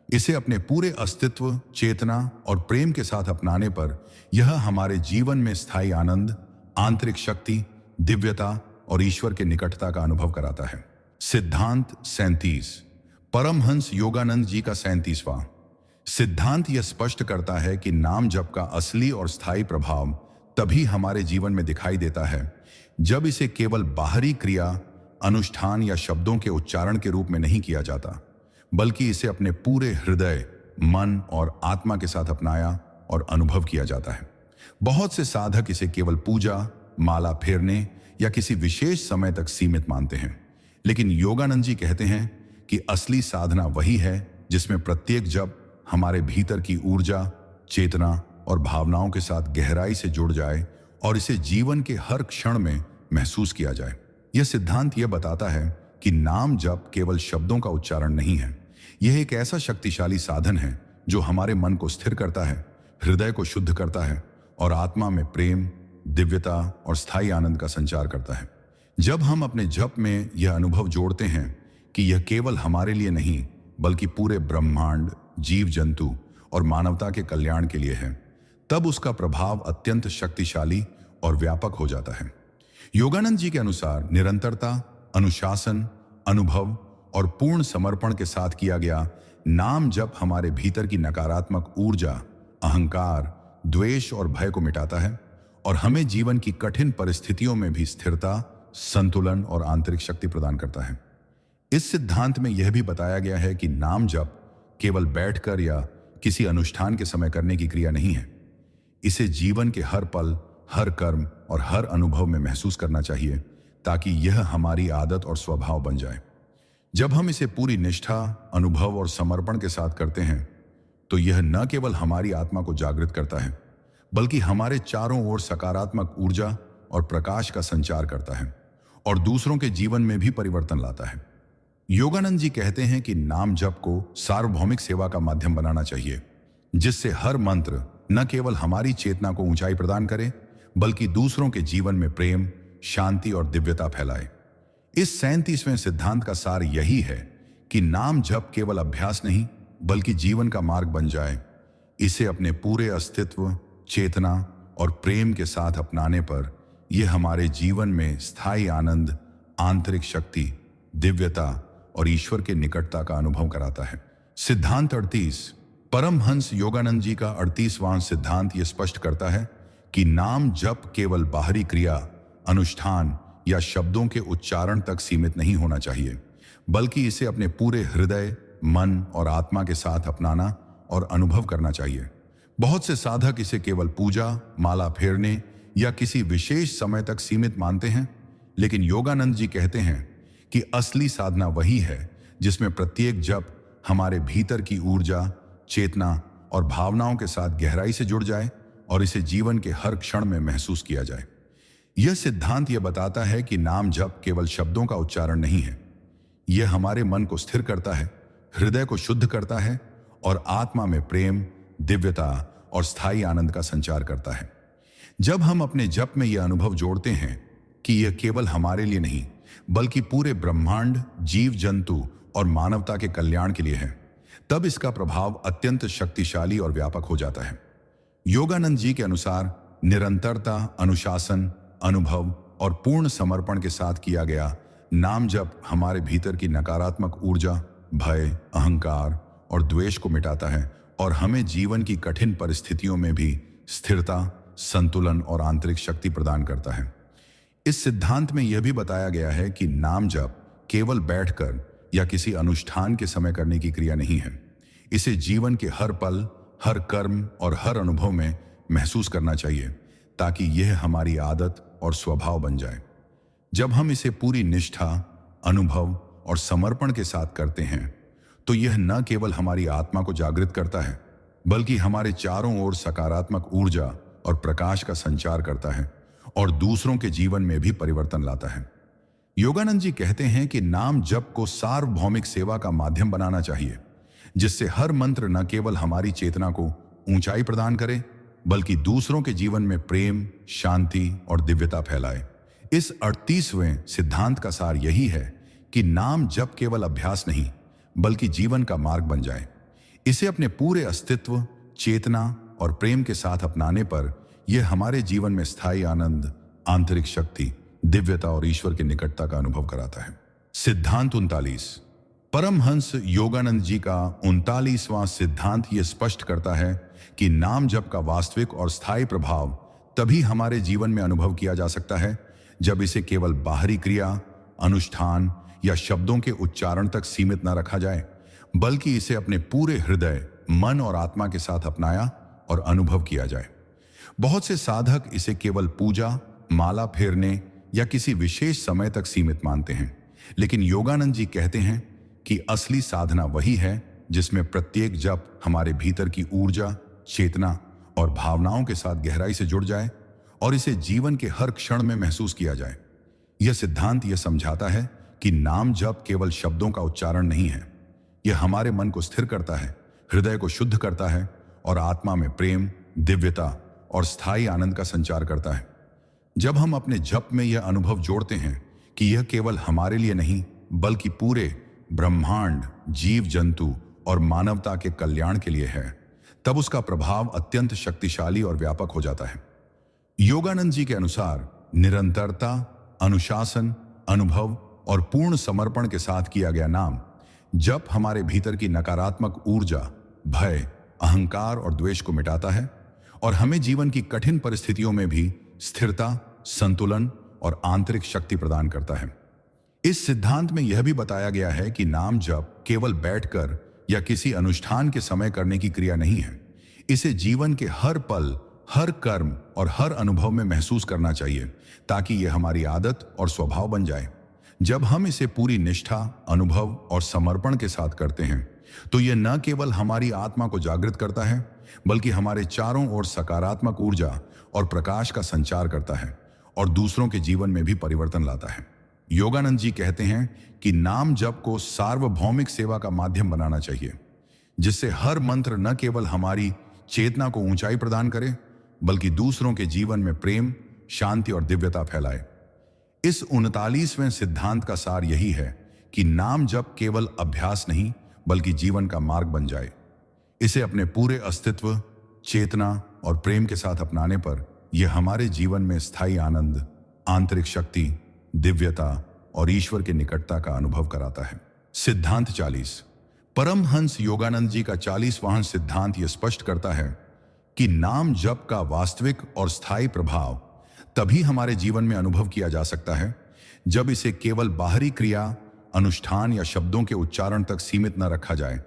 इसे अपने पूरे अस्तित्व, चेतना और प्रेम के साथ अपनाने पर यह हमारे जीवन में स्थायी आनंद, आंतरिक शक्ति, दिव्यता और ईश्वर के निकटता का अनुभव कराता है। सिद्धांत 37, परमहंस योगानंद जी का 37वां सिद्धांत यह स्पष्ट करता है कि नाम जप का असली और स्थायी प्रभाव तभी हमारे जीवन में दिखाई देता है जब इसे केवल बाहरी क्रिया, अनुष्ठान या शब्दों के उच्चारण के रूप में नहीं किया जाता, बल्कि इसे अपने पूरे हृदय, मन और आत्मा के साथ अपनाया और अनुभव किया जाता है। बहुत से साधक इसे केवल पूजा, माला फेरने या किसी विशेष समय तक सीमित मानते हैं, लेकिन योगानंद जी कहते हैं कि असली साधना वही है जिसमें प्रत्येक जप हमारे भीतर की ऊर्जा, चेतना और भावनाओं के साथ गहराई से जुड़ जाए और इसे जीवन के हर क्षण में महसूस किया जाए। यह सिद्धांत यह बताता है कि नाम जप केवल शब्दों का उच्चारण नहीं है, यह एक ऐसा शक्तिशाली साधन है जो हमारे मन को स्थिर करता है, हृदय को शुद्ध करता है और आत्मा में प्रेम, दिव्यता और स्थायी आनंद का संचार करता है। जब हम अपने जप में यह अनुभव जोड़ते हैं कि यह केवल हमारे लिए नहीं बल्कि पूरे ब्रह्मांड, जीव जंतु और मानवता के कल्याण के लिए है, तब उसका प्रभाव अत्यंत शक्तिशाली और व्यापक हो जाता है। योगानंद जी के अनुसार निरंतरता, अनुशासन, अनुभव और पूर्ण समर्पण के साथ किया गया नाम जप हमारे भीतर की नकारात्मक ऊर्जा, अहंकार, द्वेष और भय को मिटाता है और हमें जीवन की कठिन परिस्थितियों में भी स्थिरता, संतुलन और आंतरिक शक्ति प्रदान करता है। इस सिद्धांत में यह भी बताया गया है कि नाम जप केवल बैठकर या किसी अनुष्ठान के समय करने की क्रिया नहीं है। इसे जीवन के हर पल, हर कर्म और हर अनुभव में महसूस करना चाहिए ताकि यह हमारी आदत और स्वभाव बन जाए। जब हम इसे पूरी निष्ठा, अनुभव और समर्पण के साथ करते हैं तो यह न केवल हमारी आत्मा को जागृत करता है बल्कि हमारे चारों ओर सकारात्मक ऊर्जा और प्रकाश का संचार करता है और दूसरों के जीवन में भी परिवर्तन लाता है। योगानंद जी कहते हैं कि नाम जप को सार्वभौमिक सेवा का माध्यम बनाना चाहिए, जिससे हर मंत्र न केवल हमारी चेतना को ऊंचाई प्रदान करे बल्कि दूसरों के जीवन में प्रेम, शांति और दिव्यता फैलाए। इस 37वें सिद्धांत का सार यही है कि नाम जप केवल अभ्यास नहीं बल्कि जीवन का मार्ग बन जाए। इसे अपने पूरे अस्तित्व, चेतना और प्रेम के साथ अपनाने पर यह हमारे जीवन में स्थायी आनंद, आंतरिक शक्ति, दिव्यता और ईश्वर के निकटता का अनुभव कराता है। सिद्धांत 38। परमहंस योगानंद जी का 38वां सिद्धांत यह स्पष्ट करता है कि नाम जप केवल बाहरी क्रिया, अनुष्ठान या शब्दों के उच्चारण तक सीमित नहीं होना चाहिए, बल्कि इसे अपने पूरे हृदय, मन और आत्मा के साथ अपनाना और अनुभव करना चाहिए। बहुत से साधक इसे केवल पूजा, माला फेरने या किसी विशेष समय तक सीमित मानते हैं, लेकिन योगानंद जी कहते हैं कि असली साधना वही है जिसमें प्रत्येक जप हमारे भीतर की ऊर्जा, चेतना और भावनाओं के साथ गहराई से जुड़ जाए और इसे जीवन के हर क्षण में महसूस किया जाए। यह सिद्धांत यह बताता है कि नाम जप केवल शब्दों का उच्चारण नहीं है, यह हमारे मन को स्थिर करता है, हृदय को शुद्ध करता है और आत्मा में प्रेम, दिव्यता और स्थायी आनंद का संचार करता है। जब हम अपने जप में यह अनुभव जोड़ते हैं कि यह केवल हमारे लिए नहीं बल्कि पूरे ब्रह्मांड, जीव जंतु और मानवता के कल्याण के लिए है, तब इसका प्रभाव अत्यंत शक्तिशाली और व्यापक हो जाता है। योगानंद जी के अनुसार निरंतरता, अनुशासन, अनुभव और पूर्ण समर्पण के साथ किया गया नाम जप हमारे भीतर की नकारात्मक ऊर्जा, भय, अहंकार और द्वेष को मिटाता है और हमें जीवन की कठिन परिस्थितियों में भी स्थिरता, संतुलन और आंतरिक शक्ति प्रदान करता है। इस सिद्धांत में यह भी बताया गया है कि नाम जप केवल बैठकर या किसी अनुष्ठान के समय करने की क्रिया नहीं है। इसे जीवन के हर पल, हर कर्म और हर अनुभव में महसूस करना चाहिए ताकि यह हमारी आदत और स्वभाव बन जाए। जब हम इसे पूरी निष्ठा, अनुभव और समर्पण के साथ करते हैं तो यह न केवल हमारी आत्मा को जागृत करता है बल्कि हमारे चारों ओर सकारात्मक ऊर्जा और प्रकाश का संचार करता है और दूसरों के जीवन में भी परिवर्तन लाता है। योगानंद जी कहते हैं कि नाम जप को सार्वभौमिक सेवा का माध्यम बनाना चाहिए, जिससे हर मंत्र न केवल हमारी चेतना को ऊंचाई प्रदान करे बल्कि दूसरों के जीवन में प्रेम, शांति और दिव्यता फैलाए। इस 38वें सिद्धांत का सार यही है कि नाम जप केवल अभ्यास नहीं बल्कि जीवन का मार्ग बन जाए। इसे अपने पूरे अस्तित्व, चेतना और प्रेम के साथ अपनाने पर यह हमारे जीवन में स्थायी आनंद, आंतरिक शक्ति, दिव्यता और ईश्वर की निकटता का अनुभव कराता है। सिद्धांत 39। परमहंस योगानंद जी का 39वां सिद्धांत यह स्पष्ट करता है कि नाम जप का वास्तविक और स्थायी प्रभाव तभी हमारे जीवन में अनुभव किया जा सकता है जब इसे केवल बाहरी क्रिया, अनुष्ठान या शब्दों के उच्चारण तक सीमित न रखा जाए, बल्कि इसे अपने पूरे हृदय, मन और आत्मा के साथ अपनाया और अनुभव किया जाए। बहुत से साधक इसे केवल पूजा, माला फेरने या किसी विशेष समय तक सीमित मानते हैं, लेकिन योगानंद जी कहते हैं कि असली साधना वही है जिसमें प्रत्येक जप हमारे भीतर की ऊर्जा, चेतना और भावनाओं के साथ गहराई से जुड़ जाए और इसे जीवन के हर क्षण में महसूस किया जाए। यह सिद्धांत यह समझाता है कि नाम जप केवल शब्दों का उच्चारण नहीं है, यह हमारे मन को स्थिर करता है, हृदय को शुद्ध करता है और आत्मा में प्रेम, दिव्यता और स्थायी आनंद का संचार करता है। जब हम अपने जप में यह अनुभव जोड़ते हैं कि यह केवल हमारे लिए नहीं बल्कि पूरे ब्रह्मांड, जीव जंतु और मानवता के कल्याण के लिए है, तब उसका प्रभाव अत्यंत शक्तिशाली और व्यापक हो जाता है। योगानंद जी के अनुसार निरंतरता, अनुशासन, अनुभव और पूर्ण समर्पण के साथ किया गया नाम जप हमारे भीतर की नकारात्मक ऊर्जा, भय, अहंकार और द्वेष को मिटाता है और हमें जीवन की कठिन परिस्थितियों में भी स्थिरता, संतुलन और आंतरिक शक्ति प्रदान करता है। इस सिद्धांत में यह भी बताया गया है कि नाम जप केवल बैठकर या किसी अनुष्ठान के समय करने की क्रिया नहीं है। इसे जीवन के हर पल, हर कर्म और हर अनुभव में महसूस करना चाहिए ताकि यह हमारी आदत और स्वभाव बन जाए। जब हम इसे पूरी निष्ठा, अनुभव और समर्पण के साथ करते हैं तो यह न केवल हमारी आत्मा को जागृत करता है बल्कि हमारे चारों ओर सकारात्मक ऊर्जा और प्रकाश का संचार करता है और दूसरों के जीवन में भी परिवर्तन लाता है। योगानंद जी कहते हैं कि नाम जप को सार्वभौमिक सेवा का माध्यम बनाना चाहिए, जिससे हर मंत्र न केवल हमारी चेतना को ऊंचाई प्रदान करे बल्कि दूसरों के जीवन में प्रेम, शांति और दिव्यता फैलाए। इस 39वें सिद्धांत का सार यही है कि नाम जप केवल अभ्यास नहीं बल्कि जीवन का मार्ग बन जाए। इसे अपने पूरे अस्तित्व, चेतना और प्रेम के साथ अपनाने पर यह हमारे जीवन में स्थायी आनंद, आंतरिक शक्ति, दिव्यता और ईश्वर की निकटता का अनुभव कराता है। सिद्धांत 40। परमहंस योगानंद जी का 40वां सिद्धांत यह स्पष्ट करता है कि नाम जप का वास्तविक और स्थायी प्रभाव तभी हमारे जीवन में अनुभव किया जा सकता है जब इसे केवल बाहरी क्रिया, अनुष्ठान या शब्दों के उच्चारण तक सीमित न रखा जाए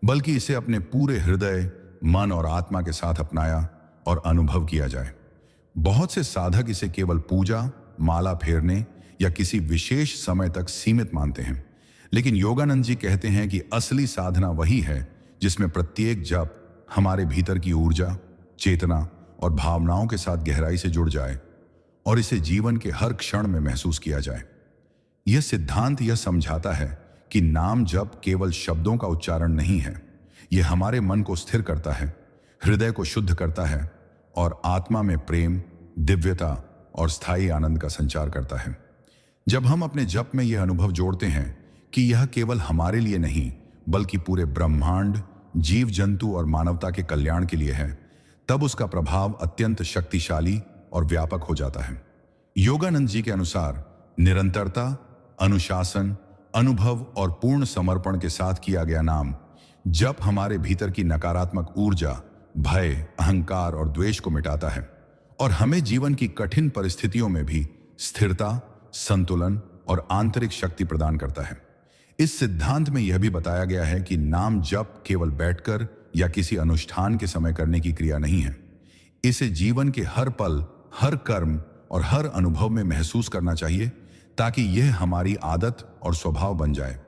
बल्कि इसे अपने पूरे हृदय, मन और आत्मा के साथ अपनाया और अनुभव किया जाए। बहुत से साधक इसे केवल पूजा, माला फेरने या किसी विशेष समय तक सीमित मानते हैं, लेकिन योगानंद जी कहते हैं कि असली साधना वही है जिसमें प्रत्येक जप हमारे भीतर की ऊर्जा, चेतना और भावनाओं के साथ गहराई से जुड़ जाए और इसे जीवन के हर क्षण में महसूस किया जाए। यह सिद्धांत यह समझाता है कि नाम जप केवल शब्दों का उच्चारण नहीं है, यह हमारे मन को स्थिर करता है, हृदय को शुद्ध करता है और आत्मा में प्रेम, दिव्यता और स्थायी आनंद का संचार करता है। जब हम अपने जप में यह अनुभव जोड़ते हैं कि यह केवल हमारे लिए नहीं बल्कि पूरे ब्रह्मांड, जीव जंतु और मानवता के कल्याण के लिए है, तब उसका प्रभाव अत्यंत शक्तिशाली और व्यापक हो जाता है। योगानंद जी के अनुसार निरंतरता, अनुशासन, अनुभव और पूर्ण समर्पण के साथ किया गया नाम जप हमारे भीतर की नकारात्मक ऊर्जा, भय, अहंकार और द्वेष को मिटाता है और हमें जीवन की कठिन परिस्थितियों में भी स्थिरता, संतुलन और आंतरिक शक्ति प्रदान करता है। इस सिद्धांत में यह भी बताया गया है कि नाम जप केवल बैठकर या किसी अनुष्ठान के समय करने की क्रिया नहीं है। इसे जीवन के हर पल, हर कर्म और हर अनुभव में महसूस करना चाहिए ताकि यह हमारी आदत और स्वभाव बन जाए।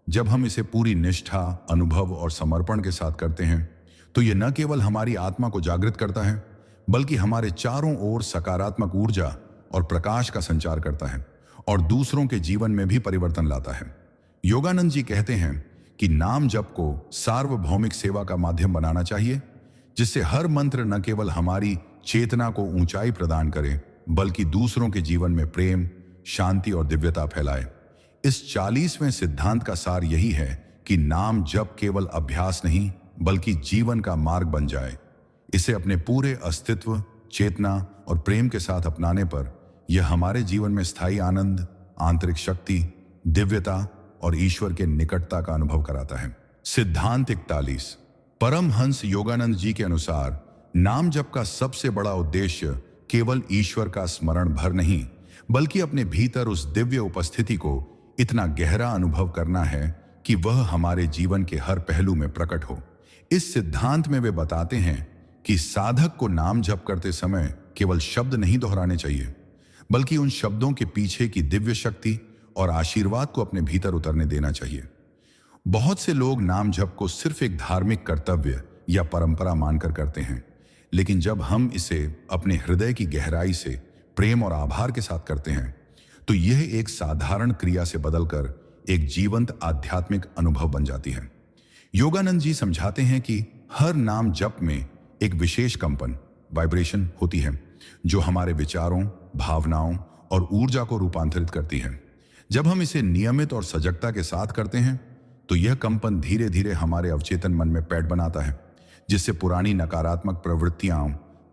जब हम इसे पूरी निष्ठा, अनुभव और समर्पण के साथ करते हैं तो यह न केवल हमारी आत्मा को जागृत करता है बल्कि हमारे चारों ओर सकारात्मक ऊर्जा और प्रकाश का संचार करता है और दूसरों के जीवन में भी परिवर्तन लाता है। योगानंद जी कहते हैं कि नाम जप को सार्वभौमिक सेवा का माध्यम बनाना चाहिए, जिससे हर मंत्र न केवल हमारी चेतना को ऊंचाई प्रदान करे बल्कि दूसरों के जीवन में प्रेम, शांति और दिव्यता फैलाए। इस 40वें सिद्धांत का सार यही है कि नाम जप केवल अभ्यास नहीं बल्कि जीवन का मार्ग बन जाए। इसे अपने पूरे अस्तित्व, चेतना और प्रेम के साथ अपनाने पर यह हमारे जीवन में स्थायी आनंद, आंतरिक शक्ति, दिव्यता और ईश्वर के निकटता का अनुभव कराता है। सिद्धांत 41। परमहंस योगानंद जी के अनुसार नाम जप का सबसे बड़ा उद्देश्य केवल ईश्वर का स्मरण भर नहीं बल्कि अपने भीतर उस दिव्य उपस्थिति को इतना गहरा अनुभव करना है कि वह हमारे जीवन के हर पहलू में प्रकट हो। इस सिद्धांत में वे बताते हैं कि साधक को नाम जप करते समय केवल शब्द नहीं दोहराने चाहिए बल्कि उन शब्दों के पीछे की दिव्य शक्ति और आशीर्वाद को अपने भीतर उतरने देना चाहिए। बहुत से लोग नाम जप को सिर्फ एक धार्मिक कर्तव्य या परंपरा मानकर करते हैं, लेकिन जब हम इसे अपने हृदय की गहराई से प्रेम और आभार के साथ करते हैं तो यह एक साधारण क्रिया से बदलकर एक जीवंत आध्यात्मिक अनुभव बन जाती है। योगानंद जी समझाते हैं कि हर नाम जप में एक विशेष कंपन वाइब्रेशन होती है जो हमारे विचारों, भावनाओं और ऊर्जा को रूपांतरित करती है। जब हम इसे नियमित और सजगता के साथ करते हैं तो यह कंपन धीरे धीरे हमारे अवचेतन मन में पैठ बनाता है, जिससे पुरानी नकारात्मक प्रवृत्तियां,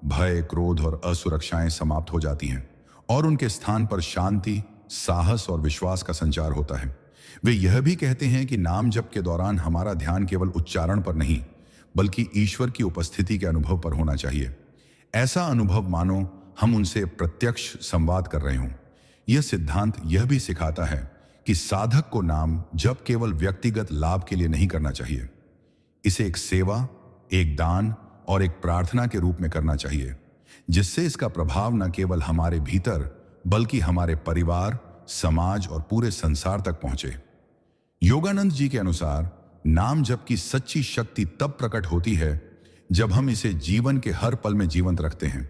भय, क्रोध और असुरक्षाएं समाप्त हो जाती हैं और उनके स्थान पर शांति, साहस और विश्वास का संचार होता है। वे यह भी कहते हैं कि नाम जप के दौरान हमारा ध्यान केवल उच्चारण पर नहीं बल्कि ईश्वर की उपस्थिति के अनुभव पर होना चाहिए। ऐसा अनुभव मानो हम उनसे प्रत्यक्ष संवाद कर रहे हों। यह सिद्धांत यह भी सिखाता है कि साधक को नाम जप केवल व्यक्तिगत लाभ के लिए नहीं करना चाहिए। इसे एक सेवा, एक दान और एक प्रार्थना के रूप में करना चाहिए, जिससे इसका प्रभाव न केवल हमारे भीतर बल्कि हमारे परिवार, समाज और पूरे संसार तक पहुंचे। योगानंद जी के अनुसार नाम जप की सच्ची शक्ति तब प्रकट होती है जब हम इसे जीवन के हर पल में जीवंत रखते हैं।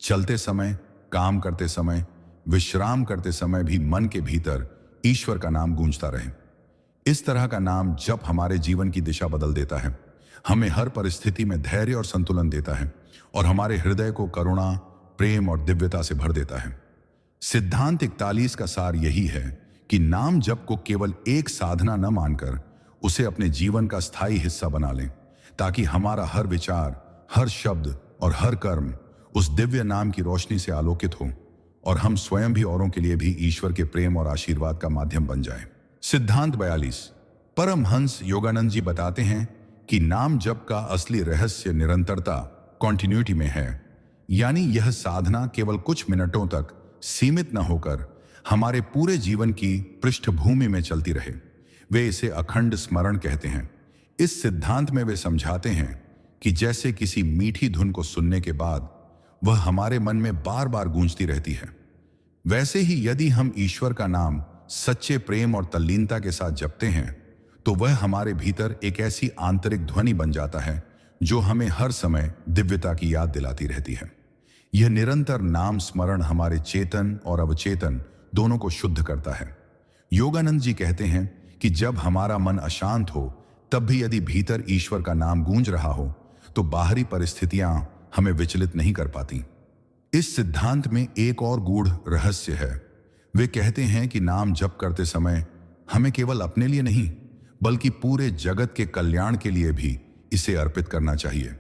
चलते समय, काम करते समय, विश्राम करते समय भी मन के भीतर ईश्वर का नाम गूंजता रहे। इस तरह का नाम जप हमारे जीवन की दिशा बदल देता है, हमें हर परिस्थिति में धैर्य और संतुलन देता है और हमारे हृदय को करुणा, प्रेम और दिव्यता से भर देता है। सिद्धांत 41 का सार यही है कि नाम जप को केवल एक साधना न मानकर उसे अपने जीवन का स्थायी हिस्सा बना लें, ताकि हमारा हर विचार, हर शब्द और हर कर्म उस दिव्य नाम की रोशनी से आलोकित हो और हम स्वयं भी औरों के लिए भी ईश्वर के प्रेम और आशीर्वाद का माध्यम बन जाएं। सिद्धांत 42। परमहंस योगानंद जी बताते हैं कि नाम जप का असली रहस्य निरंतरता, कॉन्टिन्यूटी में है। यानी यह साधना केवल कुछ मिनटों तक सीमित न होकर हमारे पूरे जीवन की पृष्ठभूमि में चलती रहे। वे इसे अखंड स्मरण कहते हैं। इस सिद्धांत में वे समझाते हैं कि जैसे किसी मीठी धुन को सुनने के बाद वह हमारे मन में बार बार गूंजती रहती है, वैसे ही यदि हम ईश्वर का नाम सच्चे प्रेम और तल्लीनता के साथ जपते हैं तो वह हमारे भीतर एक ऐसी आंतरिक ध्वनि बन जाता है जो हमें हर समय दिव्यता की याद दिलाती रहती है। यह निरंतर नाम स्मरण हमारे चेतन और अवचेतन दोनों को शुद्ध करता है। योगानंद जी कहते हैं कि जब हमारा मन अशांत हो तब भी यदि भीतर ईश्वर का नाम गूंज रहा हो तो बाहरी परिस्थितियां हमें विचलित नहीं कर पाती। इस सिद्धांत में एक और गूढ़ रहस्य है। वे कहते हैं कि नाम जप करते समय हमें केवल अपने लिए नहीं बल्कि पूरे जगत के कल्याण के लिए भी इसे अर्पित करना चाहिए।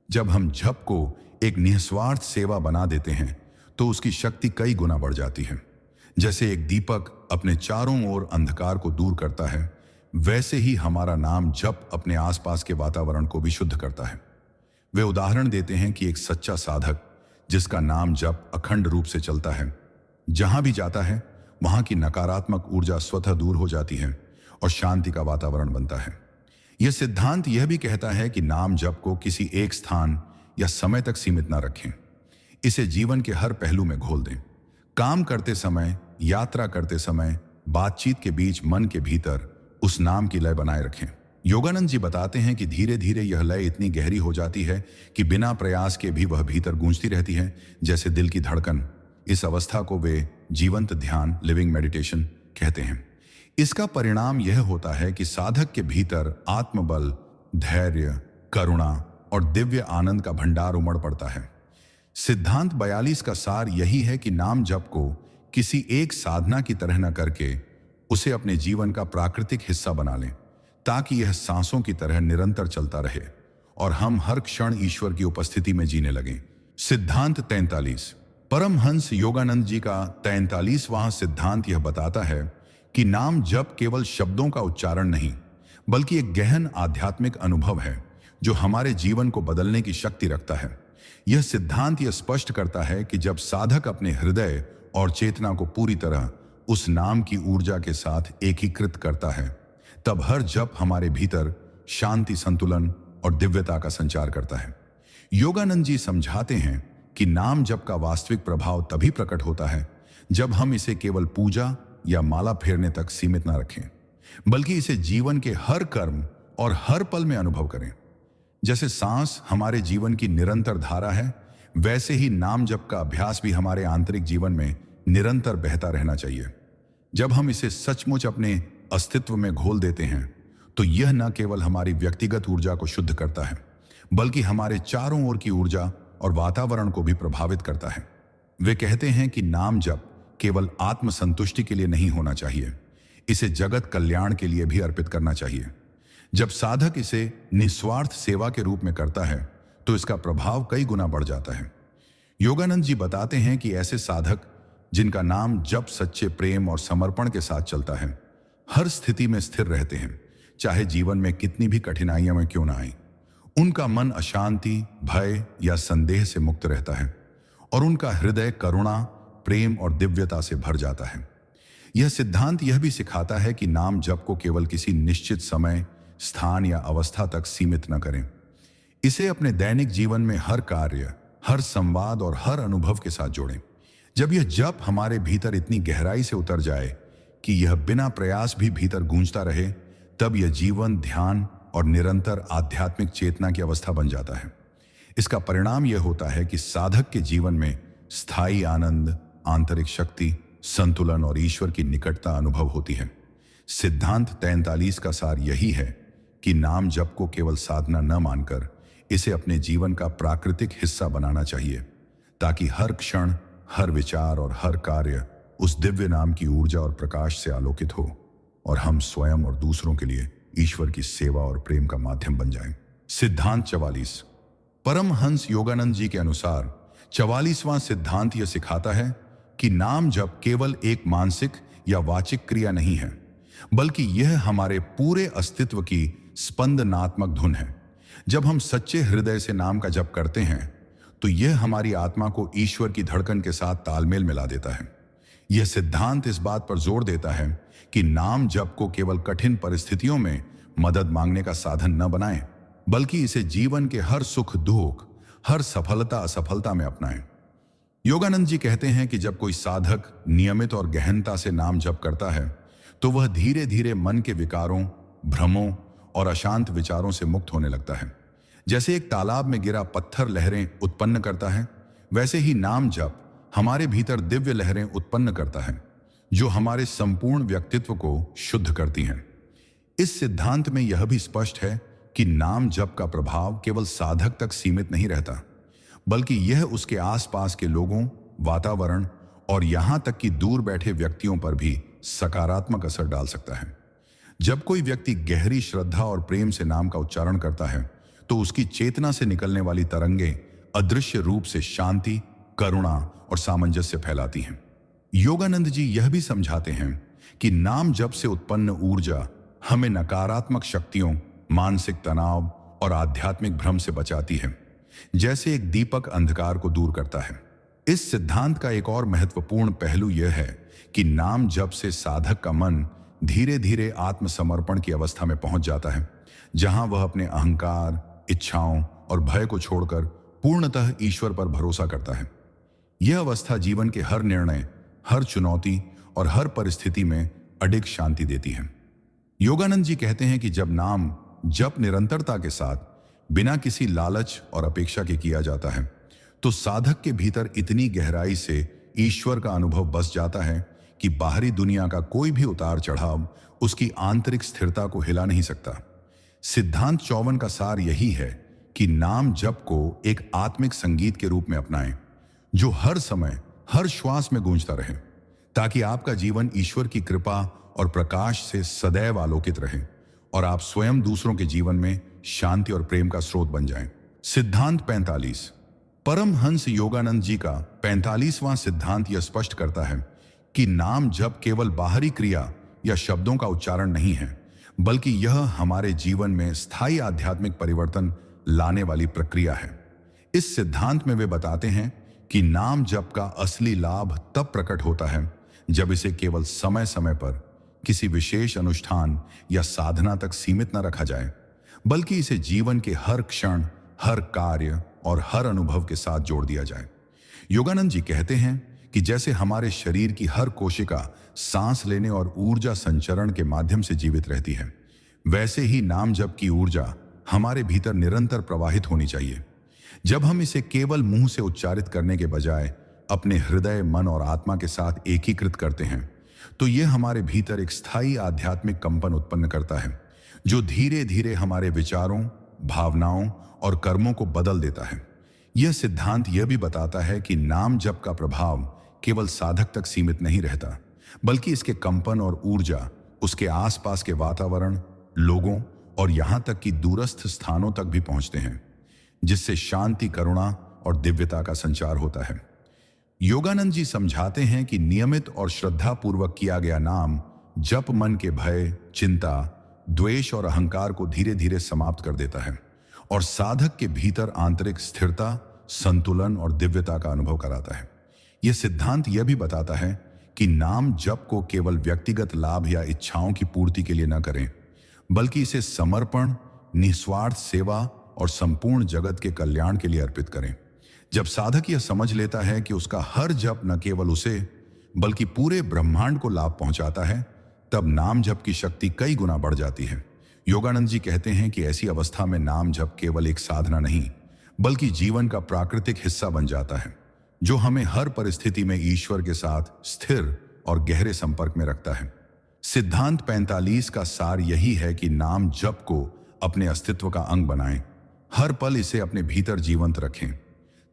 जब हम जप को एक निस्वार्थ सेवा बना देते हैं तो उसकी शक्ति कई गुना बढ़ जाती है। जैसे एक दीपक अपने चारों ओर अंधकार को दूर करता है, वैसे ही हमारा नाम जप अपने आसपास के वातावरण को भी शुद्ध करता है। वे उदाहरण देते हैं कि एक सच्चा साधक जिसका नाम जप अखंड रूप से चलता है, जहां भी जाता है वहां की नकारात्मक ऊर्जा स्वतः दूर हो जाती है और शांति का वातावरण बनता है। यह सिद्धांत यह भी कहता है कि नाम जप को किसी एक स्थान या समय तक सीमित न रखें। इसे जीवन के हर पहलू में घोल दें। काम करते समय, यात्रा करते समय, बातचीत के बीच मन के भीतर उस नाम की लय बनाए रखें। योगानंद जी बताते हैं कि धीरे धीरे यह लय इतनी गहरी हो जाती है कि बिना प्रयास के भी वह भीतर गूंजती रहती है, जैसे दिल की धड़कन। इस अवस्था को वे जीवंत ध्यान, लिविंग मेडिटेशन कहते हैं। इसका परिणाम यह होता है कि साधक के भीतर आत्मबल, धैर्य, करुणा और दिव्य आनंद का भंडार उमड़ पड़ता है। सिद्धांत 42 का सार यही है कि नाम जप को किसी एक साधना की तरह न करके उसे अपने जीवन का प्राकृतिक हिस्सा बना लें, ताकि यह सांसों की तरह निरंतर चलता रहे और हम हर क्षण ईश्वर की उपस्थिति में जीने लगें। सिद्धांत 43। परमहंस योगानंद जी का 43वां सिद्धांत यह बताता है कि नाम जप केवल शब्दों का उच्चारण नहीं बल्कि एक गहन आध्यात्मिक अनुभव है जो हमारे जीवन को बदलने की शक्ति रखता है। यह सिद्धांत यह स्पष्ट करता है कि जब साधक अपने हृदय और चेतना को पूरी तरह उस नाम की ऊर्जा के साथ एकीकृत करता है, तब हर जप हमारे भीतर शांति, संतुलन और दिव्यता का संचार करता है। योगानंद जी समझाते हैं कि नाम जप का वास्तविक प्रभाव तभी प्रकट होता है जब हम इसे केवल पूजा या माला फेरने तक सीमित न रखें, बल्कि इसे जीवन के हर कर्म और हर पल में अनुभव करें। जैसे सांस हमारे जीवन की निरंतर धारा है, वैसे ही नाम जप का अभ्यास भी हमारे आंतरिक जीवन में निरंतर बहता रहना चाहिए। जब हम इसे सचमुच अपने अस्तित्व में घोल देते हैं तो यह न केवल हमारी व्यक्तिगत ऊर्जा को शुद्ध करता है, बल्कि हमारे चारों ओर की ऊर्जा और वातावरण को भी प्रभावित करता है। वे कहते हैं कि नाम जप केवल आत्मसंतुष्टि के लिए नहीं होना चाहिए, इसे जगत कल्याण के लिए भी अर्पित करना चाहिए। जब साधक इसे निस्वार्थ सेवा के रूप में करता है तो इसका प्रभाव कई गुना बढ़ जाता है। योगानंद जी बताते हैं कि ऐसे साधक जिनका नाम जप सच्चे प्रेम और समर्पण के साथ चलता है, हर स्थिति में स्थिर रहते हैं, चाहे जीवन में कितनी भी कठिनाइयां में क्यों ना आए। उनका मन अशांति, भय या संदेह से मुक्त रहता है और उनका हृदय करुणा, प्रेम और दिव्यता से भर जाता है। यह सिद्धांत यह भी सिखाता है कि नाम जप को केवल किसी निश्चित समय, स्थान या अवस्था तक सीमित न करें। इसे अपने दैनिक जीवन में हर कार्य, हर संवाद और हर अनुभव के साथ जोड़ें। जब यह जप हमारे भीतर इतनी गहराई से उतर जाए कि यह बिना प्रयास भी भीतर गूंजता रहे, तब यह जीवन, ध्यान और निरंतर आध्यात्मिक चेतना की अवस्था बन जाता है। इसका परिणाम यह होता है कि साधक के जीवन में स्थायी आनंद, आंतरिक शक्ति, संतुलन और ईश्वर की निकटता अनुभव होती है। सिद्धांत 43 का सार यही है कि नाम जप को केवल साधना न मानकर इसे अपने जीवन का प्राकृतिक हिस्सा बनाना चाहिए, ताकि हर क्षण, हर विचार और हर कार्य उस दिव्य नाम की ऊर्जा और प्रकाश से आलोकित हो और हम स्वयं और दूसरों के लिए ईश्वर की सेवा और प्रेम का माध्यम बन जाएं। सिद्धांत 44। परमहंस योगानंद जी के अनुसार 44वां सिद्धांत यह सिखाता है कि नाम जप केवल एक मानसिक या वाचिक क्रिया नहीं है, बल्कि यह हमारे पूरे अस्तित्व की स्पंदनात्मक धुन है। जब हम सच्चे हृदय से नाम का जप करते हैं तो यह हमारी आत्मा को ईश्वर की धड़कन के साथ तालमेल मिला देता है। यह सिद्धांत इस बात पर जोर देता है कि नाम जप को केवल कठिन परिस्थितियों में मदद मांगने का साधन न बनाएं, बल्कि इसे जीवन के हर सुख दुख, हर सफलता असफलता में अपनाएं। योगानंद जी कहते हैं कि जब कोई साधक नियमित और गहनता से नाम जप करता है तो वह धीरे धीरे मन के विकारों, भ्रमों और अशांत विचारों से मुक्त होने लगता है। जैसे एक तालाब में गिरा पत्थर लहरें उत्पन्न करता है, वैसे ही नाम जप हमारे भीतर दिव्य लहरें उत्पन्न करता है, जो हमारे संपूर्ण व्यक्तित्व को शुद्ध करती हैं। इस सिद्धांत में यह भी स्पष्ट है कि नाम जप का प्रभाव केवल साधक तक सीमित नहीं रहता, बल्कि यह उसके आसपास के लोगों, वातावरण और यहां तक कि दूर बैठे व्यक्तियों पर भी सकारात्मक असर डाल सकता है। जब कोई व्यक्ति गहरी श्रद्धा और प्रेम से नाम का उच्चारण करता है तो उसकी चेतना से निकलने वाली तरंगें अदृश्य रूप से शांति, करुणा और सामंजस्य फैलाती हैं। योगानंद जी यह भी समझाते हैं कि नाम जप से उत्पन्न ऊर्जा हमें नकारात्मक शक्तियों, मानसिक तनाव और आध्यात्मिक भ्रम से बचाती है, जैसे एक दीपक अंधकार को दूर करता है। इस सिद्धांत का एक और महत्वपूर्ण पहलू यह है कि नाम जप से साधक का मन धीरे धीरे आत्मसमर्पण की अवस्था में पहुंच जाता है, जहां वह अपने अहंकार, इच्छाओं और भय को छोड़कर पूर्णतः ईश्वर पर भरोसा करता है। यह अवस्था जीवन के हर निर्णय, हर चुनौती और हर परिस्थिति में अडिग शांति देती है। योगानंद जी कहते हैं कि जब नाम जप निरंतरता के साथ बिना किसी लालच और अपेक्षा के किया जाता है तो साधक के भीतर इतनी गहराई से ईश्वर का अनुभव बस जाता है कि बाहरी दुनिया का कोई भी उतार चढ़ाव उसकी आंतरिक स्थिरता को हिला नहीं सकता। सिद्धांत 54 का सार यही है कि नाम जप को एक आत्मिक संगीत के रूप में अपनाएं, जो हर समय, हर श्वास में गूंजता रहे, ताकि आपका जीवन ईश्वर की कृपा और प्रकाश से सदैव आलोकित रहे और आप स्वयं दूसरों के जीवन में शांति और प्रेम का स्रोत बन जाएं। सिद्धांत 45। परमहंस योगानंद जी का 45वां सिद्धांत यह स्पष्ट करता है कि नाम जप केवल बाहरी क्रिया या शब्दों का उच्चारण नहीं है, बल्कि यह हमारे जीवन में स्थायी आध्यात्मिक परिवर्तन लाने वाली प्रक्रिया है। इस सिद्धांत में वे बताते हैं कि नाम जप का असली लाभ तब प्रकट होता है जब इसे केवल समय समय पर किसी विशेष अनुष्ठान या साधना तक सीमित न रखा जाए, बल्कि इसे जीवन के हर क्षण, हर कार्य और हर अनुभव के साथ जोड़ दिया जाए। योगानंद जी कहते हैं कि जैसे हमारे शरीर की हर कोशिका सांस लेने और ऊर्जा संचरण के माध्यम से जीवित रहती है, वैसे ही नाम जप की ऊर्जा हमारे भीतर निरंतर प्रवाहित होनी चाहिए। जब हम इसे केवल मुंह से उच्चारित करने के बजाय अपने हृदय, मन और आत्मा के साथ एकीकृत करते हैं तो यह हमारे भीतर एक स्थायी आध्यात्मिक कंपन उत्पन्न करता है, जो धीरे धीरे हमारे विचारों, भावनाओं और कर्मों को बदल देता है। यह सिद्धांत यह भी बताता है कि नाम जप का प्रभाव केवल साधक तक सीमित नहीं रहता, बल्कि इसके कंपन और ऊर्जा उसके आसपास के वातावरण, लोगों और यहां तक कि दूरस्थ स्थानों तक भी पहुंचते हैं, जिससे शांति, करुणा और दिव्यता का संचार होता है। योगानंद जी समझाते हैं कि नियमित और श्रद्धापूर्वक किया गया नाम जप मन के भय, चिंता, द्वेष और अहंकार को धीरे धीरे समाप्त कर देता है और साधक के भीतर आंतरिक स्थिरता, संतुलन और दिव्यता का अनुभव कराता है। यह सिद्धांत यह भी बताता है कि नाम जप को केवल व्यक्तिगत लाभ या इच्छाओं की पूर्ति के लिए न करें, बल्कि इसे समर्पण, निस्वार्थ सेवा और संपूर्ण जगत के कल्याण के लिए अर्पित करें। जब साधक यह समझ लेता है कि उसका हर जप न केवल उसे बल्कि पूरे ब्रह्मांड को लाभ पहुंचाता है, तब नाम जप की शक्ति कई गुना बढ़ जाती है। योगानंद जी कहते हैं कि ऐसी अवस्था में नाम जप केवल एक साधना नहीं, बल्कि जीवन का प्राकृतिक हिस्सा बन जाता है, जो हमें हर परिस्थिति में ईश्वर के साथ स्थिर और गहरे संपर्क में रखता है। सिद्धांत 45 का सार यही है कि नाम जप को अपने अस्तित्व का अंग बनाएं, हर पल इसे अपने भीतर जीवंत रखें,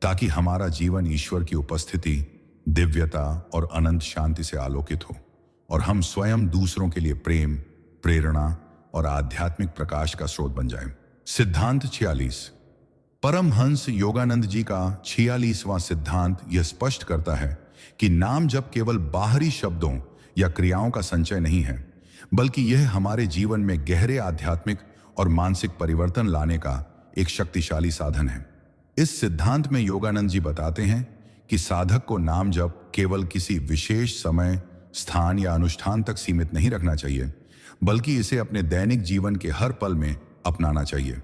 ताकि हमारा जीवन ईश्वर की उपस्थिति, दिव्यता और अनंत शांति से आलोकित हो और हम स्वयं दूसरों के लिए प्रेम, प्रेरणा और आध्यात्मिक प्रकाश का स्रोत बन जाएं। सिद्धांत 46। परमहंस योगानंद जी का 46वां सिद्धांत यह स्पष्ट करता है कि नाम जप केवल बाहरी शब्दों या क्रियाओं का संचय नहीं है, बल्कि यह हमारे जीवन में गहरे आध्यात्मिक और मानसिक परिवर्तन लाने का एक शक्तिशाली साधन है। इस सिद्धांत में योगानंद जी बताते हैं कि साधक को नाम जप केवल किसी विशेष समय, स्थान या अनुष्ठान तक सीमित नहीं रखना चाहिए, बल्कि इसे अपने दैनिक जीवन के हर पल में अपनाना चाहिए।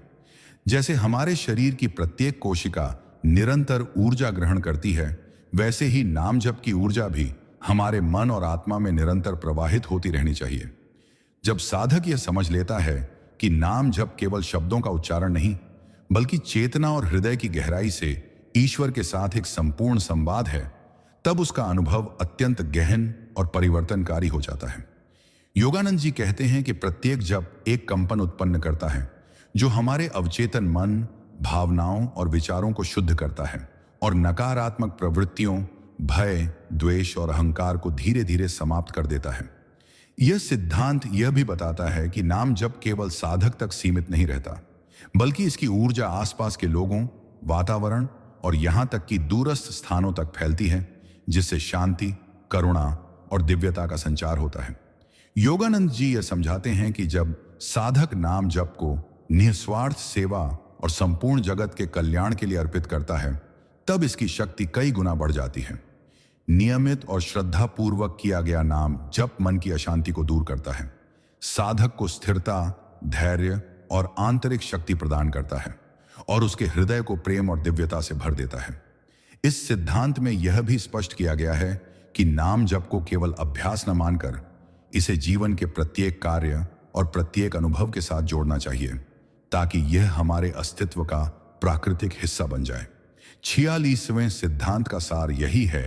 जैसे हमारे शरीर की प्रत्येक कोशिका निरंतर ऊर्जा ग्रहण करती है, वैसे ही नाम जप की ऊर्जा भी हमारे मन और आत्मा में निरंतर प्रवाहित होती रहनी चाहिए। जब साधक यह समझ लेता है कि नाम जप केवल शब्दों का उच्चारण नहीं, बल्कि चेतना और हृदय की गहराई से ईश्वर के साथ एक संपूर्ण संवाद है, तब उसका अनुभव अत्यंत गहन और परिवर्तनकारी हो जाता है। योगानंद जी कहते हैं कि प्रत्येक जप एक कंपन उत्पन्न करता है, जो हमारे अवचेतन मन, भावनाओं और विचारों को शुद्ध करता है और नकारात्मक प्रवृत्तियों, भय, द्वेष और अहंकार को धीरे धीरे समाप्त कर देता है। यह सिद्धांत यह भी बताता है कि नाम जप केवल साधक तक सीमित नहीं रहता, बल्कि इसकी ऊर्जा आसपास के लोगों, वातावरण और यहां तक कि दूरस्थ स्थानों तक फैलती है, जिससे शांति, करुणा और दिव्यता का संचार होता है। योगानंद जी यह समझाते हैं कि जब साधक नाम जप को निस्वार्थ सेवा और संपूर्ण जगत के कल्याण के लिए अर्पित करता है, तब इसकी शक्ति कई गुना बढ़ जाती है। नियमित और श्रद्धापूर्वक किया गया नाम जप मन की अशांति को दूर करता है, साधक को स्थिरता, धैर्य और आंतरिक शक्ति प्रदान करता है और उसके हृदय को प्रेम और दिव्यता से भर देता है। इस सिद्धांत में यह भी स्पष्ट किया गया है कि नाम जप को केवल अभ्यास न मानकर इसे जीवन के प्रत्येक कार्य और प्रत्येक अनुभव के साथ जोड़ना चाहिए, ताकि यह हमारे अस्तित्व का प्राकृतिक हिस्सा बन जाए। 46वें सिद्धांत का सार यही है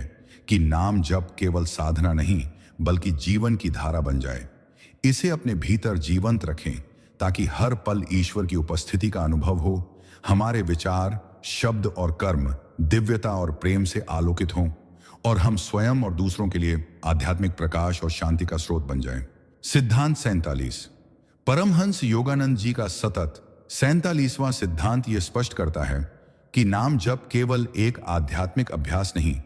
कि नाम जप केवल साधना नहीं, बल्कि जीवन की धारा बन जाए। इसे अपने भीतर जीवंत रखें, ताकि हर पल ईश्वर की उपस्थिति का अनुभव हो, हमारे विचार, शब्द और कर्म दिव्यता और प्रेम से आलोकित हों और हम स्वयं और दूसरों के लिए आध्यात्मिक प्रकाश और शांति का स्रोत बन जाएं। सिद्धांत 47। परमहंस योगानंद जी का सतत 47वां सिद्धांत यह स्पष्ट करता है कि नाम जप केवल एक आध्यात्मिक अभ्यास नहीं,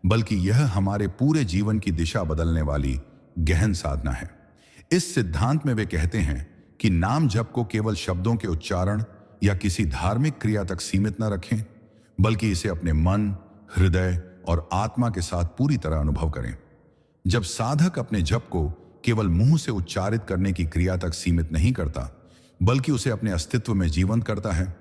बल्कि यह हमारे पूरे जीवन की दिशा बदलने वाली गहन साधना है। इस सिद्धांत में वे कहते हैं कि नाम जप को केवल शब्दों के उच्चारण या किसी धार्मिक क्रिया तक सीमित न रखें, बल्कि इसे अपने मन, हृदय और आत्मा के साथ पूरी तरह अनुभव करें। जब साधक अपने जप को केवल मुंह से उच्चारित करने की क्रिया तक सीमित नहीं करता, बल्कि उसे अपने अस्तित्व में जीवंत करता है,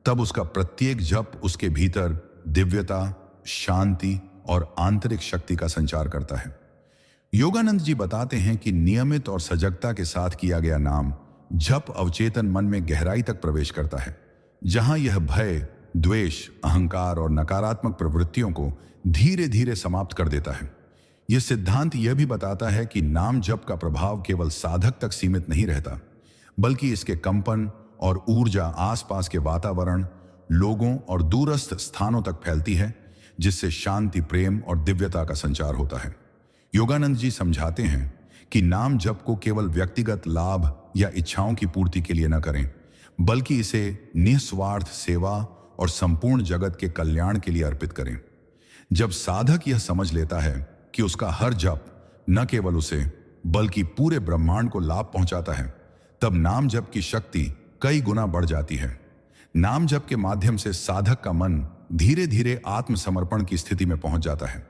तब उसका प्रत्येक जप उसके भीतर दिव्यता, शांति और आंतरिक शक्ति का संचार करता है। योगानंद जी बताते हैं कि नियमित और सजगता के साथ किया गया नाम जप अवचेतन मन में गहराई तक प्रवेश करता है, जहां यह भय, द्वेष, अहंकार और नकारात्मक प्रवृत्तियों को धीरे धीरे समाप्त कर देता है। यह सिद्धांत यह भी बताता है कि नाम जप का प्रभाव केवल साधक तक सीमित नहीं रहता, बल्कि इसके कंपन और ऊर्जा आसपास के वातावरण, लोगों और दूरस्थ स्थानों तक फैलती है, जिससे शांति, प्रेम और दिव्यता का संचार होता है। योगानंद जी समझाते हैं कि नाम जप को केवल व्यक्तिगत लाभ या इच्छाओं की पूर्ति के लिए न करें, बल्कि इसे निस्वार्थ सेवा और संपूर्ण जगत के कल्याण के लिए अर्पित करें। जब साधक यह समझ लेता है कि उसका हर जप न केवल उसे बल्कि पूरे ब्रह्मांड को लाभ पहुंचाता है, तब नाम जप की शक्ति कई गुना बढ़ जाती है। नाम जप के माध्यम से साधक का मन धीरे धीरे आत्मसमर्पण की स्थिति में पहुंच जाता है,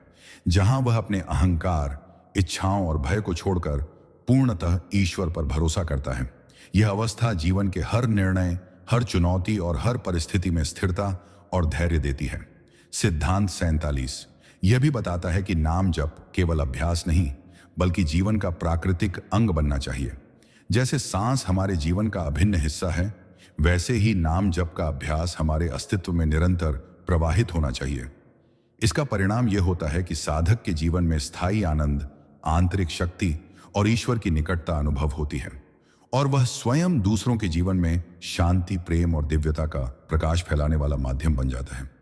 जहां वह अपने अहंकार, इच्छाओं और भय को छोड़कर पूर्णतः ईश्वर पर भरोसा करता है। यह अवस्था जीवन के हर निर्णय, हर चुनौती और हर परिस्थिति में स्थिरता और धैर्य देती है। सिद्धांत 47 यह भी बताता है कि नाम जप केवल अभ्यास नहीं, बल्कि जीवन का प्राकृतिक अंग बनना चाहिए। जैसे सांस हमारे जीवन का अभिन्न हिस्सा है, वैसे ही नाम जप का अभ्यास हमारे अस्तित्व में निरंतर प्रवाहित होना चाहिए। इसका परिणाम यह होता है कि साधक के जीवन में स्थायी आनंद, आंतरिक शक्ति और ईश्वर की निकटता अनुभव होती है, और वह स्वयं दूसरों के जीवन में शांति, प्रेम और दिव्यता का प्रकाश फैलाने वाला माध्यम बन जाता है।